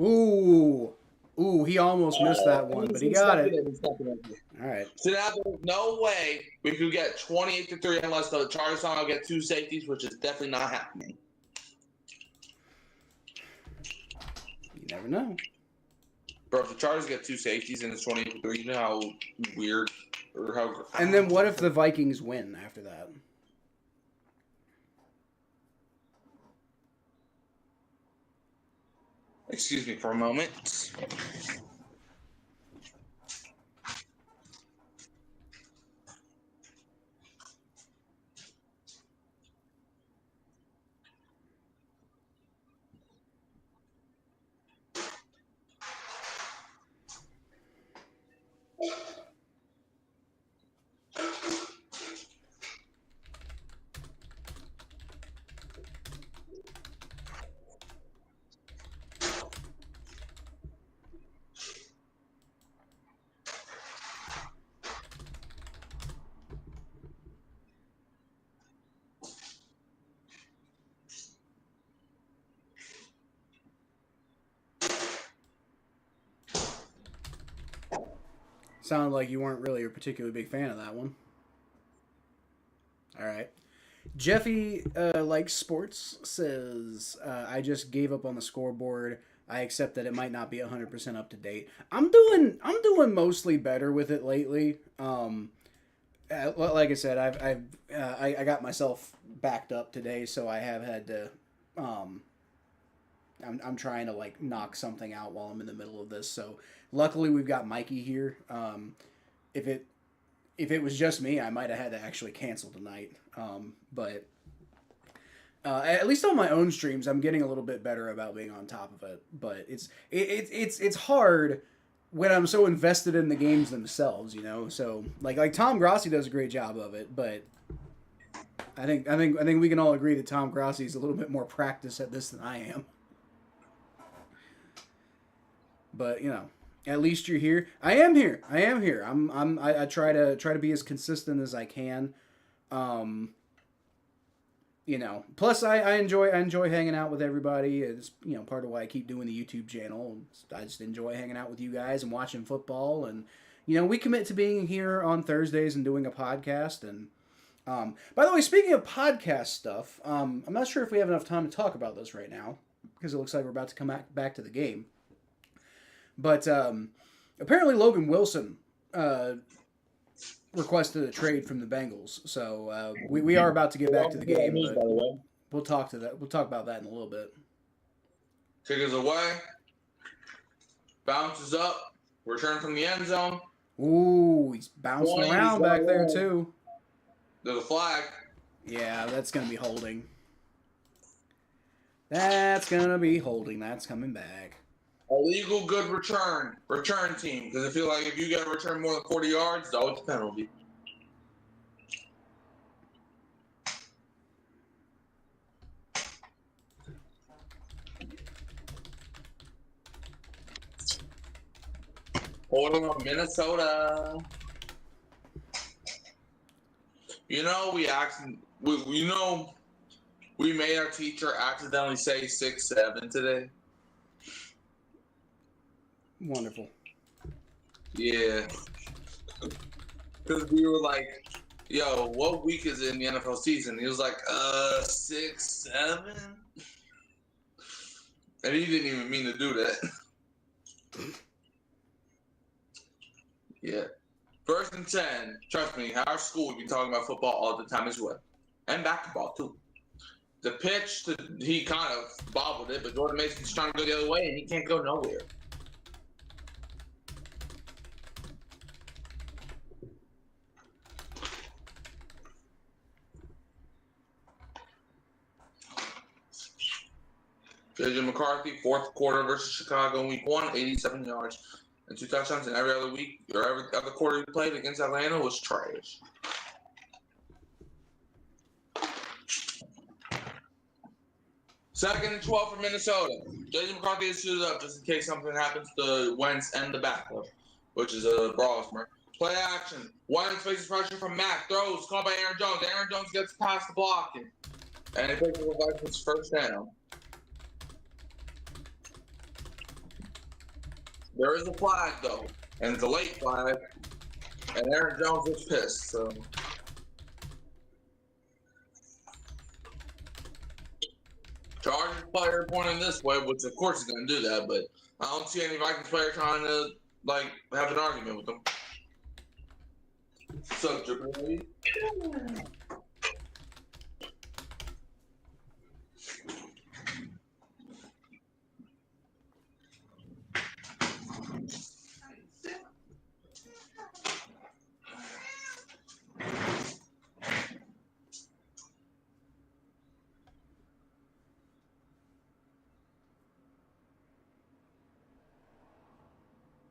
Ooh. Ooh, he almost missed that one, but he got it. All right. So now there's no way we could get 28-3 unless the Chargers somehow get 2 safeties, which is definitely not happening. You never know. Bro, if the Chargers get 2 safeties and it's 28-3, you know how weird or how. And then what if the Vikings win after that? Excuse me for a moment. Sounded like you weren't really a particularly big fan of that one. All right. Jeffy likes sports says, I just gave up on the scoreboard. I accept that it might not be 100% up to date. I'm doing mostly better with it lately. Like I said, I got myself backed up today, so I have had to. I'm trying to like knock something out while I'm in the middle of this. So luckily we've got Mikey here. If it was just me, I might have had to actually cancel tonight. But at least on my own streams, I'm getting a little bit better about being on top of it. But it's hard when I'm so invested in the games themselves, you know. So like Tom Grossi does a great job of it, but I think we can all agree that Tom Grossi is a little bit more practiced at this than I am. But you know, at least you're here. I am here. I try to be as consistent as I can. You know, plus I enjoy hanging out with everybody. It's, you know, part of why I keep doing the YouTube channel. I just enjoy hanging out with you guys and watching football. And you know, we commit to being here on Thursdays and doing a podcast. And by the way, speaking of podcast stuff, I'm not sure if we have enough time to talk about this right now because it looks like we're about to come back to the game. But apparently Logan Wilson requested a trade from the Bengals, so we are about to get back to the game. But we'll talk about that in a little bit. Kickers away, bounces up, return from the end zone. Ooh, he's bouncing around back there too. There's a flag. Yeah, that's gonna be holding. That's gonna be holding. That's coming back. Illegal good return team. Because I feel like if you get a return more than 40 yards, it's always a penalty. Holding on Minnesota. You know, we made our teacher accidentally say 6'7" today. Wonderful. Yeah. Because we were like, yo, what week is it in the NFL season? He was like, 6, 7? And he didn't even mean to do that. Yeah. 1st and 10. Trust me, our school would be talking about football all the time as well. And basketball, too. The pitch, he kind of bobbled it, but Jordan Mason's trying to go the other way, and he can't go nowhere. JJ McCarthy, 4th quarter versus Chicago in week 1, 87 yards and 2 touchdowns. And every other week, or every other quarter he played against Atlanta was trash. Second and 12 for Minnesota. JJ McCarthy is suited up just in case something happens to Wentz and the backup, which is a Brosmer. Play action. Wentz faces pressure from Mack. Throws. Called by Aaron Jones. Aaron Jones gets past the blocking. And it takes the Vikings first down. There is a flag, though, and it's a late flag, and Aaron Jones was pissed, so. Chargers player pointing this way, which of course he's going to do that, but I don't see any Vikings player trying to, like, have an argument with them. Suck, Jabari.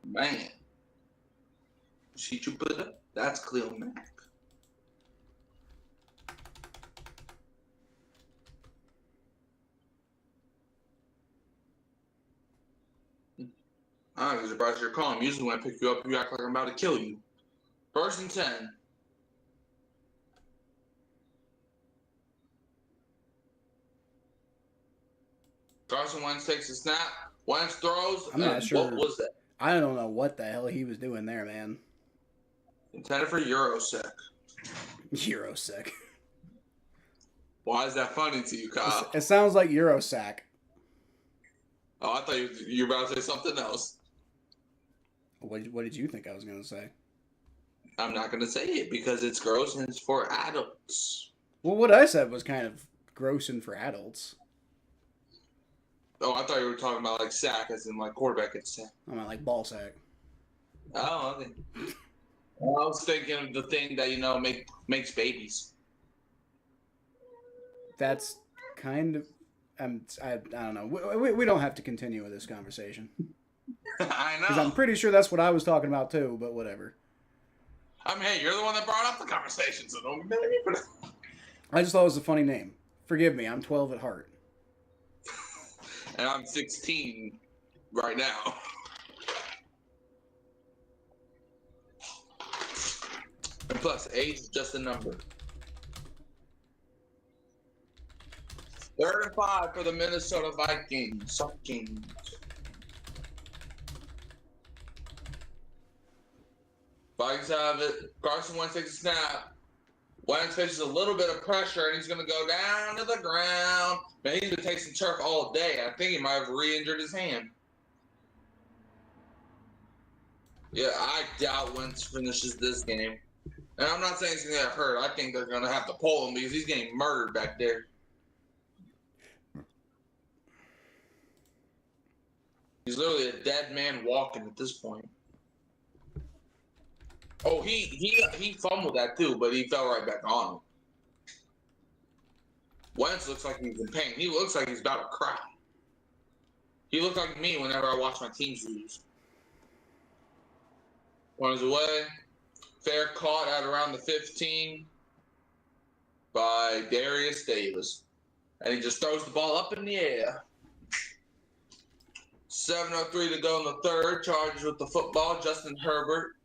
Man. See you put up? That's Khalil Mack. I'm surprised you're calling. Usually when I pick you up, you act like I'm about to kill you. 1st and 10. Carson Wentz takes a snap. Wentz throws. I'm not sure. What was that? I don't know what the hell he was doing there, man. Intended for Eurosec. Eurosec. Why is that funny to you, Kyle? It sounds like Eurosac. Oh, I thought you were about to say something else. What did you think I was going to say? I'm not going to say it because it's gross and it's for adults. Well, what I said was kind of gross and for adults. Oh, I thought you were talking about like sack, as in like quarterback gets sack. I mean, like ball sack. Oh, okay. Well, I was thinking of the thing that makes babies. That's kind of. I don't know. We don't have to continue with this conversation. I know. Because I'm pretty sure that's what I was talking about too, but whatever. I mean, hey, you're the one that brought up the conversation, so don't get me for that. I just thought it was a funny name. Forgive me, I'm 12 at heart. And I'm 16 right now. And plus, age is just a number. 3rd and 5 for the Minnesota Vikings. Vikings have it. Carson Wentz takes a snap. Wentz faces a little bit of pressure, and he's going to go down to the ground. Man, he's been taking turf all day. I think he might have re-injured his hand. Yeah, I doubt Wentz finishes this game. And I'm not saying he's going to get hurt. I think they're going to have to pull him because he's getting murdered back there. He's literally a dead man walking at this point. Oh, he fumbled that too, but he fell right back on him. Wentz looks like he's in pain. He looks like he's about to cry. He looked like me whenever I watch my teams lose. Runs away. Fair caught at around the 15 by Darius Davis. And he just throws the ball up in the air. 7:03 to go in the third. Chargers with the football. Justin Herbert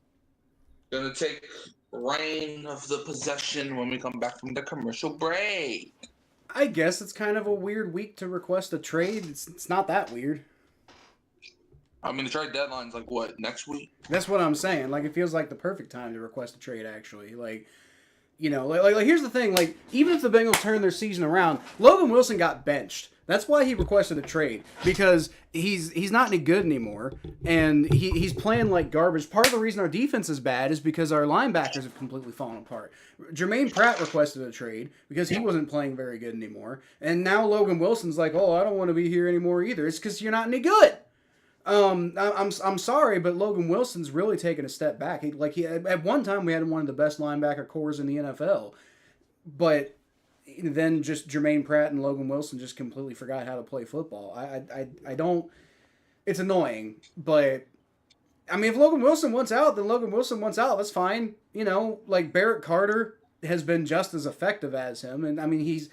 going to take reign of the possession when we come back from the commercial break. I guess it's kind of a weird week to request a trade. It's not that weird. I mean, the trade deadline's like, what, next week? That's what I'm saying. Like, it feels like the perfect time to request a trade, actually. Like, you know, like here's the thing. Like, even if the Bengals turn their season around, Logan Wilson got benched. That's why he requested a trade, because he's not any good anymore, and he's playing like garbage. Part of the reason our defense is bad is because our linebackers have completely fallen apart. Jermaine Pratt requested a trade because he wasn't playing very good anymore, and now Logan Wilson's like, oh, I don't want to be here anymore either. It's because you're not any good. I'm sorry, but Logan Wilson's really taken a step back. At one time we had one of the best linebacker cores in the NFL, but then just Jermaine Pratt and Logan Wilson just completely forgot how to play football. I don't. It's annoying, but I mean, if Logan Wilson wants out, then Logan Wilson wants out. That's fine. You know, like Barrett Carter has been just as effective as him, and I mean he's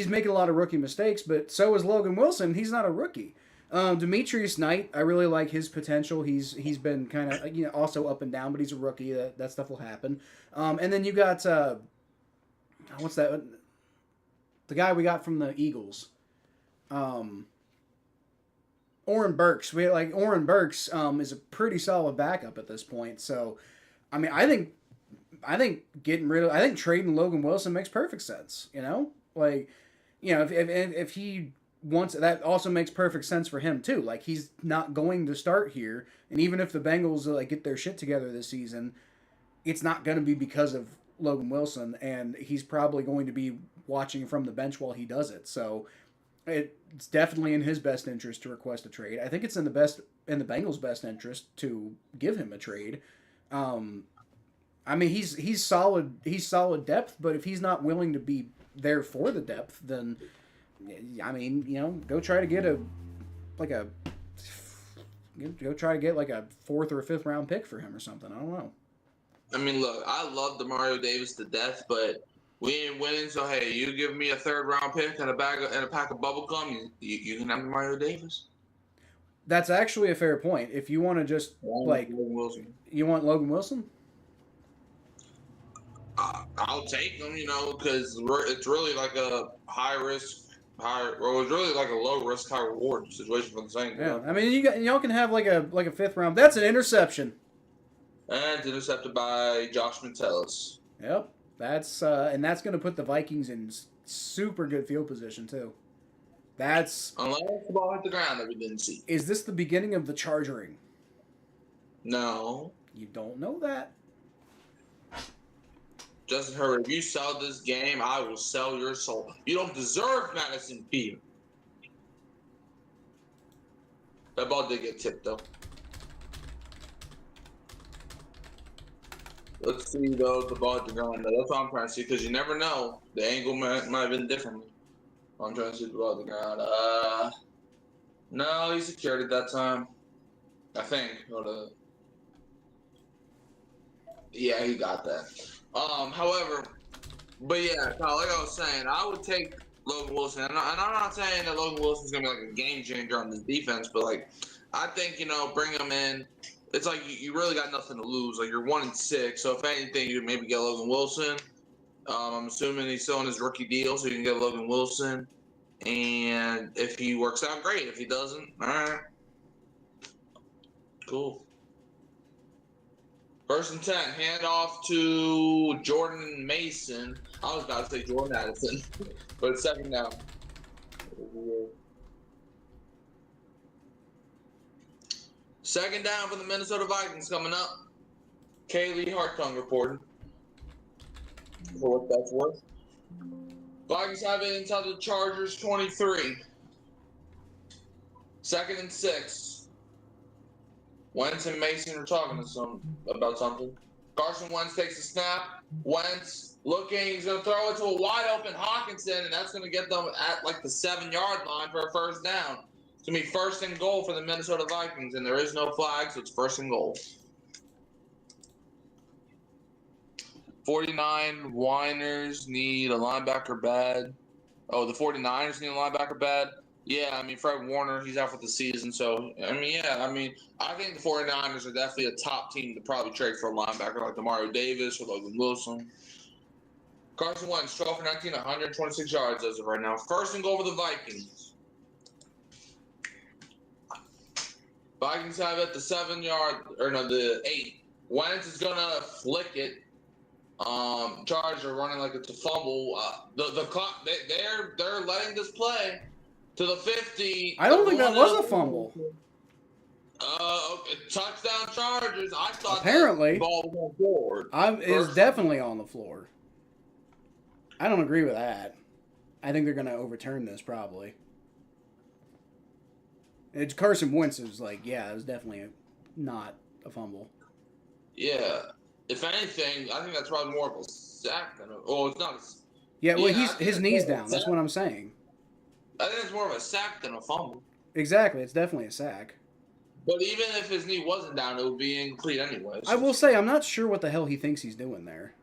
making a lot of rookie mistakes, but so is Logan Wilson. He's not a rookie. Demetrius Knight, I really like his potential. He's been kind of also up and down, but he's a rookie. That stuff will happen. And then you got what's that? The guy we got from the Eagles, Oren Burks. Oren Burks is a pretty solid backup at this point. So, I mean, I think trading Logan Wilson makes perfect sense. You know, if he wants, that also makes perfect sense for him too. Like, he's not going to start here, and even if the Bengals get their shit together this season, it's not going to be because of Logan Wilson, and he's probably going to be watching from the bench while he does it. So it's definitely in his best interest to request a trade. I think it's in the Bengals' best interest to give him a trade. I mean, he's solid depth, but if he's not willing to be there for the depth, then I mean, go try to get a 4th or a 5th round pick for him or something. I don't know. I mean, look, I love Demario Davis to death, but we ain't winning. So hey, you give me a 3rd round pick and a pack of bubble gum, you can have Demario Davis. That's actually a fair point. If you want to just you want Logan Wilson? I'll take him, because it's really like a it's really like a low risk, high reward situation for the Saints. Yeah, I mean, y'all can have like a 5th round. That's an interception. And intercepted by Josh Metellus. Yep. That's that's going to put the Vikings in super good field position too. That's Unless the ball hit the ground that we didn't see. Is this the beginning of the chargering? No. You don't know that. Justin Herbert, if you sell this game, I will sell your soul. You don't deserve Madison Beer. That ball did get tipped, though. Let's see, though, the ball hit the ground. That's what I'm trying to see, because you never know. The angle might have been different. I'm trying to see the ball hit the ground. No, he secured it that time. I think. Yeah, he got that. However, but yeah, like I was saying, I would take Logan Wilson. And I'm not saying that Logan Wilson's going to be like a game changer on this defense, but like, I think, bring him in. It's like you really got nothing to lose. Like, you're 1-6. So if anything, you maybe get Logan Wilson. I'm assuming he's still on his rookie deal, so you can get Logan Wilson. And if he works out, great. If he doesn't, all right. Cool. 1st and 10, hand off to Jordan Mason. I was about to say Jordan Addison, but it's 2nd down. Second down for the Minnesota Vikings coming up. Kaylee Hartung reporting. For what that's worth. Vikings have it inside the Chargers 23. 2nd and 6. Wentz and Mason are talking to about something. Carson Wentz takes a snap. Wentz looking. He's going to throw it to a wide open Hawkinson, and that's going to get them at like the 7-yard line for a 1st down. It's going to be 1st and goal for the Minnesota Vikings, and there is no flag, so it's 1st and goal. 49 Winers need a linebacker bad. Oh, the 49ers need a linebacker bad? Yeah, Fred Warner, he's out for the season. So, I think the 49ers are definitely a top team to probably trade for a linebacker like Demario Davis or Logan Wilson. Carson Wentz, 12 for 19, 126 yards as of right now. 1st and goal for the Vikings. Vikings have it the the 8. Wentz is going to flick it. Chargers are running like it's a fumble. The clock, they're letting this play to the 50. I don't think that was a fumble. Touchdown Chargers. I thought apparently the ball was on the floor. It's definitely on the floor. I don't agree with that. I think they're going to overturn this probably. It's Carson Wentz was like, yeah, it was definitely not a fumble. Yeah. If anything, I think that's probably more of a sack than it's not. Yeah, well, his knee's down. That's what I'm saying. I think it's more of a sack than a fumble. Exactly. It's definitely a sack. But even if his knee wasn't down, it would be incomplete anyway. So. I will say, I'm not sure what the hell he thinks he's doing there.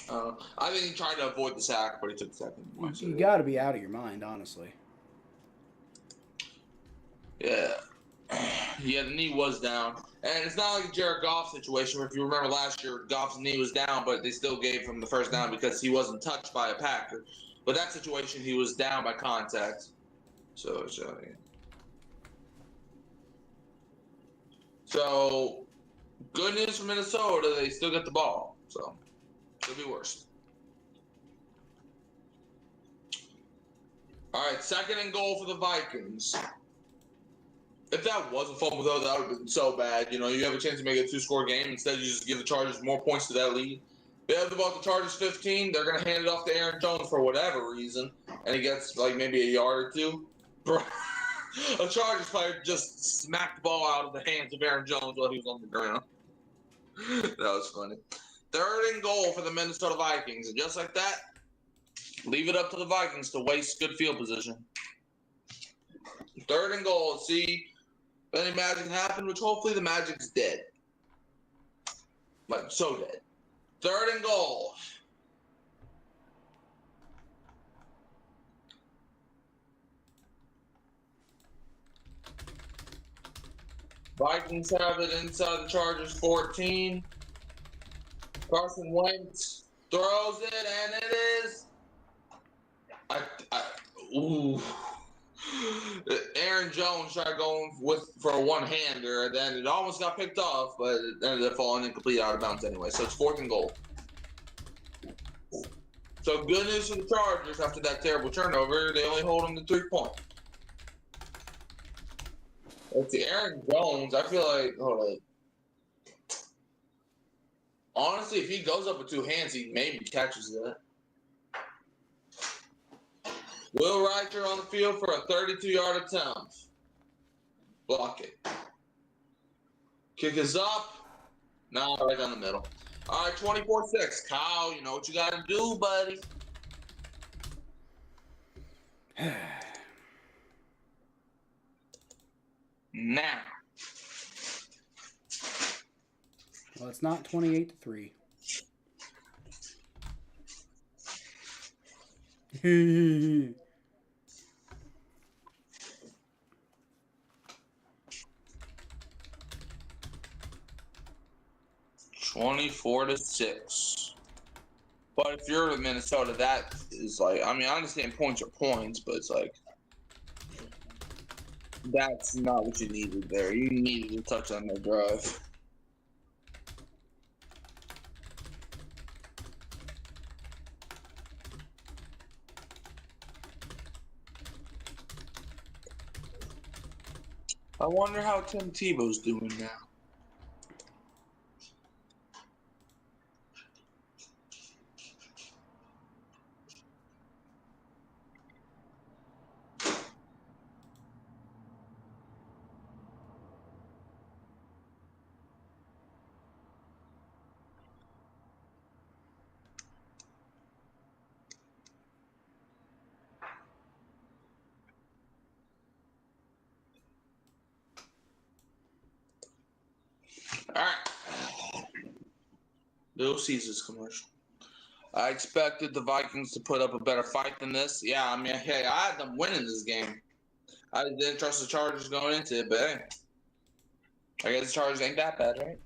I think he tried to avoid the sack, but he took the sack anyway. You got to be out of your mind, honestly. Yeah. Yeah, the knee was down. And it's not like a Jared Goff situation where if you remember last year, Goff's knee was down, but they still gave him the 1st down because he wasn't touched by a Packer. But that situation, he was down by contact. So good news for Minnesota, they still get the ball. So, could be worse. All right, 2nd and goal for the Vikings. If that was a fumble, though, that would have been so bad. You have a chance to make it a 2-score game. Instead, you just give the Chargers more points to that lead. They have the ball at the Chargers 15. They're going to hand it off to Aaron Jones for whatever reason. And he gets, maybe a yard or 2. Bro, a Chargers player just smacked the ball out of the hands of Aaron Jones while he was on the ground. That was funny. 3rd and goal for the Minnesota Vikings. And just like that, leave it up to the Vikings to waste good field position. 3rd and goal. Let's see if any magic happened, which hopefully the magic's dead. So dead. 3rd and goal. Vikings have it inside the Chargers 14. Carson Wentz throws it, and it is. Ooh. Aaron Jones tried going for a one-hander, and then it almost got picked off, but it ended up falling incomplete out of bounds anyway. So it's 4th and goal. So good news for the Chargers after that terrible turnover. They only hold them to 3 points. Let's see, Aaron Jones, I feel like, hold on. Honestly, if he goes up with 2 hands, he maybe catches that. Will Reicher on the field for a 32-yard attempt. Block it. Kick is up. No, right down the middle. All right, 24-6. Kyle, you know what you got to do, buddy. Now. Well, it's not 28-3. 24-6. But if you're in Minnesota, that is like, I mean, I understand points are points, but it's like, that's not what you needed there. You needed a touchdown that drive. I wonder how Tim Tebow's doing now. All right. Little Caesars commercial. I expected the Vikings to put up a better fight than this. Yeah, I mean, hey, I had them winning this game. I didn't trust the Chargers going into it, but hey, I guess the Chargers ain't that bad, right?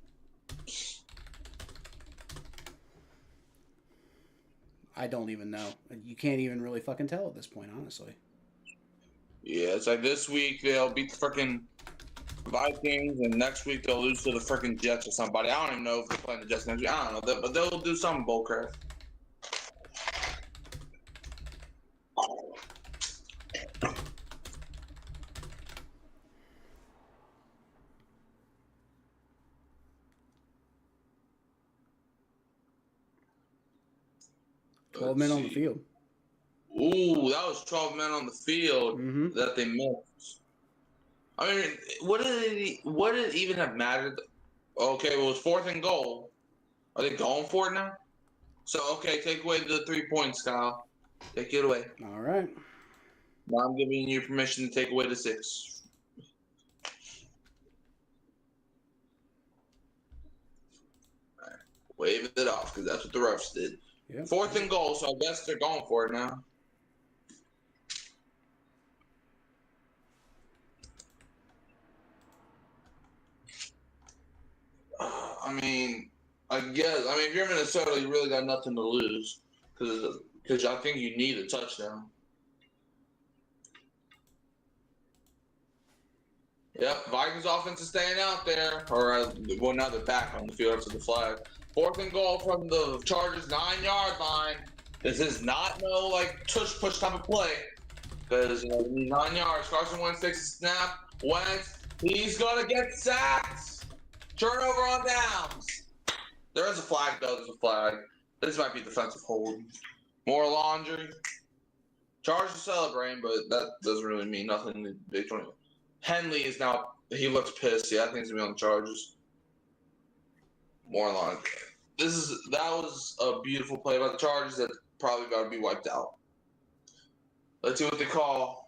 I don't even know. You can't even really fucking tell at this point, honestly. Yeah, it's like this week they'll beat the freaking Vikings, and next week they'll lose to the freaking Jets or somebody. I don't even know if they're playing the Jets next week. I don't know, but they'll do some bullcrap. Twelve men on the field. Ooh, that was 12 men on the field that they missed. I mean, what did it even have mattered? Okay, well, it's 4th and goal. Are they going for it now? So, okay, take away the 3 points, Kyle. Take it away. All right. Now I'm giving you permission to take away the 6. All right. Wave it off, because that's what the refs did. Yep. 4th and goal, so I guess they're going for it now. I mean, if you're Minnesota, you really got nothing to lose because I think you need a touchdown. Yep, Vikings offense is staying out there. Well, now they're back on the field after the flag. 4th and goal from the Chargers 9-yard line. This is not no like tush push type of play because 9 yards. Carson Wentz takes a snap. Wentz, he's gonna get sacked. Turnover on downs. There is a flag, though. There's a flag. This might be defensive hold. More laundry. Chargers are celebrating, but that doesn't really mean nothing in the Big 20. Henley is now, he looks pissed. Yeah, I think he's going to be on the Chargers. More laundry. That was a beautiful play by the Chargers that probably got to be wiped out. Let's see what they call.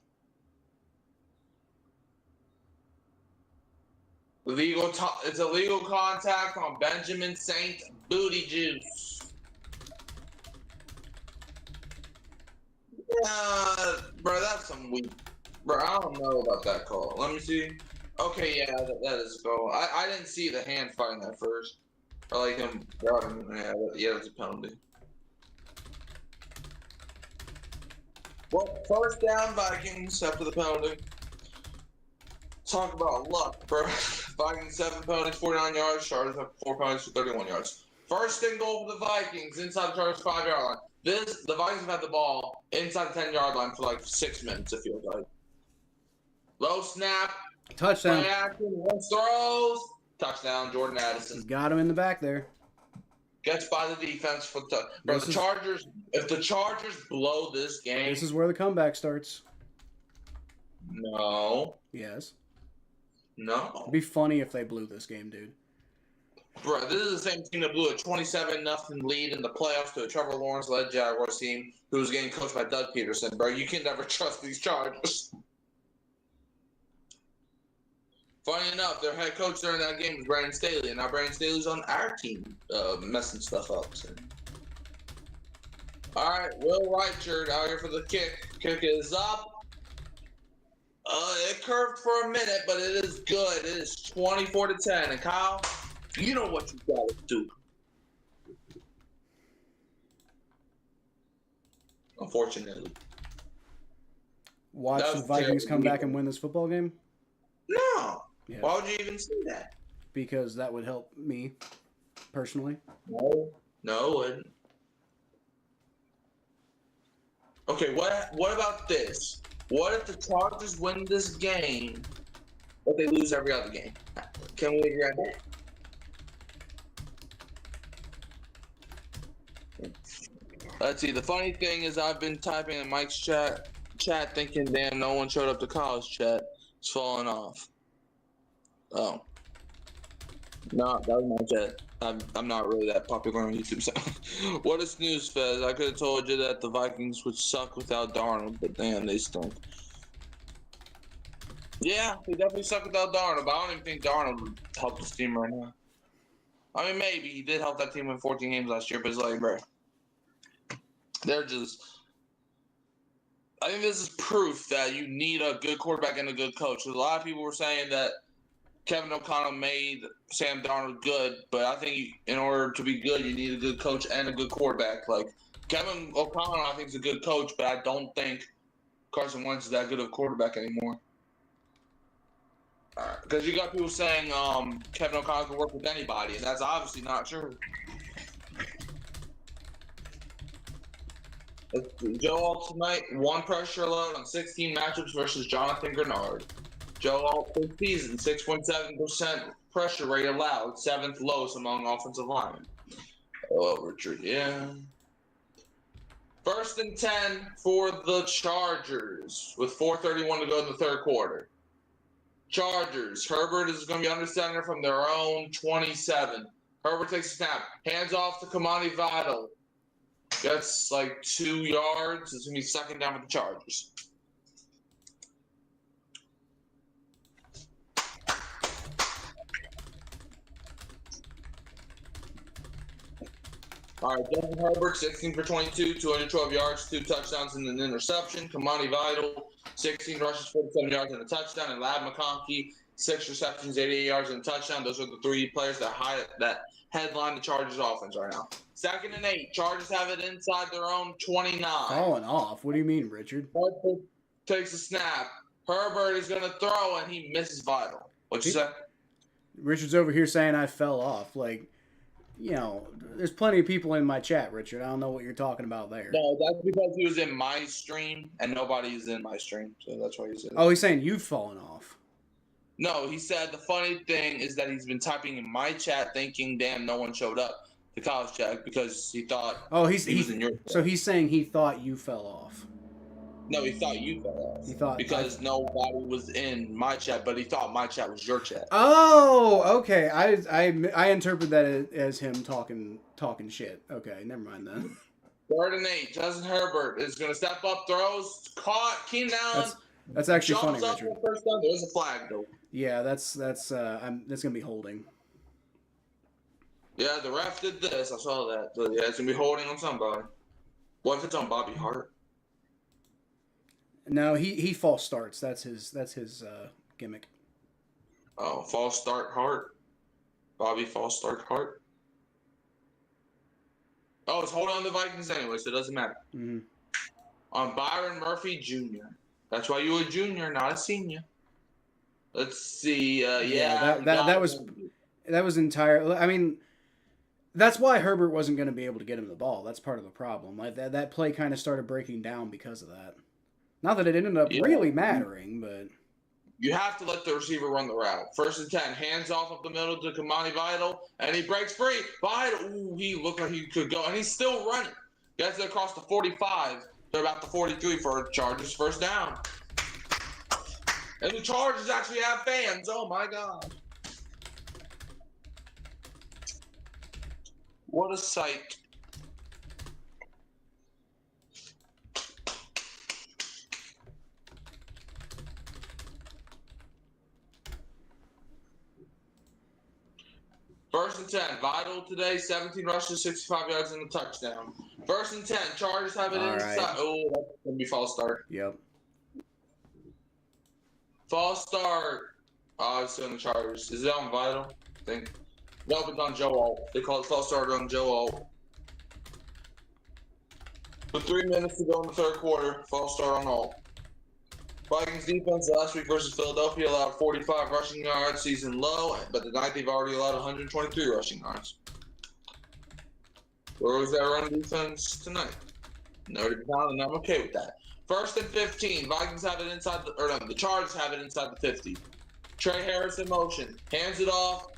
It's a legal contact on Benjamin Saint Booty Juice. Bro, that's some weak. Bro, I don't know about that call. Let me see. Okay, yeah, that is a goal. I didn't see the hand fighting that first. Or like him grabbing. Yeah, that's a penalty. Well, 1st down Vikings after the penalty. Talk about luck, bro. Vikings 7 penalties, 49 yards. Chargers have 4 penalties for 31 yards. First and goal for the Vikings inside the Chargers 5-yard line. The Vikings have had the ball inside the 10-yard line for like 6 minutes. It feels like. Low snap, Touchdown. play action, one throws, touchdown. Jordan Addison Got him in the back there. gets by the defense for the bro. The Chargers. If the Chargers blow this game, This is where the comeback starts. No. Yes. No. It'd be funny if they blew this game, dude. Bro, this is the same team that blew a 27-0 lead in the playoffs to a Trevor Lawrence-led Jaguars team who was getting coached by Doug Peterson. Bro, you can never trust these Chargers. Funny enough, their head coach during that game was Brandon Staley, and now Brandon Staley's on our team, messing stuff up. So. All right, Will Reichard out here for the kick. Kick is up. It curved for a minute, but it is good. It is 24-10. And Kyle, you know what you gotta do. Unfortunately. Watch the Vikings come back and win this football game? No. Yeah. Why would you even say that? Because that would help me, personally. No, it wouldn't. Okay, what about this? What if the Chargers win this game, but they lose every other game? Can we agree on that? Let's see. The funny thing is, I've been typing in Mike's chat thinking, damn, no one showed up to college chat. It's falling off. Oh. No, that was my chat. I'm not really that popular on YouTube. So, what is news, Fez? I could have told you that the Vikings would suck without Darnold, but damn, they stink. Yeah, they definitely suck without Darnold, but I don't even think Darnold would help this team right now. I mean, maybe he did help that team win 14 games last year, but it's like, bro, they're just. I think this is proof that you need a good quarterback and a good coach. A lot of people were saying that Kevin O'Connell made Sam Darnold good, but I think in order to be good, you need a good coach and a good quarterback. Like, Kevin O'Connell, I think, is a good coach, but I don't think Carson Wentz is that good of a quarterback anymore. Because you got people saying Kevin O'Connell can work with anybody, and that's obviously not true. Joe Alt tonight, 1 pressure load on 16 matchups versus Jonathan Grenard. Joe Alt this season, 6.7% pressure rate allowed, 7th lowest among offensive linemen. Oh, Richard, yeah. 1st and 10 for the Chargers with 4:31 to go in the third quarter. Chargers, Herbert is going to be under center from their own 27. Herbert takes a snap, hands off to Kamani Vital. Gets like 2 yards. It's going to be 2nd down for the Chargers. All right, Justin Herbert, 16 for 22, 212 yards, 2 touchdowns and an interception. Kamani Vital, 16 rushes, 47 yards and a touchdown. And Lab McConkey, 6 receptions, 88 yards and a touchdown. Those are the 3 players that headline the Chargers offense right now. 2nd and 8. Chargers have it inside their own 29. Falling off? What do you mean, Richard? Herbert takes a snap. Herbert is going to throw, and he misses Vital. What'd you say? Richard's over here saying I fell off. Like, you know, there's plenty of people in my chat, Richard. I don't know what you're talking about there. No, that's because he was in my stream, and nobody's in my stream, so that's why he said Oh, he's saying you've fallen off. No, he said the funny thing is that he's been typing in my chat thinking, damn, no one showed up to college chat because he thought he was in your chat. So he's saying he thought you fell off. No, he thought you fell off. He thought because nobody was in my chat, but he thought my chat was your chat. Oh, okay. I interpret that as him talking shit. Okay, never mind then. 3rd and 8. Justin Herbert is going to step up, throws, caught. Keenan Allen. That's actually funny, jumps up Richard. for the first down. There's a flag though. Yeah, that's gonna be holding. Yeah, the ref did this. I saw that. But yeah, it's gonna be holding on somebody. What if it's on Bobby Hart? No, he false starts. That's his gimmick. Oh, false start Hart. Bobby false start Hart. Oh, it's holding on the Vikings anyway, so it doesn't matter. Mm-hmm. On Byron Murphy Jr. That's why you were a junior, not a senior. Let's see. Yeah, Yeah, he got him. that was entire. I mean, that's why Herbert wasn't going to be able to get him the ball. That's part of the problem. Like that play kind of started breaking down because of that. Not that it ended up Yeah, really mattering, but you have to let the receiver run the route. 1st and 10, hands off up the middle to Kamani Vital, and he breaks free. Vital, ooh, he looked like he could go, and he's still running. Gets it across the 45. They're about the 43 for Chargers 1st down. And the Chargers actually have fans. Oh my God. What a sight. First and 10, Vital today, 17 rushes, 65 yards, and a touchdown. 1st and 10, Chargers have it all inside. right. Oh, that's going to be false start. Yep. False start. Oh, it's on the Chargers. Is it on Vital? I think. Nope, it's on Joe Alt. They call it false start on Joe Alt. With 3 minutes to go in the 3rd quarter, false start on Alt. Vikings defense last week versus Philadelphia allowed 45 rushing yards, season low, but tonight they've already allowed 123 rushing yards. Where was that run defense tonight? Noted down, and I'm okay with that. 1st and 15, Vikings have it inside the Chargers have it inside the 50. Trey Harris in motion, hands it off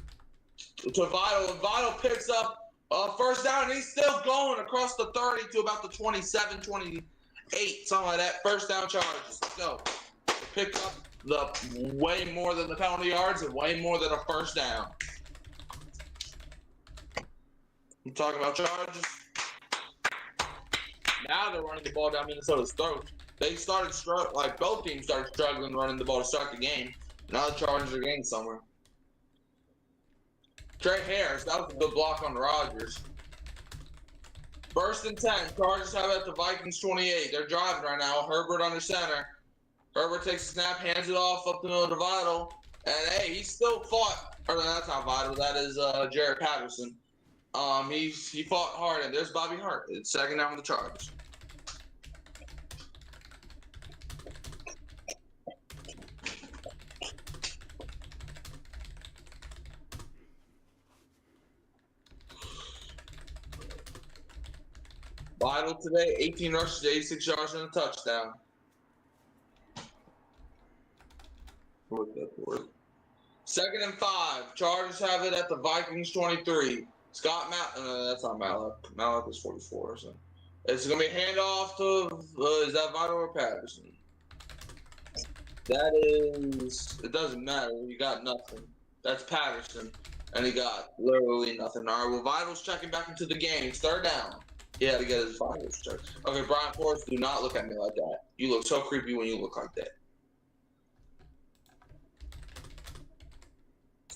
to Vital, and Vital picks up 1st down, and he's still going across the 30 to about the 27, 28, something like that. 1st down Chargers. Let's go. Pick up the way more than the penalty yards and way more than a 1st down. I'm talking about Chargers. Now they're running the ball down Minnesota's throat. They started like both teams started struggling running the ball to start the game. Now the Chargers are getting somewhere. Trey Harris, that was a good block on Rodgers. 1st and 10, Chargers have it at the Vikings 28. They're driving right now. Herbert under center. Herbert takes a snap, hands it off up the middle to Vital, and hey, he still fought. Or that's not Vital. That is Jared Patterson. He fought hard, and there's Bobby Hart. It's 2nd down with the Chargers. Vital today, 18 rushes, 86 yards, and a touchdown. What's that for? 2nd and 5, Chargers have it at the Vikings 23. Scott that's not Malak. Malak is 44 or something. It's going to be a handoff to, is that Vital or Patterson? That is, it doesn't matter. You got nothing. That's Patterson. And he got literally nothing. All right, well, Vital's checking back into the game. It's 3rd down. He had to get his Vitals checked. Okay, Brian Forrest, do not look at me like that. You look so creepy when you look like that.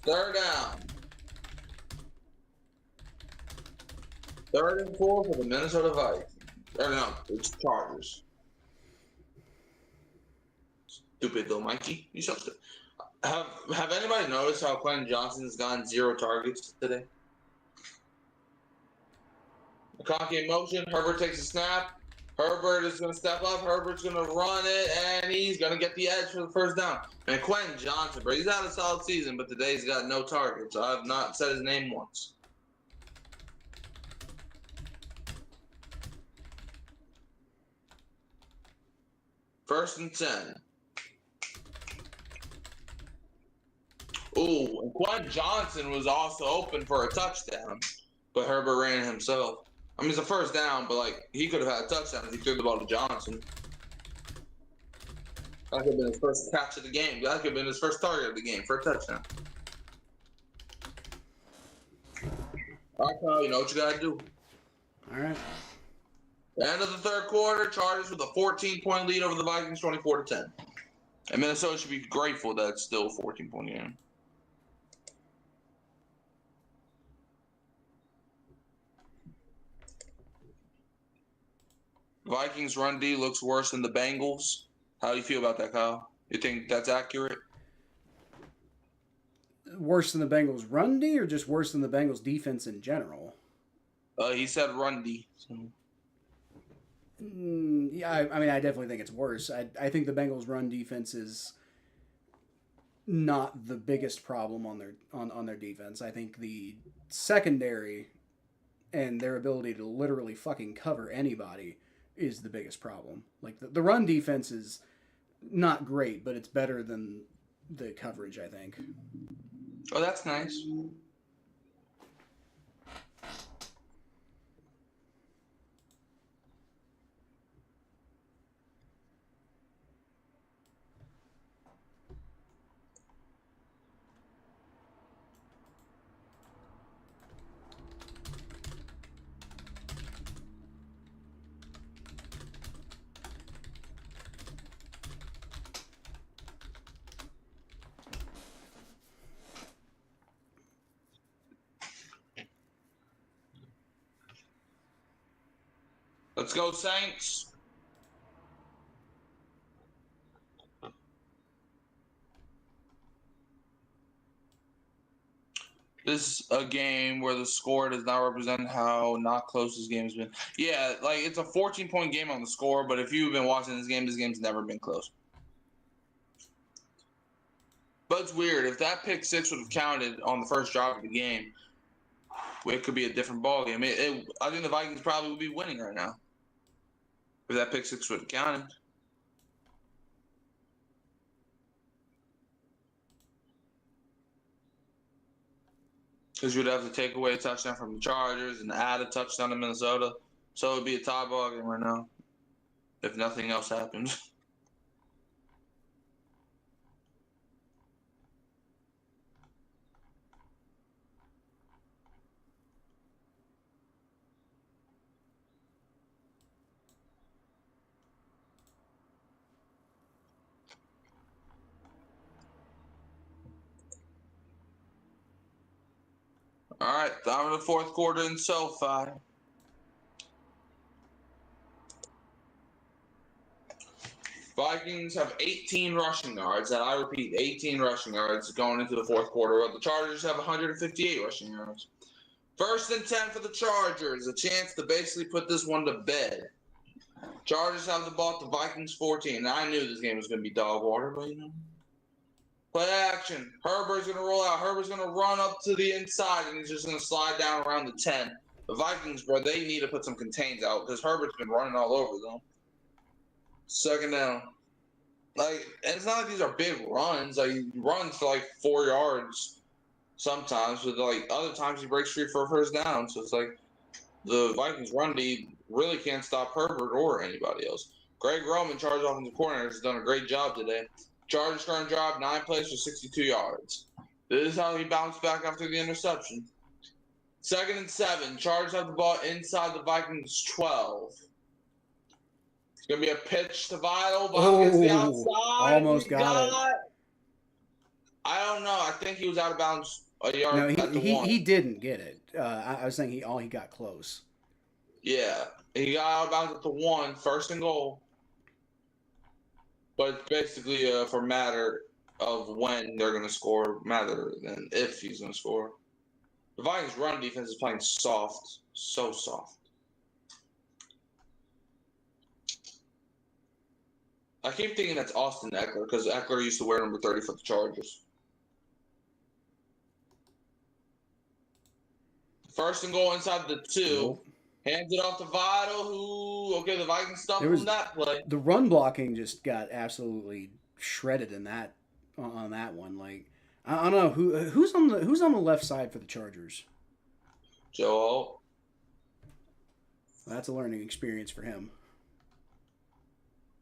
3rd down. 3rd and 4 for the Minnesota Vikings. Or no, it's Chargers. Stupid though, Mikey. You something. Have anybody noticed how Quentin Johnson's gotten 0 targets today? McConkey in motion. Herbert takes a snap. Herbert is going to step up. Herbert's going to run it, and he's going to get the edge for the 1st down. And Quentin Johnson, bro, he's had a solid season, but today he's got no targets. I have not said his name once. First and 10. Ooh, and Quentin Johnson was also open for a touchdown, but Herbert ran it himself. I mean, it's a 1st down, but, like, he could have had a touchdown if he threw the ball to Johnson. That could have been his first catch of the game. That could have been his first target of the game for a touchdown. All right, Kyle, you know what you got to do. All right. The end of the 3rd quarter, Chargers with a 14-point lead over the Vikings, 24-10. And Minnesota should be grateful that it's still a 14-point game. Vikings run D looks worse than the Bengals. How do you feel about that, Kyle? You think that's accurate? Worse than the Bengals run D, or just worse than the Bengals defense in general? He said run D. So. Yeah, I mean, I definitely think it's worse. I think the Bengals run defense is not the biggest problem on their defense. I think the secondary and their ability to literally fucking cover anybody is the biggest problem. Like the run defense is not great, but it's better than the coverage, I think. Oh, that's nice. Let's go, Saints. This is a game where the score does not represent how not close this game has been. Yeah, like it's a 14-point game on the score, but if you've been watching this game's never been close. But it's weird. If that pick six would have counted on the first drive of the game, it could be a different ballgame. I think the Vikings probably would be winning right now if that pick six would have counted. Because you'd have to take away a touchdown from the Chargers and add a touchdown to Minnesota. So it would be a tie ball game right now if nothing else happens. All right, time of the fourth quarter in SoFi. Vikings have 18 rushing yards, and I repeat, 18 rushing yards going into the fourth quarter. While the Chargers have 158 rushing yards. First and 10 for the Chargers, a chance to basically put this one to bed. Chargers have the ball at the Vikings 14. Now, I knew this game was going to be dog water, but you know. Play action. Herbert's going to roll out. Herbert's going to run up to the inside, and he's just going to slide down around the 10. The Vikings, bro, they need to put some contains out because Herbert's been running all over them. Second down. Like, and it's not like these are big runs. Like, he runs for like 4 yards sometimes, but like other times he breaks free for a first down. So it's like the Vikings run D really can't stop Herbert or anybody else. Greg Roman, Chargers offensive coordinator, has done a great job today. Chargers current drive, 9 plays for 62 yards. This is how he bounced back after the interception. Second and 7. Chargers have the ball inside the Vikings 12. It's going to be a pitch to Vital. Vital gets the outside. Almost got it. I don't know. I think he was out of bounds a yard No, at the one. he didn't get it. I was saying he got close. Yeah. He got out of bounds at the 1, first and goal. But it's basically for matter of when they're going to score, rather than if he's going to score. The Vikings' run defense is playing soft, so soft. I keep thinking that's Austin Eckler because Eckler used to wear number 30 for the Chargers. First and goal inside the 2. Nope. Hands it off to Vital, the Vikings stuffed from that play. The run blocking just got absolutely shredded in that on that one. Like I don't know who's on the left side for the Chargers. Joe. That's a learning experience for him.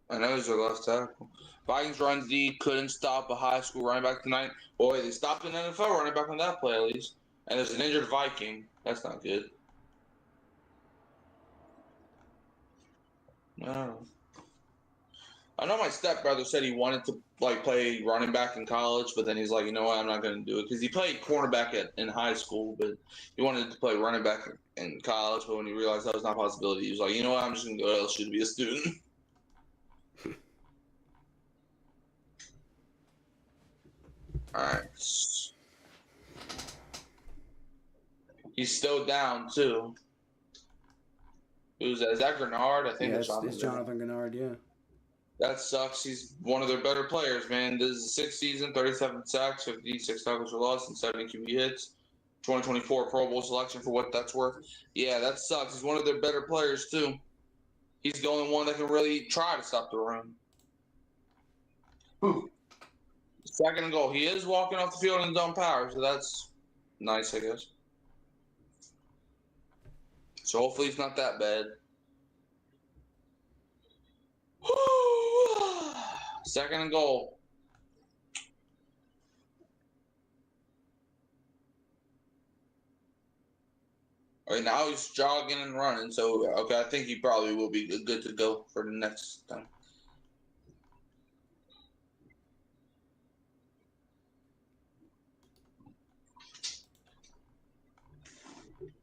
I know he's their left tackle. Vikings runs D couldn't stop a high school running back tonight. Boy, they stopped an NFL running back on that play at least. And there's an injured Viking. That's not good. No. I know my stepbrother said he wanted to play running back in college, but then he's like, you know what, I'm not going to do it because he played cornerback in high school, but he wanted to play running back in college. But when he realized that was not a possibility, he was like, you know what, I'm just going to go to LSU to be a student. All right. He's still down too. Who's that? Is that Grenard? I think it's Jonathan Grenard, yeah. That sucks. He's one of their better players, man. This is the sixth season, 37 sacks, 56 tackles for loss, and 70 QB hits. 2024 Pro Bowl selection for what that's worth. Yeah, that sucks. He's one of their better players, too. He's the only one that can really try to stop the run. Second and goal. He is walking off the field in his own power, so that's nice, I guess. So hopefully it's not that bad. Second and goal. All right, now he's jogging and running, so okay, I think he probably will be good to go for the next time.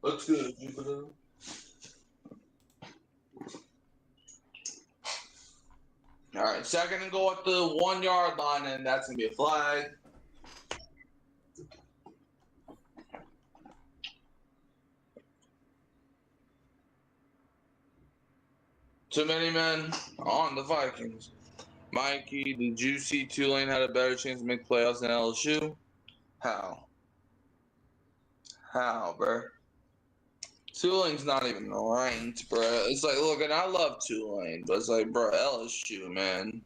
Looks good, Jupiter. All right, second and goal at the 1 yard line, and that's gonna be a flag. Too many men on the Vikings. Mikey, did you see Tulane had a better chance to make playoffs than LSU? How? How, bro? Tulane's not even ranked, bro. It's like, look, and I love Tulane, but it's like, bro, LSU, man.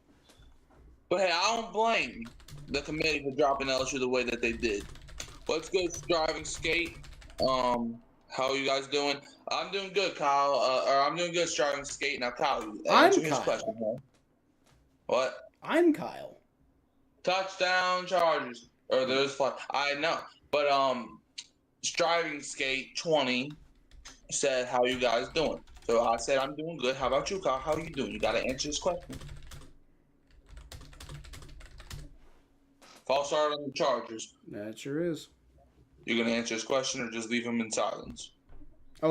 But hey, I don't blame the committee for dropping LSU the way that they did. Let's go driving skate. How are you guys doing? I'm doing good, Kyle. Or I'm doing good striving skate. Now, Kyle, answer his question, man. What? I'm Kyle. Touchdown Chargers. Or there's fun. I know. But striving skate 20 said, how you guys doing? So I said, I'm doing good. How about you, Kyle? How are you doing? You gotta answer this question. False start on the Chargers. That sure is. You're gonna answer his question or just leave him in silence? I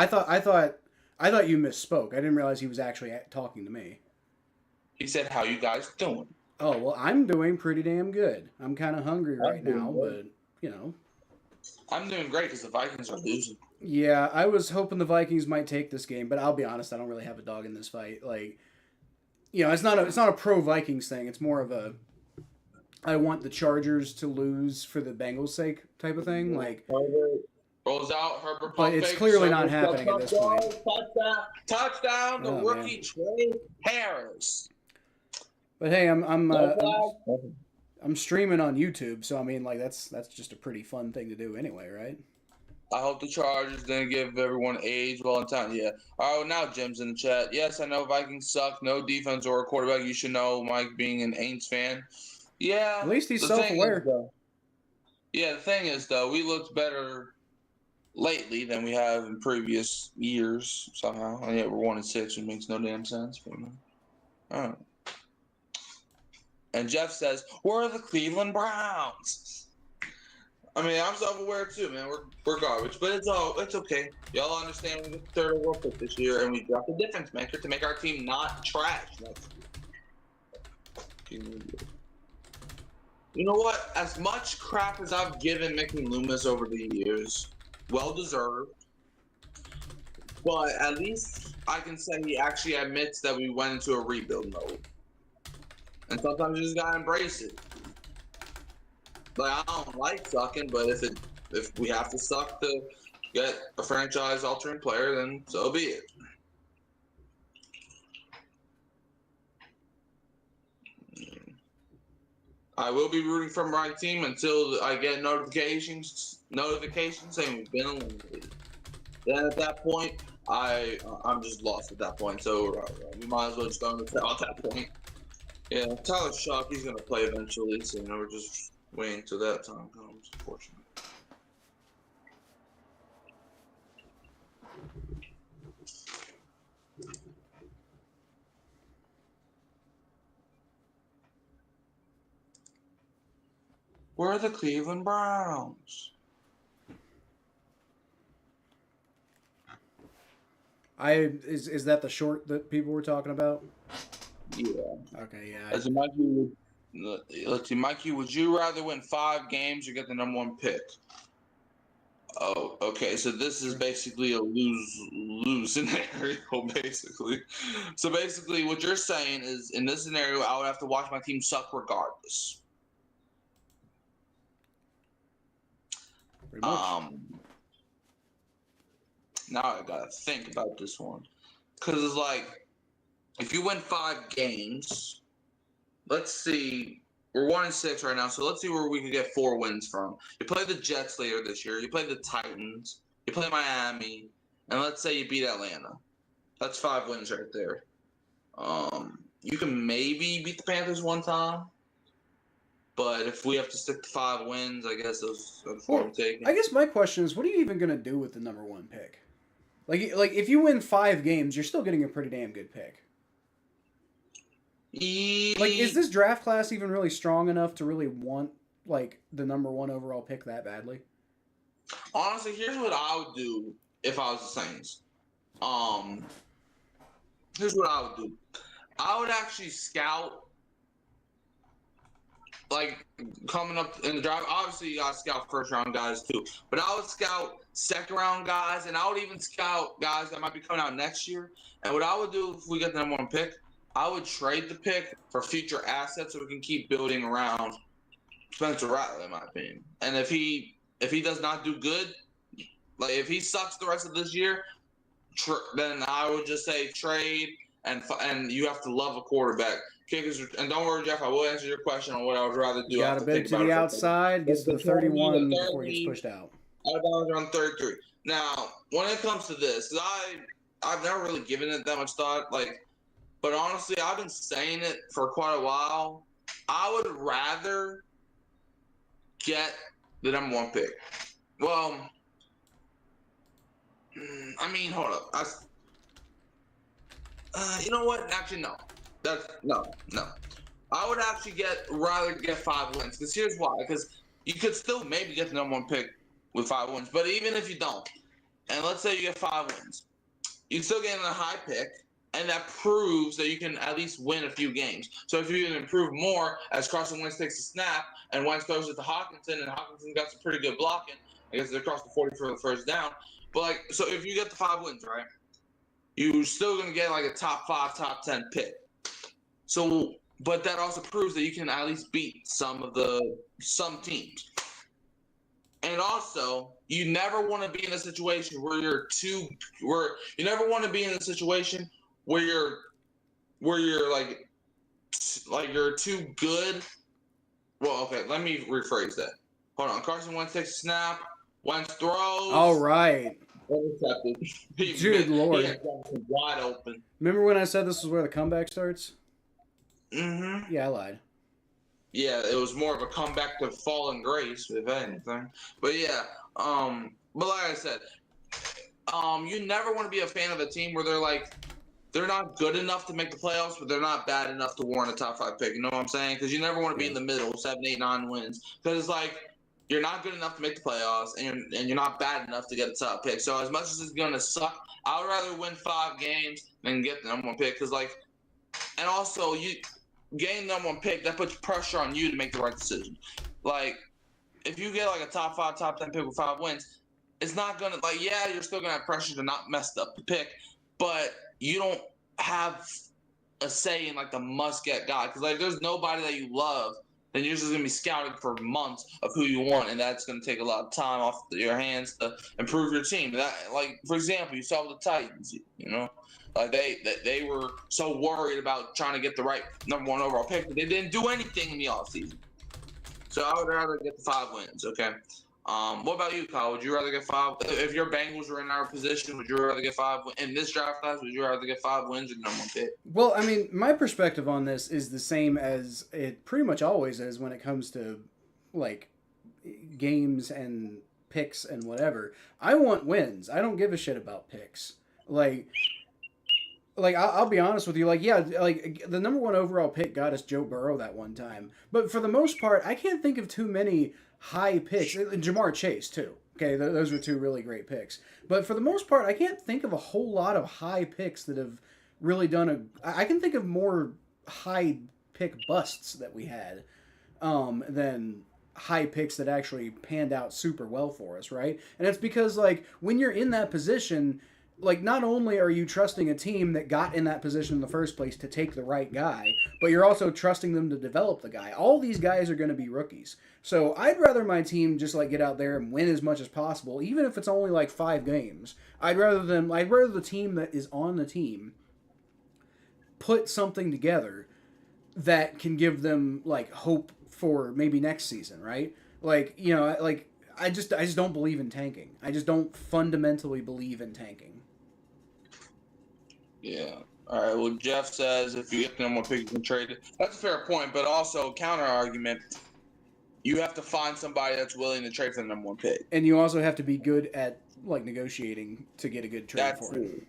thought you misspoke. I didn't realize he was actually talking to me. He said, how you guys doing? Oh, well, I'm doing pretty damn good. I'm kind of hungry right now, but, you know. I'm doing great because the Vikings are losing. Yeah, I was hoping the Vikings might take this game, but I'll be honest, I don't really have a dog in this fight. Like, you know, it's not a pro Vikings thing. It's more of a I want the Chargers to lose for the Bengals' sake type of thing. Like, rolls out, Herbert. But it's clearly not happening at this point. Touchdown to rookie Trey Harris. But hey, I'm streaming on YouTube, so I mean, like that's just a pretty fun thing to do anyway, right? I hope the Chargers didn't give everyone age well in time. Yeah. All right, now Jim's in the chat. Yes, I know Vikings suck. No defense or a quarterback. You should know, Mike, being an Aints fan. Yeah. At least he's self-aware. Yeah, the thing is, though, we looked better lately than we have in previous years somehow. And yet we're 1-6, which makes no damn sense. But, all right. And Jeff says, "Where are the Cleveland Browns?" I mean, I'm self-aware too, man. We're garbage, but it's okay. Y'all understand we get the third overall pick this year, and we dropped the difference maker to make our team not trash. You know what? As much crap as I've given Mickey Loomis over the years, well deserved. But at least I can say he actually admits that we went into a rebuild mode. And sometimes you just gotta embrace it. Like, I don't like sucking, but if we have to suck to get a franchise-altering player, then so be it. I will be rooting for my team until I get notifications saying we've been eliminated. Then at that point, I'm just lost at that point. So we might as well just go on the tail at that point. Yeah, Tyler Shock, he's gonna play eventually, so we're just waiting till that time comes, unfortunately. Where are the Cleveland Browns? Is that the short that people were talking about? Yeah. Okay, yeah. As a Mikey, let's see, Mikey, would you rather win 5 games or get the #1 pick? Oh, okay. So this is True. basically a lose scenario, basically. So basically, what you're saying is, in this scenario, I would have to watch my team suck regardless. Pretty much. Um, Now I gotta think about this one, because it's like, if you win 5 games, let's see, we're 1-6 right now, so let's see where we can get 4 wins from. You play the Jets later this year. You play the Titans. You play Miami, and let's say you beat Atlanta. That's 5 wins right there. You can maybe beat the Panthers one time, but if we have to stick to 5 wins, I guess that's what I'm Well, taking. I guess my question is, what are you even gonna do with the number one pick? Like if you win 5 games, you're still getting a pretty damn good pick. Like, is this draft class even really strong enough to really want like the number one overall pick that badly? Honestly, here's what I would do if I was the Saints. Um, Here's what I would do. I would actually scout, like, coming up in the draft. Obviously, you got to scout first round guys too, but I would scout second round guys, and I would even scout guys that might be coming out next year. And what I would do if we get the number one pick, I would trade the pick for future assets so we can keep building around Spencer Rattler, in my opinion. And if he does not do good, like if he sucks the rest of this year, then I would just say trade, and you have to love a quarterback. Kickers, and don't worry, Jeff, I will answer your question on what I would rather He's do. I have got a to bit think to about the it for a second. outside, gets to the The 30, 31 the before he gets 30, pushed out. I was around 33. Now, when it comes to this, I've never really given it that much thought. Like, but honestly, I've been saying it for quite a while. I would rather get the number one pick. Well, I mean, hold up. You know what? Actually, no. That's no. I would actually rather get 5 wins. Because here's why. Because you could still maybe get the number one pick with 5 wins. But even if you don't, and let's say you get 5 wins, you still get a high pick, and that proves that you can at least win a few games. So if you can improve more as Carson Wentz takes a snap and Wentz throws it to Hawkinson, and Hawkinson got some pretty good blocking, I guess they're across the 40 for the first down. But like, so if you get the 5 wins, right, you're still gonna get like a top 5, top 10 pick. So, but that also proves that you can at least beat some teams. And also, you never want to be in a situation where you never want to be in a situation where you're like you're too good. Well, okay, let me rephrase that. Hold on. Carson Wentz takes a snap. Wentz All throws. right. Intercepted. Good Lord. He had wide open. Remember when I said this is where the comeback starts? Mm-hmm. Yeah, I lied. Yeah, it was more of a comeback to fallen grace, if anything. But yeah, but like I said, you never want to be a fan of a team where they're not good enough to make the playoffs, but they're not bad enough to warrant a top 5 pick. You know what I'm saying? Because you never want to be in the middle, 7, 8, 9 wins. Because it's like you're not good enough to make the playoffs, and you're not bad enough to get a top pick. So as much as it's gonna suck, I would rather win 5 games than get the number one pick. Because and also you getting the number one pick, that puts pressure on you to make the right decision. Like, if you get like a top 5, top 10 pick with 5 wins, it's not gonna you're still gonna have pressure to not mess up the pick, but you don't have a say in like the must get guy, because like there's nobody that you love, then you're just gonna be scouting for months of who you want, and that's gonna take a lot of time off your hands to improve your team. That, like, for example, you saw with the Titans, you know. Like they were so worried about trying to get the right number one overall pick that they didn't do anything in the offseason. So I would rather get the 5 wins. Okay. What about you, Kyle? Would you rather get 5? If your Bengals were in our position, would you rather get 5 in this draft class? Would you rather get 5 wins or number one pick? Well, I mean, my perspective on this is the same as it pretty much always is when it comes to like games and picks and whatever. I want wins. I don't give a shit about picks. Like I'll be honest with you, like, yeah, like the number one overall pick got us Joe Burrow that one time, but for the most part, I can't think of too many high picks. And Jamar Chase too. Okay, those were 2 really great picks, but for the most part, I can't think of a whole lot of high picks that have really done I can think of more high pick busts that we had than high picks that actually panned out super well for us, right? And it's because like when you're in that position, like not only are you trusting a team that got in that position in the first place to take the right guy, but you're also trusting them to develop the guy. All these guys are going to be rookies. So I'd rather my team just like get out there and win as much as possible, even if it's only like 5 games. I'd rather the team that is on the team put something together that can give them like hope for maybe next season, right? Like, you know, like I just don't believe in tanking. I just don't fundamentally believe in tanking. Yeah. All right. Well, Jeff says if you get the number one pick, you can trade it. That's a fair point, but also counter argument. You have to find somebody that's willing to trade for the number one pick. And you also have to be good at like negotiating to get a good trade for it.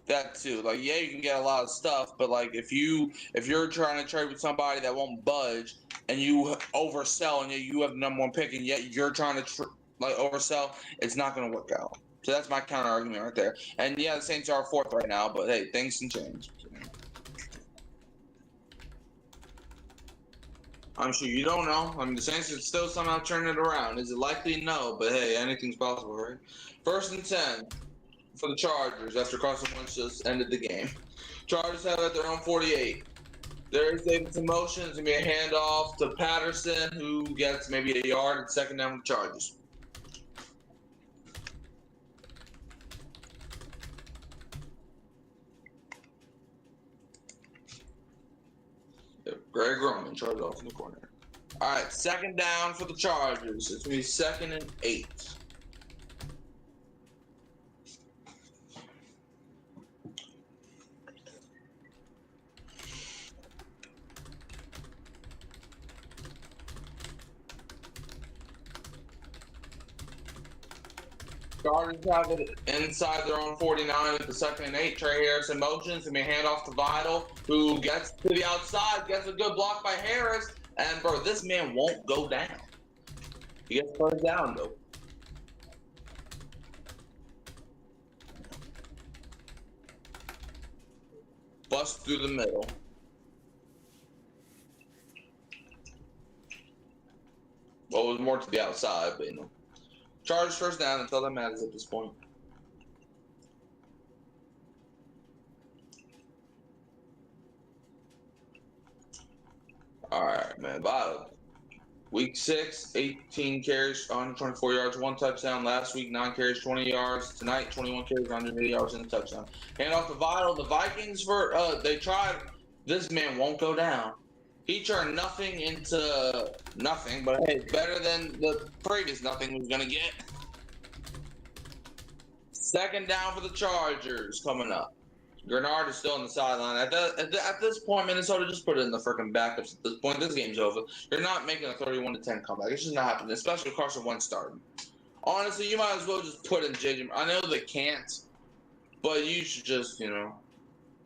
That too. Like, yeah, you can get a lot of stuff, but like if you're trying to trade with somebody that won't budge and you oversell and you have the number one pick and yet you're trying to oversell, it's not going to work out. So that's my counter argument right there. And yeah, the Saints are fourth right now, but hey, things can change. I'm sure you don't know. I mean, the Saints could still somehow turn it around. Is it likely? No, but hey, anything's possible, right? 1st and 10 for the Chargers after Carson Wentz just ended the game. Chargers have at their own 48. There's Davidson motion. It's going to be a handoff to Patterson, who gets maybe a yard and second down with the Chargers. Greg Roman charged off in the corner. All right, second down for the Chargers. It's going to be 2nd and 8. Chargers have it inside their own 49 with the 2nd and 8. Trey Harris in motion. It's going to be a handoff to Vital, who gets to the outside, gets a good block by Harris. And, bro, this man won't go down. He gets first down, though. Bust through the middle. Well, it was more to the outside, but, you know. Chargers first down. That's all that matters at this point. All right, man. Vital. Week 6, 18 carries, 124 yards, 1 touchdown. Last week, 9 carries, 20 yards. Tonight, 21 carries, 180 yards, and a touchdown. Hand off to Vital. The Vikings, they tried. This man won't go down. He turned nothing into nothing, but hey, better than the previous nothing he was going to get. Second down for the Chargers coming up. Grenard is still on the sideline. At this point, Minnesota just put it in the freaking backups. At this point, this game's over. You're not making a 31-10 comeback. It's just not happening, especially with Carson Wentz starting. Honestly, you might as well just put in JJ. I know they can't, but you should just, you know,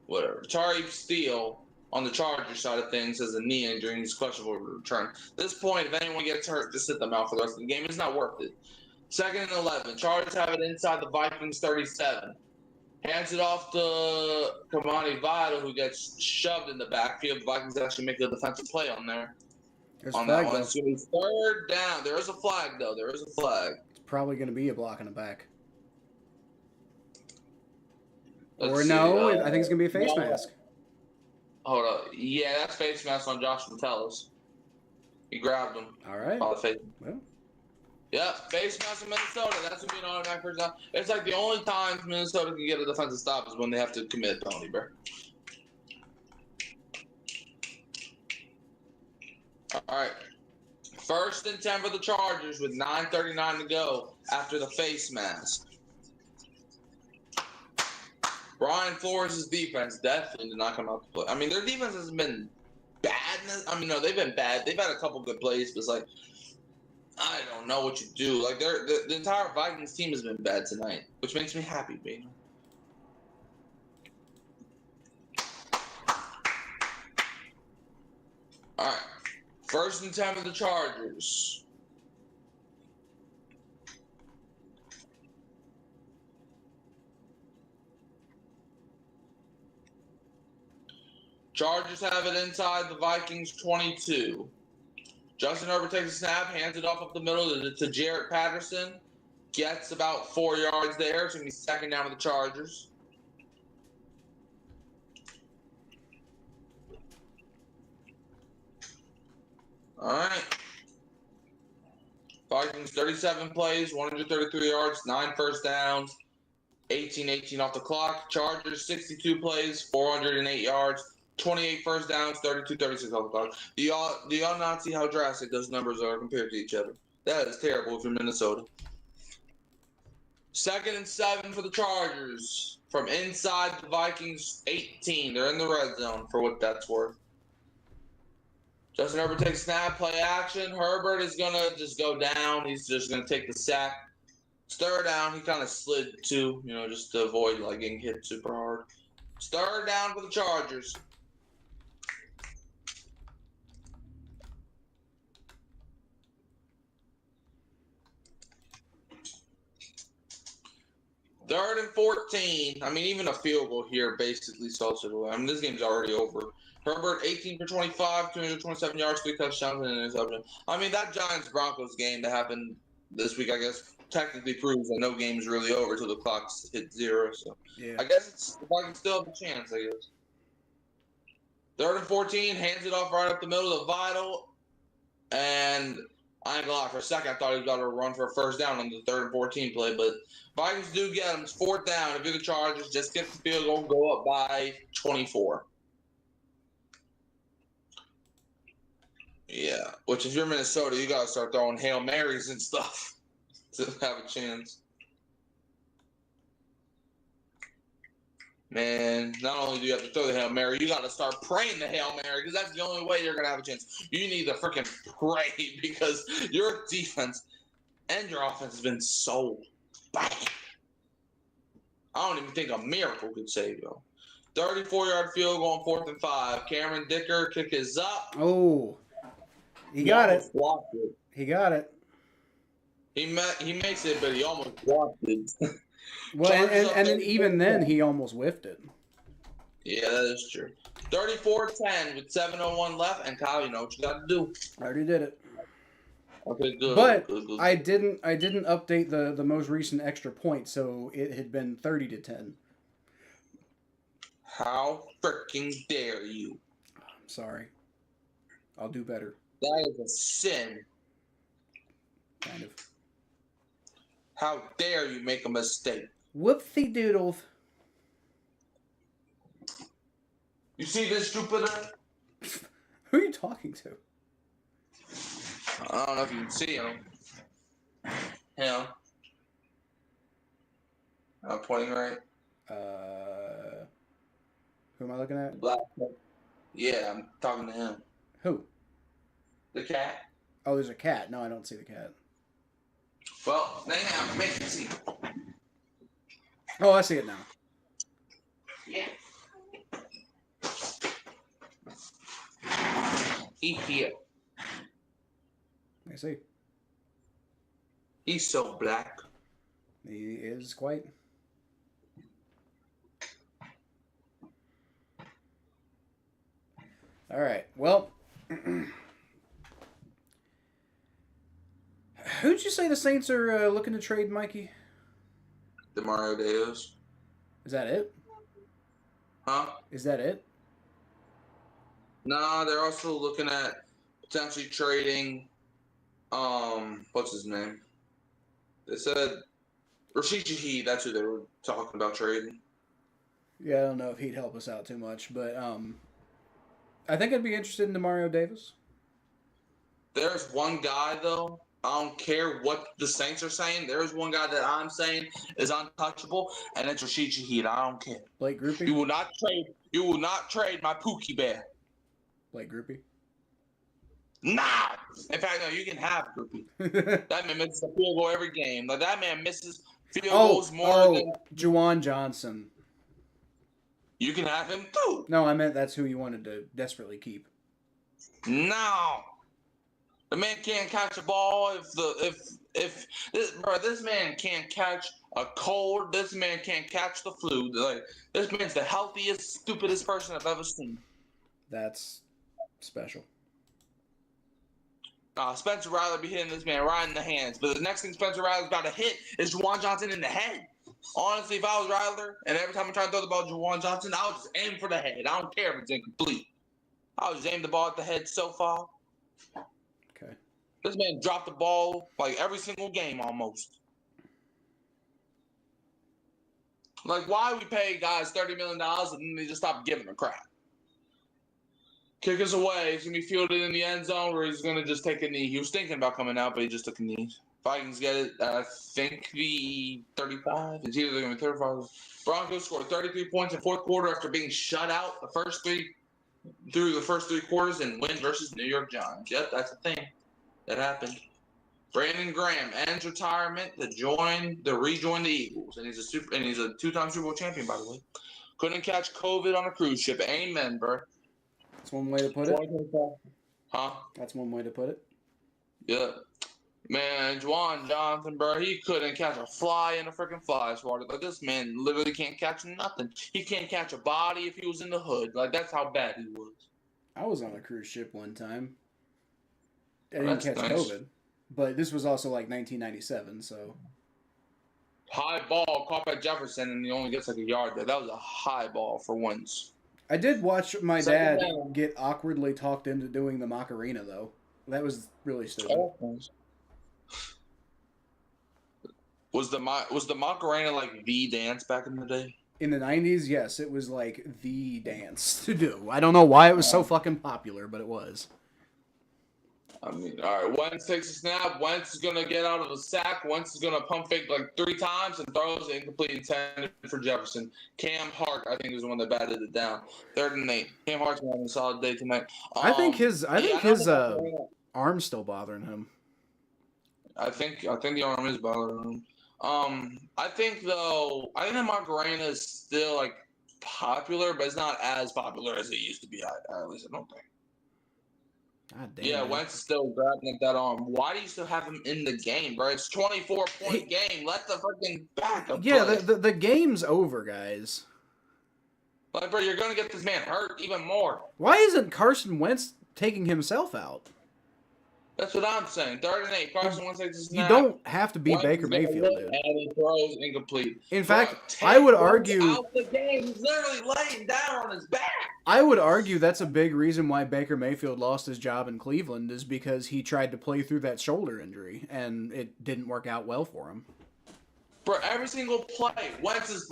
whatever. Tariq Steele on the Chargers side of things has a knee injury and he's questionable to return. At this point, if anyone gets hurt, just sit them out for the rest of the game. It's not worth it. 2nd and 11. Chargers have it inside the Vikings 37. Hands it off to Kamani Vital, who gets shoved in the backfield. The Vikings actually make a defensive play on there. There's on flag, that one. though. So it's 3rd down. There is a flag, though. There is a flag. It's probably going to be a block in the back. Let's no, see, I think it's going to be a face mask. Hold on. Yeah, that's face mask on Josh Metellus. He grabbed him. All right. Well. Yep, face mask in Minnesota. That's what being automatic first down. It's like the only time Minnesota can get a defensive stop is when they have to commit a penalty, bro. All right. 1st and 10 for the Chargers with 9:39 to go after the face mask. Brian Flores' defense definitely did not come out to play. I mean, their defense hasn't been bad. I mean, no, they've been bad. They've had a couple good plays, but it's like, I don't know what you do. Like, the entire Vikings team has been bad tonight, which makes me happy, baby. All right. 1st and 10 for the Chargers. Chargers have it inside the Vikings 22. Justin Herbert takes a snap, hands it off up the middle to Jarrett Patterson. Gets about 4 yards there. It's going to be second down with the Chargers. All right. Vikings 37 plays, 133 yards, 9 first downs, 18-18 off the clock. Chargers 62 plays, 408 yards, 28 first downs, 32-36 off the clock. Do y'all not see how drastic those numbers are compared to each other? That is terrible if you're Minnesota. 2nd and 7 for the Chargers from inside the Vikings 18. They're in the red zone for what that's worth. Justin Herbert takes snap, play action. Herbert is going to just go down. He's just going to take the sack. It's third down. He kind of slid too, just to avoid getting hit super hard. It's third down for the Chargers. Third and 14. I mean, even a field goal here basically salts it away. I mean, this game's already over. Herbert, 18 for 25, 227 yards, 3 touchdowns, and an interception. I mean, that Giants-Broncos game that happened this week, I guess, technically proves that no game is really over until the clock's hit 0. So yeah. I guess the Vikings still have a chance, I guess. Third and 14, hands it off right up the middle of Vital. And I ain't gonna lie, for a second I thought he was about to run for a first down on the 3rd and 14 play, but Vikings do get him. It's 4th down. If you're the Chargers, just get the field goal, go up by 24. Yeah, which if you're Minnesota, you got to start throwing Hail Marys and stuff to have a chance. Man, not only do you have to throw the Hail Mary, you got to start praying the Hail Mary because that's the only way you're going to have a chance. You need to freaking pray because your defense and your offense has been so bad. I don't even think a miracle could save you. 34-yard field goal on 4th and 5. Cameron Dicker kick is up. Oh. He got it. It. He got it. He makes it, but he almost blocked it. Well, and then even then, he almost whiffed it. Yeah, that is true. 34-10 with 7:01 left, and Kyle, you know what you got to do. I already did it. Okay, good. But good. I didn't update the most recent extra point, so it had been 30-10. How freaking dare you? I'm sorry. I'll do better. That is a sin. Kind of. How dare you make a mistake? Whoopsie doodles. You see this Jupiter? Who are you talking to? I don't know if you can see him. Him. I'm pointing right. Who am I looking at? Black. Yeah, I'm talking to him. Who? The cat. Oh, there's a cat. No, I don't see the cat. Well, now make it see. Oh, I see it now. Yeah. He here. I see. He's so black. He is quite. All right. Well, who'd you say the Saints are looking to trade, Mikey? DeMario Davis. Is that it? Huh? Is that it? Nah, they're also looking at potentially trading. What's his name? They said Rashid Shaheed. That's who they were talking about trading. Yeah, I don't know if he'd help us out too much, but I think I'd be interested in DeMario Davis. There's one guy though. I don't care what the Saints are saying. There's one guy that I'm saying is untouchable, and it's Rashid Shaheed. I don't care. Blake Groupie? You will not trade my Pookie Bear. Blake Groupie? Nah. In fact, no, you can have Groupie. That man misses a field goal every game. Like that man misses field goals more than Juwan Johnson. You can have him too. No, I meant that's who you wanted to desperately keep. No. The man can't catch a ball if this man can't catch a cold. This man can't catch the flu. Like this man's the healthiest, stupidest person I've ever seen. That's special. Spencer Rattler be hitting this man right in the hands. But the next thing Spencer Rattler's about to hit is Juwan Johnson in the head. Honestly, if I was Rattler, and every time I try to throw the ball to Juwan Johnson, I would just aim for the head. I don't care if it's incomplete. I would just aim the ball at the head so far. Okay. This man dropped the ball like every single game almost. Like, why we pay guys $30 million and then they just stop giving a crap? Kick us away. He's going to be fielded in the end zone, or he's going to just take a knee. He was thinking about coming out, but he just took a knee. Vikings get it, I think, the 35. It's either going to be 35. Broncos scored 33 points in fourth quarter after being shut out through the first three quarters and win versus New York Giants. Yep, that's a thing. That happened. Brandon Graham ends retirement to rejoin the Eagles, and he's a two-time Super Bowl champion, by the way. Couldn't catch COVID on a cruise ship. Amen, bro. That's one way to put it. Huh? That's one way to put it. Yeah. Man, Juwan Johnson, bro, he couldn't catch a fly in a freaking fly swatter. Like, this man literally can't catch nothing. He can't catch a body if he was in the hood. Like, that's how bad he was. I was on a cruise ship one time. I didn't catch nice. COVID. But this was also like 1997, so. High ball caught by Jefferson, and he only gets like a yard there. That was a high ball for once. I did watch my dad get awkwardly talked into doing the Macarena, though. That was really stupid. Was the Macarena like the dance back in the day? In the 90s, yes, it was like the dance to do. I don't know why it was so fucking popular, but it was. I mean, all right, Wentz takes a snap. Wentz is going to get out of the sack. Wentz is going to pump fake like 3 times and throws it incomplete intended for Jefferson. Cam Hart, I think, is the one that batted it down. 3rd and 8. Cam Hart's having a solid day tonight. I think his arm's still bothering him. I think the arm is bothering him. I think the Macarena is still like popular, but it's not as popular as it used to be. At least I don't think. God damn, yeah, Wentz is still grabbing at that arm. Why do you still have him in the game, bro? It's 24-point game. Let the fucking backup play. The game's over, guys. Like, bro, you're going to get this man hurt even more. Why isn't Carson Wentz taking himself out? That's what I'm saying. 3rd and 8. Carson Wentz takes a snap. You don't have to be Baker Mayfield, dude. And he throws incomplete. In fact, I would argue out the game. He's literally laying down on his back. I would argue that's a big reason why Baker Mayfield lost his job in Cleveland is because he tried to play through that shoulder injury, and it didn't work out well for him. For every single play, Wentz is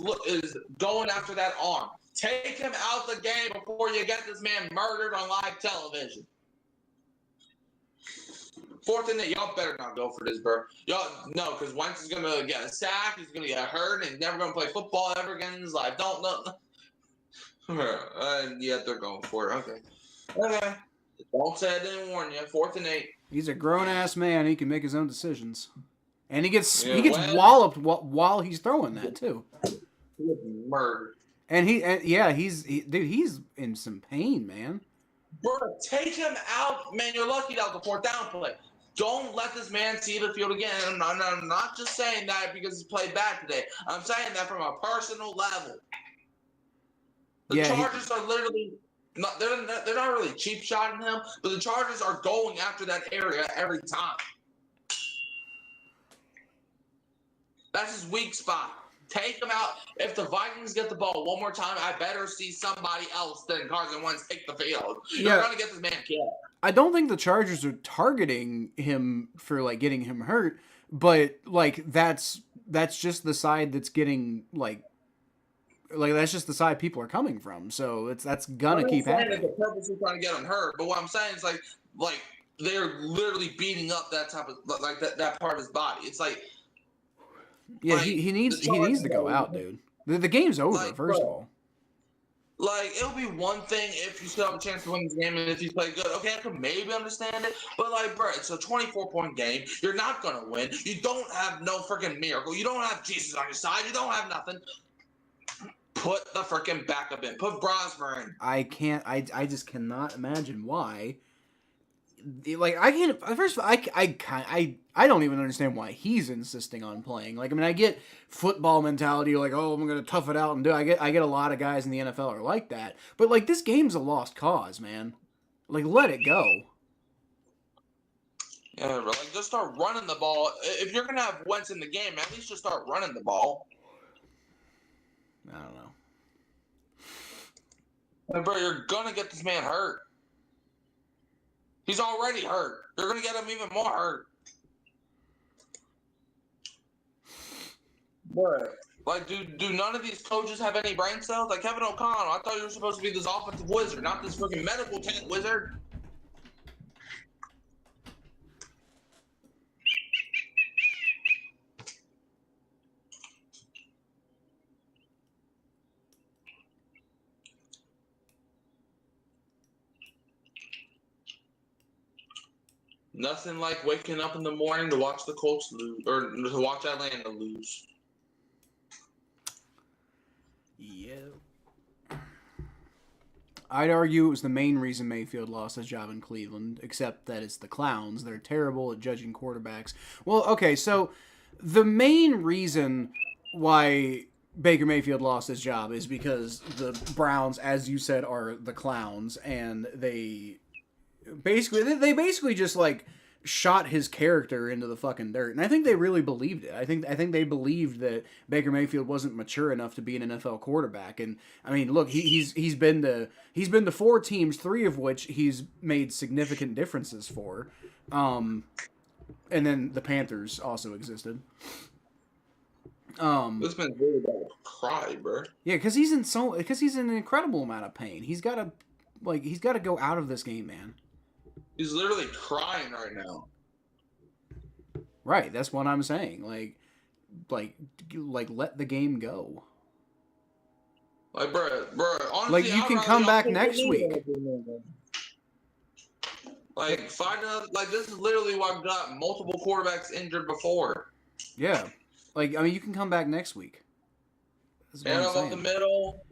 going after that arm. Take him out the game before you get this man murdered on live television. 4th and 8, y'all better not go for this, bro. Y'all no, because Wentz is gonna get a sack, he's gonna get hurt, and he's never gonna play football ever again in his life. Don't know. Yeah, they're going for it. Okay. Don't say I didn't warn you. 4th and 8. He's a grown ass man. He can make his own decisions, and he gets walloped while he's throwing that too. He gets murdered. And he's in some pain, man. Bro, take him out, man. You're lucky that was the 4th down play. Don't let this man see the field again. I'm not just saying that because he played bad today. I'm saying that from a personal level. The Chargers are literally not. They're not really cheap shotting him, but the Chargers are going after that area every time. That's his weak spot. Take him out. If the Vikings get the ball one more time, I better see somebody else than Carson Wentz take the field. You're going to get this man killed. I don't think the Chargers are targeting him for like getting him hurt, but like that's just the side that's getting like that's just the side people are coming from. So that's gonna keep happening. They're purposely trying to get him hurt, but what I'm saying is like they're literally beating up that type of like that part of his body. It's like. Yeah, like, he needs to go out, dude. The game's over, first of all. Like, it'll be one thing if you still have a chance to win this game and if you play good. Okay, I could maybe understand it. But, like, bro, it's a 24-point game. You're not going to win. You don't have no freaking miracle. You don't have Jesus on your side. You don't have nothing. Put the freaking backup in. Put Brosmer in. I just cannot imagine why. Like, I can't. First of all, I don't even understand why he's insisting on playing. Like, I mean, I get football mentality, like, oh, I'm gonna tough it out and do. I get a lot of guys in the NFL are like that. But like, this game's a lost cause, man. Like, let it go. Yeah, bro. Like, just start running the ball. If you're gonna have Wentz in the game, at least just start running the ball. I don't know. Like, bro, you're gonna get this man hurt. He's already hurt. You're gonna get him even more hurt. Bro, like, do none of these coaches have any brain cells? Like Kevin O'Connell, I thought you were supposed to be this offensive wizard, not this freaking medical tent wizard. Nothing like waking up in the morning to watch the Colts lose, or to watch Atlanta lose. Yeah. I'd argue it was the main reason Mayfield lost his job in Cleveland, except that it's the clowns. They're terrible at judging quarterbacks. Well, okay, so the main reason why Baker Mayfield lost his job is because the Browns, as you said, are the clowns, and they basically just like shot his character into the fucking dirt, and I think they really believed it. I think they believed that Baker Mayfield wasn't mature enough to be an NFL quarterback. And I mean, look, he's been to 4 teams, 3 of which he's made significant differences for. And then the Panthers also existed. This man's really about to cry, bro. Yeah, because he's in an incredible amount of pain. He's got to go out of this game, man. He's literally crying right now. Right, that's what I'm saying. Like let the game go. Like, bro, honestly, like you can come back next week. Like, find out. Like, this is literally why I've got multiple quarterbacks injured before. Yeah, like I mean, you can come back next week. And up the middle.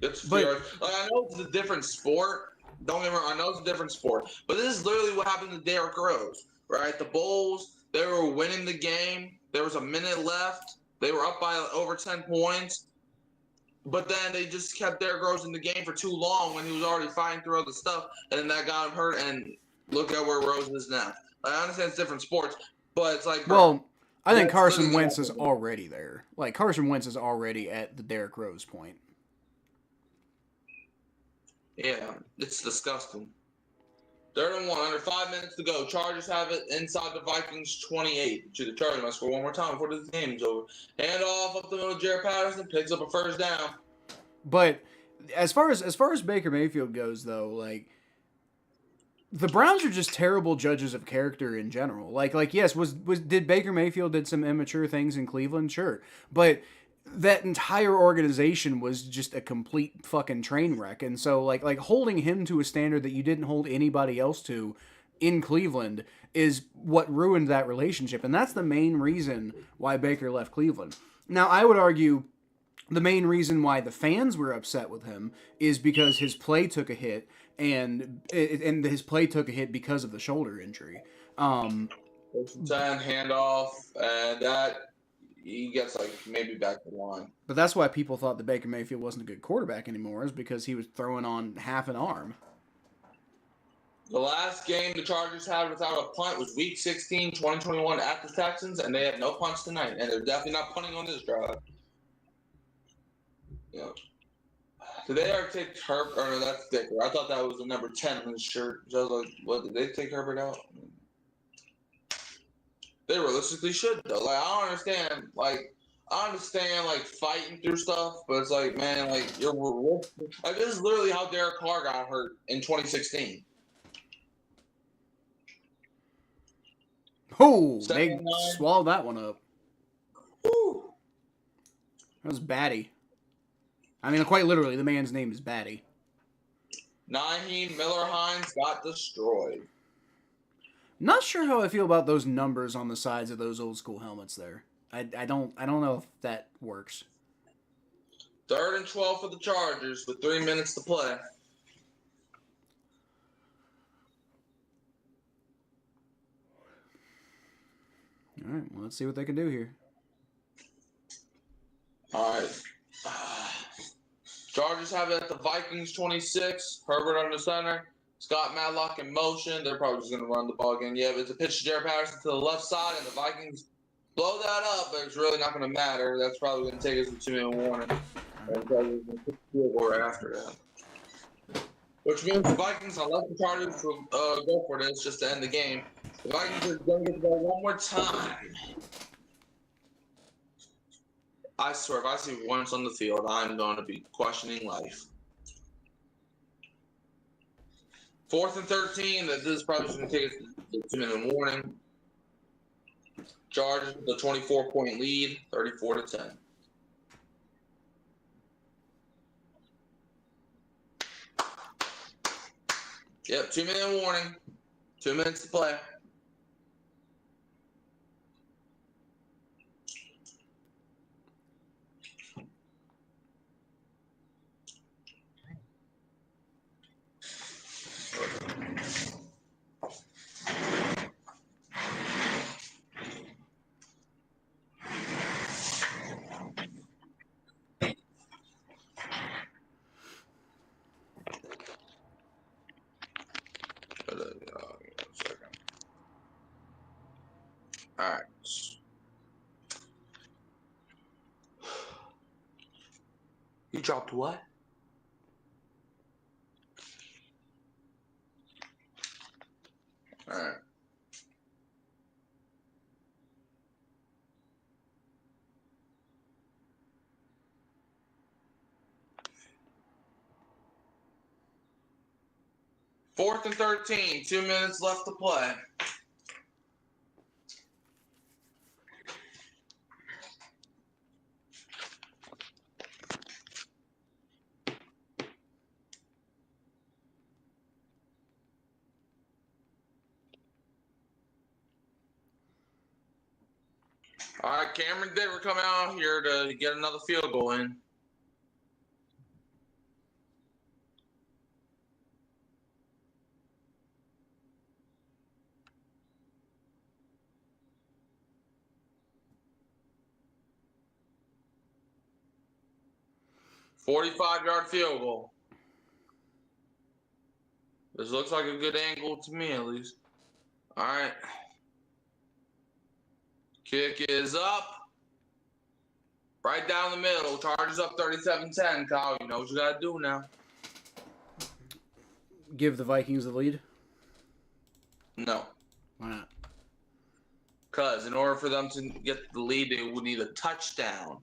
It's like, I know it's a different sport. Don't get me wrong, I know it's a different sport, but this is literally what happened to Derrick Rose, right? The Bulls, they were winning the game. There was a minute left. They were up by over 10 points. But then they just kept Derrick Rose in the game for too long when he was already fighting through other stuff, and then that got him hurt, and look at where Rose is now. I understand it's different sports, but it's like... Well, I think Carson Wentz is already there. Like, Carson Wentz is already at the Derrick Rose point. Yeah, it's disgusting. 3rd and 1, under 5 minutes to go. Chargers have it inside the Vikings 28. To the Chargers, must score one more time before the game's over. Hand off up the middle. Jared Patterson picks up a first down. But as far as Baker Mayfield goes, though, like the Browns are just terrible judges of character in general. Like yes, did Baker Mayfield did some immature things in Cleveland? Sure, but that entire organization was just a complete fucking train wreck. And so like holding him to a standard that you didn't hold anybody else to in Cleveland is what ruined that relationship. And that's the main reason why Baker left Cleveland. Now, I would argue the main reason why the fans were upset with him is because his play took a hit, and his play took a hit because of the shoulder injury. Handoff, and that he gets like maybe back to the line. But that's why people thought that Baker Mayfield wasn't a good quarterback anymore, is because he was throwing on half an arm. The last game the Chargers had without a punt was Week 16, 2021 at the Texans, and they had no punts tonight, and they're definitely not punting on this drive. Yeah. Did they ever take Herbert? Or no, that's Dicker. I thought that was the number 10 on his shirt. So I was like, what, did they take Herbert out? They realistically should, though. Like, I don't understand. Like, I understand, like, fighting through stuff, but it's like, man, like, like, this is literally how Derek Carr got hurt in 2016. Oh, they swallowed that one up. Woo. That was Batty. I mean, quite literally, the man's name is Batty. Naheem Miller-Hines got destroyed. Not sure how I feel about those numbers on the sides of those old school helmets there. I don't know if that works. 3rd and 12 for the Chargers with 3 minutes to play. All right, well, let's see what they can do here. All right. Chargers have it at the Vikings 26. Herbert under center. Scott Matlock in motion. They're probably just going to run the ball again. Yeah, but it's a pitch to Jared Patterson to the left side, and the Vikings blow that up, but it's really not going to matter. That's probably going to take us to 2-minute warning. And probably going to put the field goal right after that. Which means the Vikings, unless the Chargers will go for this just to end the game, the Vikings are going to get the ball one more time. I swear, if I see Wentz on the field, I'm going to be questioning life. 4th and 13. This is probably just going to take us to the 2-minute warning. Chargers with a 24-point lead, 34-10. Yep, 2-minute warning. 2 minutes to play. All right. You dropped what? All right. Fourth and 13. 2 minutes left to play. All right, Cameron Ditter coming out here to get another field goal in. "45-yard field goal. This looks like a good angle to me, at least. All right. Kick is up. Right down the middle. Chargers up 37-10. Kyle, you know what you got to do now. Give the Vikings the lead? No. Why not? Because in order for them to get the lead, they would need a touchdown,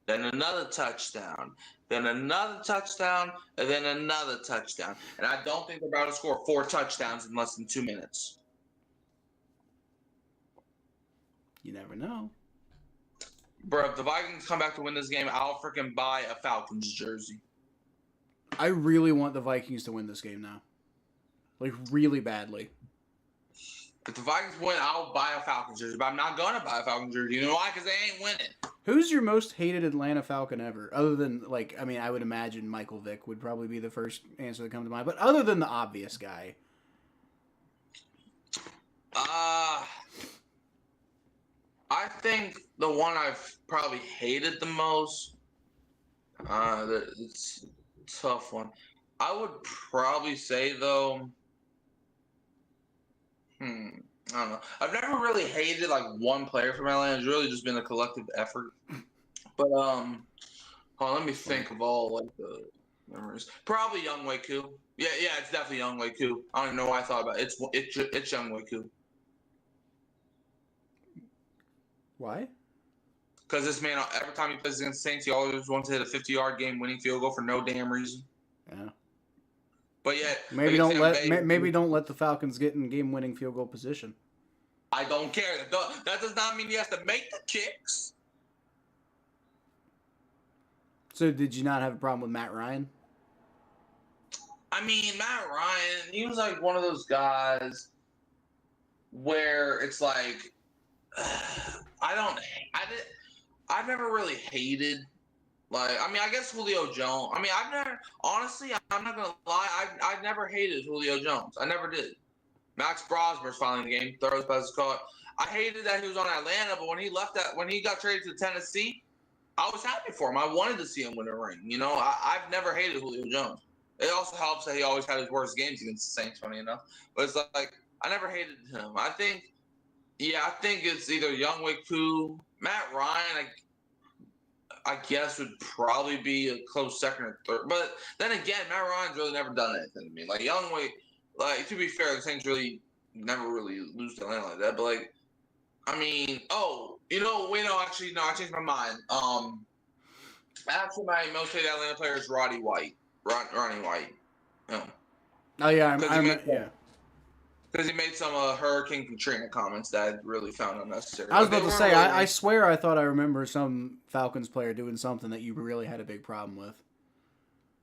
then another touchdown, then another touchdown, and then another touchdown. And I don't think they're about to score 4 touchdowns in less than 2 minutes. You never know. Bro, if the Vikings come back to win this game, I'll freaking buy a Falcons jersey. I really want the Vikings to win this game now. Like, really badly. If the Vikings win, I'll buy a Falcons jersey. But I'm not going to buy a Falcons jersey. You know why? Because they ain't winning. Who's your most hated Atlanta Falcon ever? Other than, like, I mean, I would imagine Michael Vick would probably be the first answer that comes to mind. But other than the obvious guy. I think the one I've probably hated the most, it's a tough one. I would probably say, though, I don't know. I've never really hated, like, one player from Atlanta. It's really just been a collective effort. But, hold on, let me think of all, like, the memories. Probably Younghoe Koo. Yeah, it's definitely Younghoe Koo. I don't even know why I thought about it. It's Younghoe Koo. Why? Because this man, every time he plays against the Saints, he always wants to hit a 50-yard game-winning field goal for no damn reason. Yeah. But yeah, maybe don't let the Falcons get in game-winning field goal position. I don't care. That does not mean he has to make the kicks. So did you not have a problem with Matt Ryan? I mean, Matt Ryan, he was like one of those guys where it's like, I've never really hated. Like, I mean, I guess Julio Jones. I mean, honestly, I'm not going to lie, I've never hated Julio Jones. I never did. Max Brosmer's finally in the game, throws passes caught. I hated that he was on Atlanta, but when he got traded to Tennessee, I was happy for him. I wanted to see him win a ring. You know, I've never hated Julio Jones. It also helps that he always had his worst games against the Saints, funny enough. But it's like I never hated him. I think it's either Younghoe Koo, Matt Ryan. I guess would probably be a close second or third. But then again, Matt Ryan's really never done anything to me. Like Younghoe, like to be fair, the Saints really never really lose to Atlanta like that. But like, I mean, actually, no, I changed my mind. Actually, my most hated Atlanta player is Roddy White. Ronnie White. Oh yeah, yeah. Because he made some Hurricane Katrina comments that I really found unnecessary. I was about to say, I swear I thought I remember some Falcons player doing something that you really had a big problem with.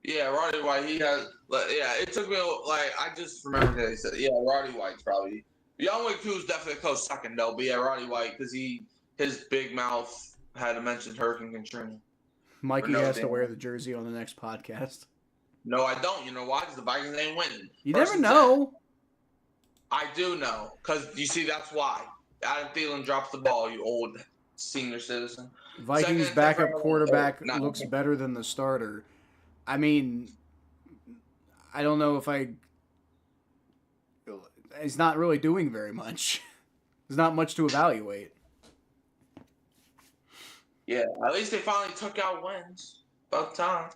Yeah, Roddy White, it took me, I just remembered that he said, Roddy White's probably, Younghoe Koo's definitely a close second, though, but yeah, Roddy White, because his big mouth had to mention Hurricane Katrina. Mikey has to wear the jersey on the next podcast. No, I don't. You know why? Because the Vikings ain't winning. You never know. I do know, because you see, that's why. Adam Thielen drops the ball, you old senior citizen. Vikings backup quarterback looks better than the starter. I mean, I don't know if he's not really doing very much. There's not much to evaluate. Yeah, at least they finally took out wins. About time.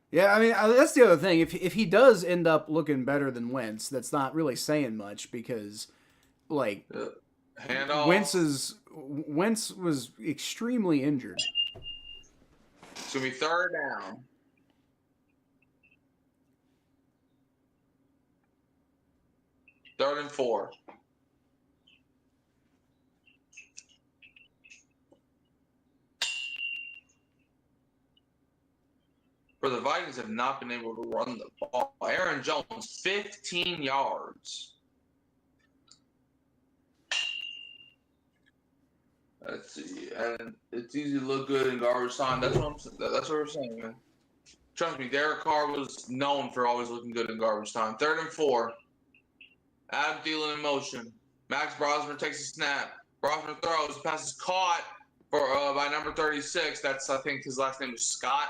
Yeah, I mean, that's the other thing. If he does end up looking better than Wentz, that's not really saying much because, like, Wentz was extremely injured. It's going to be third down. Third and 4. For the Vikings have not been able to run the ball. Aaron Jones, 15 yards. Let's see. And it's easy to look good in garbage time. That's what we're saying, man. Trust me, Derek Carr was known for always looking good in garbage time. 3rd and 4. Adam Thielen in motion. Max Brosman takes a snap. Brosman throws. Pass is caught by number 36. That's, I think, his last name is Scott.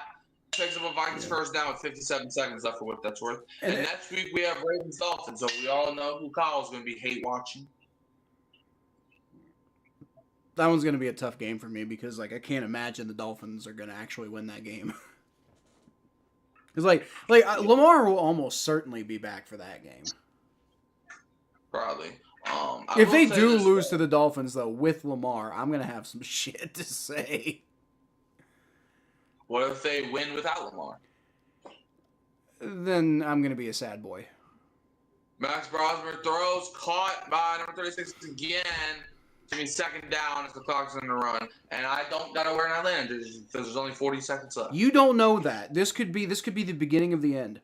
Takes up a Vikings first down with 57 seconds left for what that's worth. And next week we have Ravens Dolphins, so we all know who Kyle's going to be hate watching. That one's going to be a tough game for me because, like, I can't imagine the Dolphins are going to actually win that game. Because, Lamar will almost certainly be back for that game. Probably. If they do lose to the Dolphins, though, with Lamar, I'm going to have some shit to say. What if they win without Lamar? Then I'm going to be a sad boy. Max Brosman throws, caught by number 36 again. I mean, second down as the clock's in the run. And I don't got to wear an Atlanta jersey because there's only 40 seconds left. You don't know that. This could be the beginning of the end.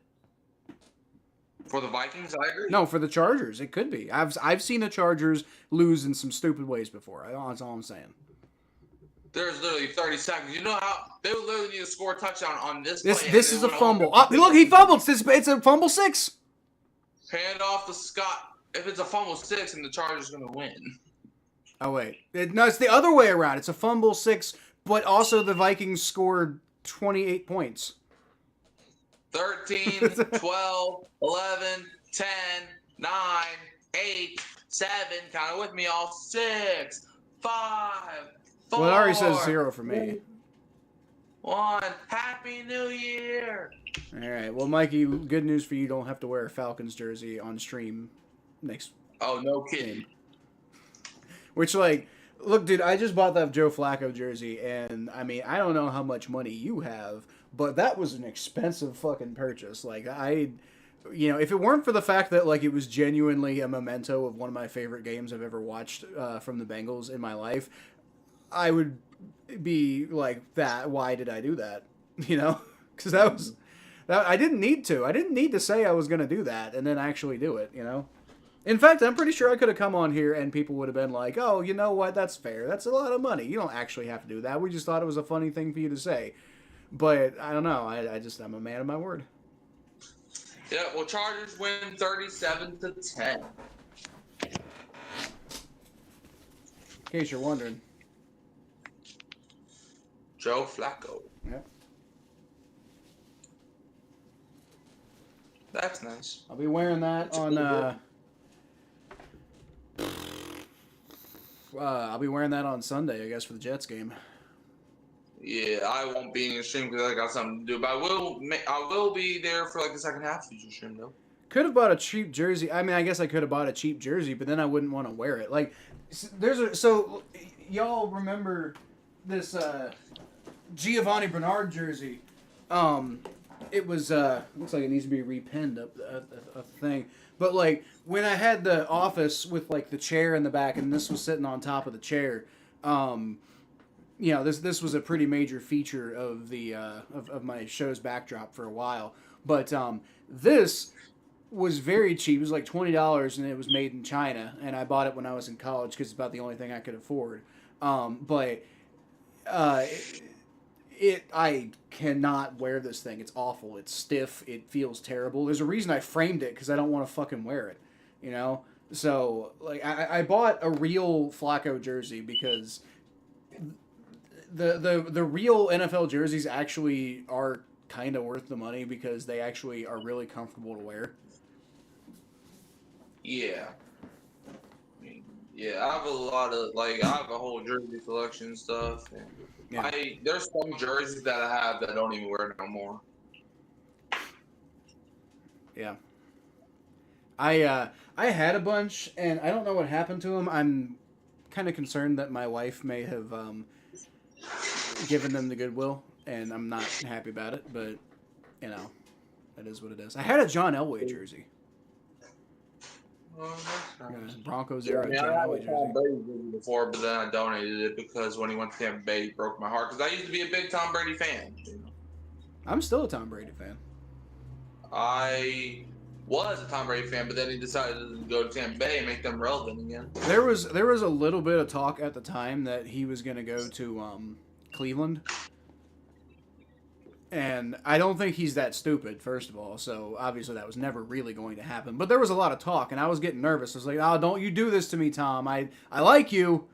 For the Vikings, I agree. No, for the Chargers, it could be. I've seen the Chargers lose in some stupid ways before. That's all I'm saying. There's literally 30 seconds. You know how they would literally need to score a touchdown on this play. This is a fumble. Oh, look, he fumbled. It's a fumble 6. Hand off to Scott. If it's a fumble 6, and the Chargers are going to win. Oh, wait. No, it's the other way around. It's a fumble 6, but also the Vikings scored 28 points. 13, 12, 11, 10, 9, 8, 7. Count it with me all. 6, 5. 4, well, it already says 0 for me. 1. Happy New Year. All right. Well, Mikey, good news for you. You don't have to wear a Falcons jersey on stream next. Oh, no kidding. Game. Which, look, dude, I just bought that Joe Flacco jersey, and, I mean, I don't know how much money you have, but that was an expensive fucking purchase. If it weren't for the fact that, it was genuinely a memento of one of my favorite games I've ever watched from the Bengals in my life, I would be like, why did I do that? Because I didn't need to. I didn't need to say I was going to do that and then actually do it, In fact, I'm pretty sure I could have come on here and people would have been like, oh, you know what? That's fair. That's a lot of money. You don't actually have to do that. We just thought it was a funny thing for you to say. But I don't know. I'm a man of my word. Yeah, well, Chargers win 37-10. In case you're wondering. Joe Flacco. Yep. That's nice. I'll be wearing that on. I'll be wearing that on Sunday, I guess, for the Jets game. Yeah, I won't be in the stream because I got something to do, but I will be there for like the second half of the stream though. Could have bought a cheap jersey. I mean, I guess I could have bought a cheap jersey, but then I wouldn't want to wear it. Like, so y'all remember this Giovanni Bernard jersey? It was looks like it needs to be repinned up a thing. But like when I had the office with like the chair in the back, and this was sitting on top of the chair. This was a pretty major feature of the of my show's backdrop for a while. But this was very cheap. It was like $20, and it was made in China. And I bought it when I was in college because it's about the only thing I could afford. But I cannot wear this thing. It's awful. It's stiff. It feels terrible. There's a reason I framed it because I don't want to fucking wear it. You know. So like I bought a real Flacco jersey because the real NFL jerseys actually are kind of worth the money because they actually are really comfortable to wear. Yeah. Yeah, I have a lot of I have a whole jersey collection and stuff. And Yeah. there's some jerseys that I have that I don't even wear no more. Yeah. I had a bunch, and I don't know what happened to them. I'm kind of concerned that my wife may have given them the Goodwill, and I'm not happy about it. But you know, that is what it is. I had a John Elway jersey. Oh, that's nice. Broncos Yeah, era I mean, John I had Elway a Tom jersey. Brady jersey before, but then I donated it because when he went to Tampa Bay, he broke my heart. Because I used to be a big Tom Brady fan. You know? I'm still a Tom Brady fan. I was a Tom Brady fan, but then he decided to go to Tampa Bay and make them relevant again. There was a little bit of talk at the time that he was going to go to Cleveland. And I don't think he's that stupid, first of all. So obviously that was never really going to happen. But there was a lot of talk, and I was getting nervous. I was like, "Oh, don't you do this to me, Tom. I like you,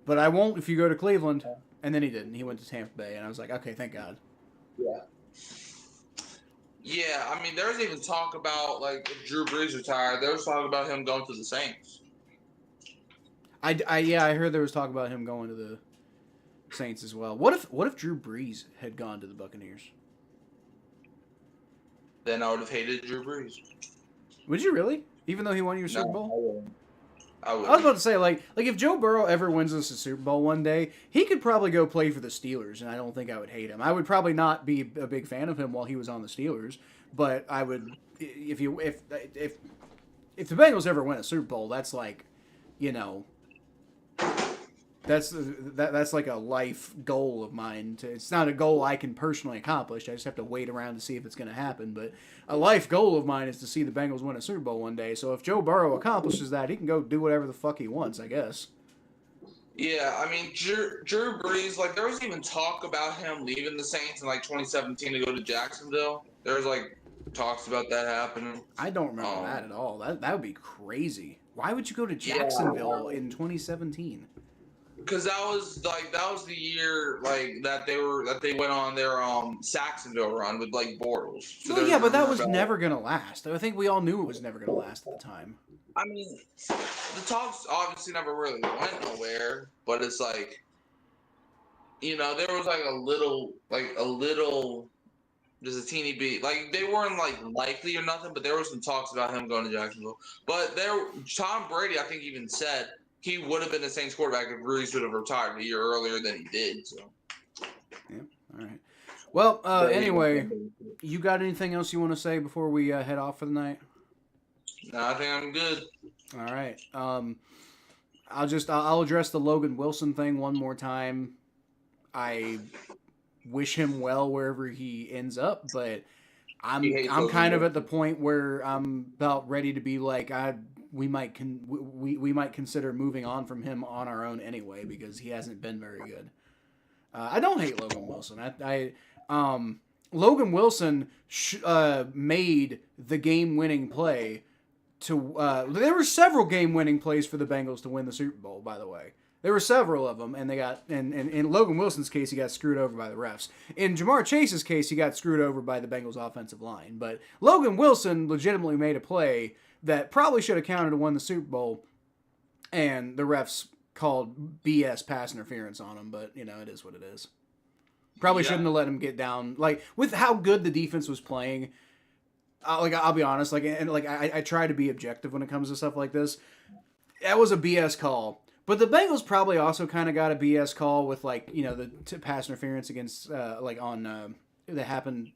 but I won't if you go to Cleveland." And then he didn't. He went to Tampa Bay, and I was like, "Okay, thank God." Yeah. Yeah, I mean, there's even talk about if Drew Brees retired. There was talk about him going to the Saints. I heard there was talk about him going to the Saints as well. What if Drew Brees had gone to the Buccaneers? Then I would have hated Drew Brees. Would you really? Even though he won your Super Bowl? I would. I was about to say, like if Joe Burrow ever wins us a Super Bowl one day, he could probably go play for the Steelers, and I don't think I would hate him. I would probably not be a big fan of him while he was on the Steelers, but I would if the Bengals ever win a Super Bowl, that's like, you know, that's like a life goal of mine. It's not a goal I can personally accomplish. I just have to wait around to see if it's going to happen. But a life goal of mine is to see the Bengals win a Super Bowl one day. So if Joe Burrow accomplishes that, he can go do whatever the fuck he wants, I guess. Yeah, I mean, Drew Brees, there was even talk about him leaving the Saints in 2017 to go to Jacksonville. There was talks about that happening. I don't remember that at all. That would be crazy. Why would you go to Jacksonville in 2017? Because that was the year that they went on their Saxonville run with Bortles. So well, yeah, but that was never gonna last. I think we all knew it was never gonna last at the time. I mean, the talks obviously never really went nowhere, but it's there was a little, just a teeny bit. They weren't likely or nothing, but there were some talks about him going to Jacksonville. But Tom Brady, I think, even said he would have been the Saints quarterback if Brees would have retired a year earlier than he did. So. Yeah. All right. Well, anyway, you got anything else you want to say before we head off for the night? No, I think I'm good. All right. I'll address the Logan Wilson thing one more time. I wish him well wherever he ends up, but I'm kind of at the point where I'm about ready to be we might consider moving on from him on our own anyway because he hasn't been very good. I don't hate Logan Wilson. Logan Wilson made the game-winning play to. There were several game-winning plays for the Bengals to win the Super Bowl, by the way. There were several of them, and they got and in Logan Wilson's case, he got screwed over by the refs. In Jamar Chase's case, he got screwed over by the Bengals offensive line. But Logan Wilson legitimately made a play that probably should have counted to win the Super Bowl, and the refs called BS pass interference on him. But it is what it is. Probably shouldn't have let him get down. Like with how good the defense was playing. I'll be honest. I try to be objective when it comes to stuff like this. That was a BS call. But the Bengals probably also kind of got a BS call with the pass interference against that happened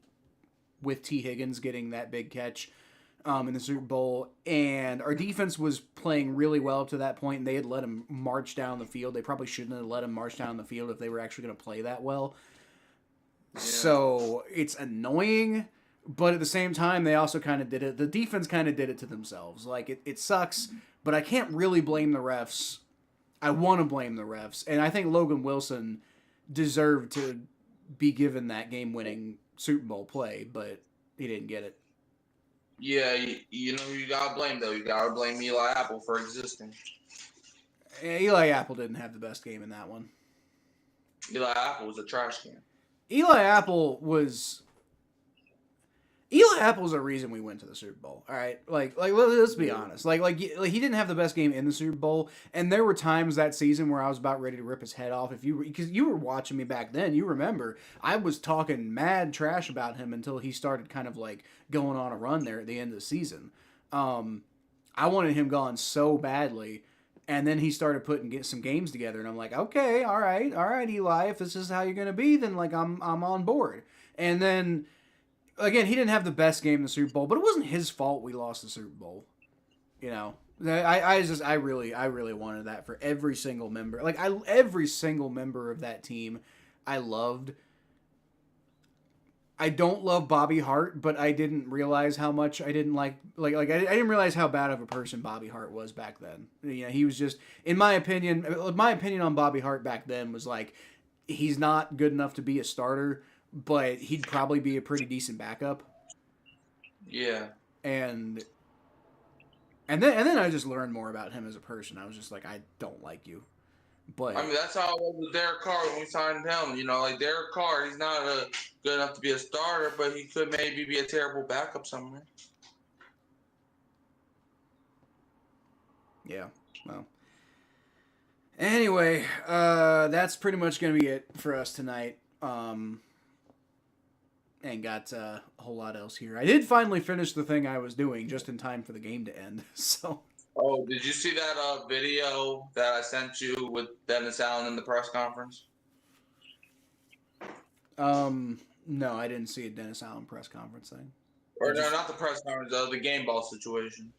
with T. Higgins getting that big catch in the Super Bowl, and our defense was playing really well up to that point, and they had let him march down the field. They probably shouldn't have let him march down the field if they were actually going to play that well. Yeah. So it's annoying, but at the same time, they also kind of did it. The defense kind of did it to themselves. It sucks, but I can't really blame the refs. I want to blame the refs, and I think Logan Wilson deserved to be given that game-winning Super Bowl play, but he didn't get it. Yeah, you gotta blame though. You gotta blame Eli Apple for existing. Eli Apple didn't have the best game in that one. Eli Apple was a trash can. Eli Apple was a reason we went to the Super Bowl. All right, let's be honest. He didn't have the best game in the Super Bowl, and there were times that season where I was about ready to rip his head off. Because you were watching me back then, you remember I was talking mad trash about him until he started kind of going on a run there at the end of the season. I wanted him gone so badly, and then he started putting some games together, and I'm like, okay, all right, Eli, if this is how you're gonna be, then I'm on board. And then. Again, he didn't have the best game in the Super Bowl, but it wasn't his fault we lost the Super Bowl. I really wanted that for every single member. Every single member of that team, I loved. I don't love Bobby Hart, but I didn't realize how much I didn't I didn't realize how bad of a person Bobby Hart was back then. He was just, in my opinion on Bobby Hart back then was he's not good enough to be a starter. But he'd probably be a pretty decent backup. Yeah. And then I just learned more about him as a person. I was just I don't like you. But that's how it was with Derek Carr when we signed him. Derek Carr, he's not good enough to be a starter, but he could maybe be a terrible backup somewhere. Yeah. Well. Anyway, that's pretty much gonna be it for us tonight. And got a whole lot else here. I did finally finish the thing I was doing just in time for the game to end. So. Oh, did you see that video that I sent you with Dennis Allen in the press conference? No, I didn't see a Dennis Allen press conference thing. No, not the press conference. The game ball situation.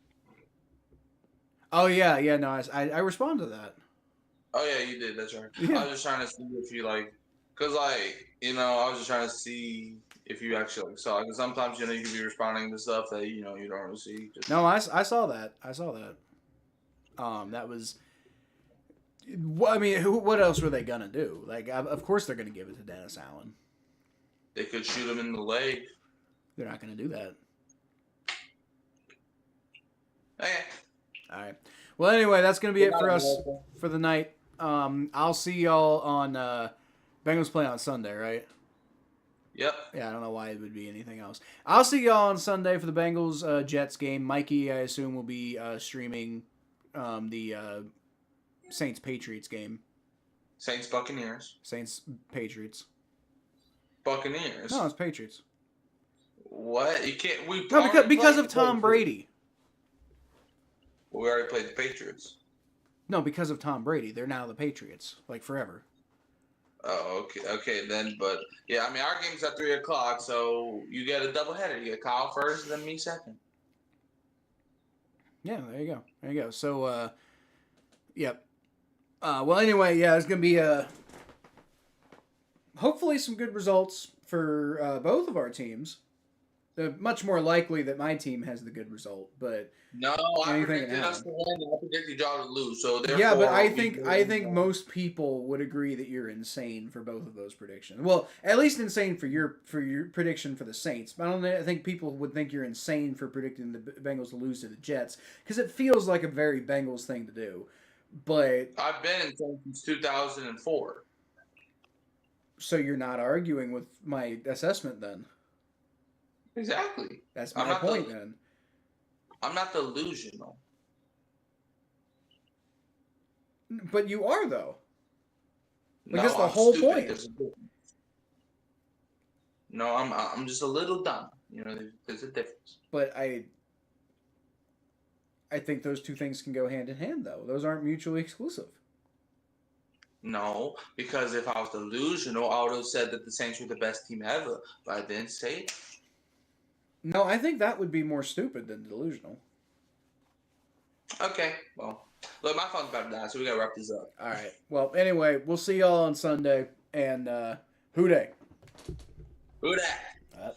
Oh yeah, no, I responded to that. Oh yeah, you did. That's right. Yeah. I was just trying to see if you because I was just trying to see if you actually saw it. Because sometimes you can be responding to stuff that you don't really see. No, I saw that. That was. I mean, what else were they gonna do? Of course they're gonna give it to Dennis Allen. They could shoot him in the leg. They're not gonna do that. Okay. All right. Well, anyway, that's gonna be it for us for the night. I'll see y'all on Bengals play on Sunday, right? Yep. Yeah, I don't know why it would be anything else. I'll see y'all on Sunday for the Bengals Jets game. Mikey, I assume, will be streaming the Saints Patriots game. Saints Buccaneers. Saints Patriots. Buccaneers. No, it's Patriots. What? You can't. Because of Tom Brady. Well, we already played the Patriots. No, because of Tom Brady. They're now the Patriots, forever. Oh, okay then. But yeah, I mean, our game's at 3:00, so you get a doubleheader. You get Kyle first, then me second. Yeah, there you go. So, yep. Well, anyway, yeah, it's gonna be hopefully some good results for both of our teams. Much more likely that my team has the good result, but no, I predicted us to win, and I predicted y'all to lose. So yeah, but I think most people would agree that you're insane for both of those predictions. Well, at least insane for your prediction for the Saints. But I think people would think you're insane for predicting the Bengals to lose to the Jets because it feels like a very Bengals thing to do. But I've been in since 2004. so you're not arguing with my assessment then? Exactly. That's I'm my not point then. I'm not delusional. But you are though. Like that's No, the I'm whole stupid. point. No, I'm just a little dumb. There's a difference. But I think those two things can go hand in hand though. Those aren't mutually exclusive. No, because if I was delusional, I would have said that the Saints were the best team ever. But I didn't say it. No, I think that would be more stupid than delusional. Okay, well, look, my phone's about to die, so we gotta wrap this up. All right. Well, anyway, we'll see y'all on Sunday and who day? Who that?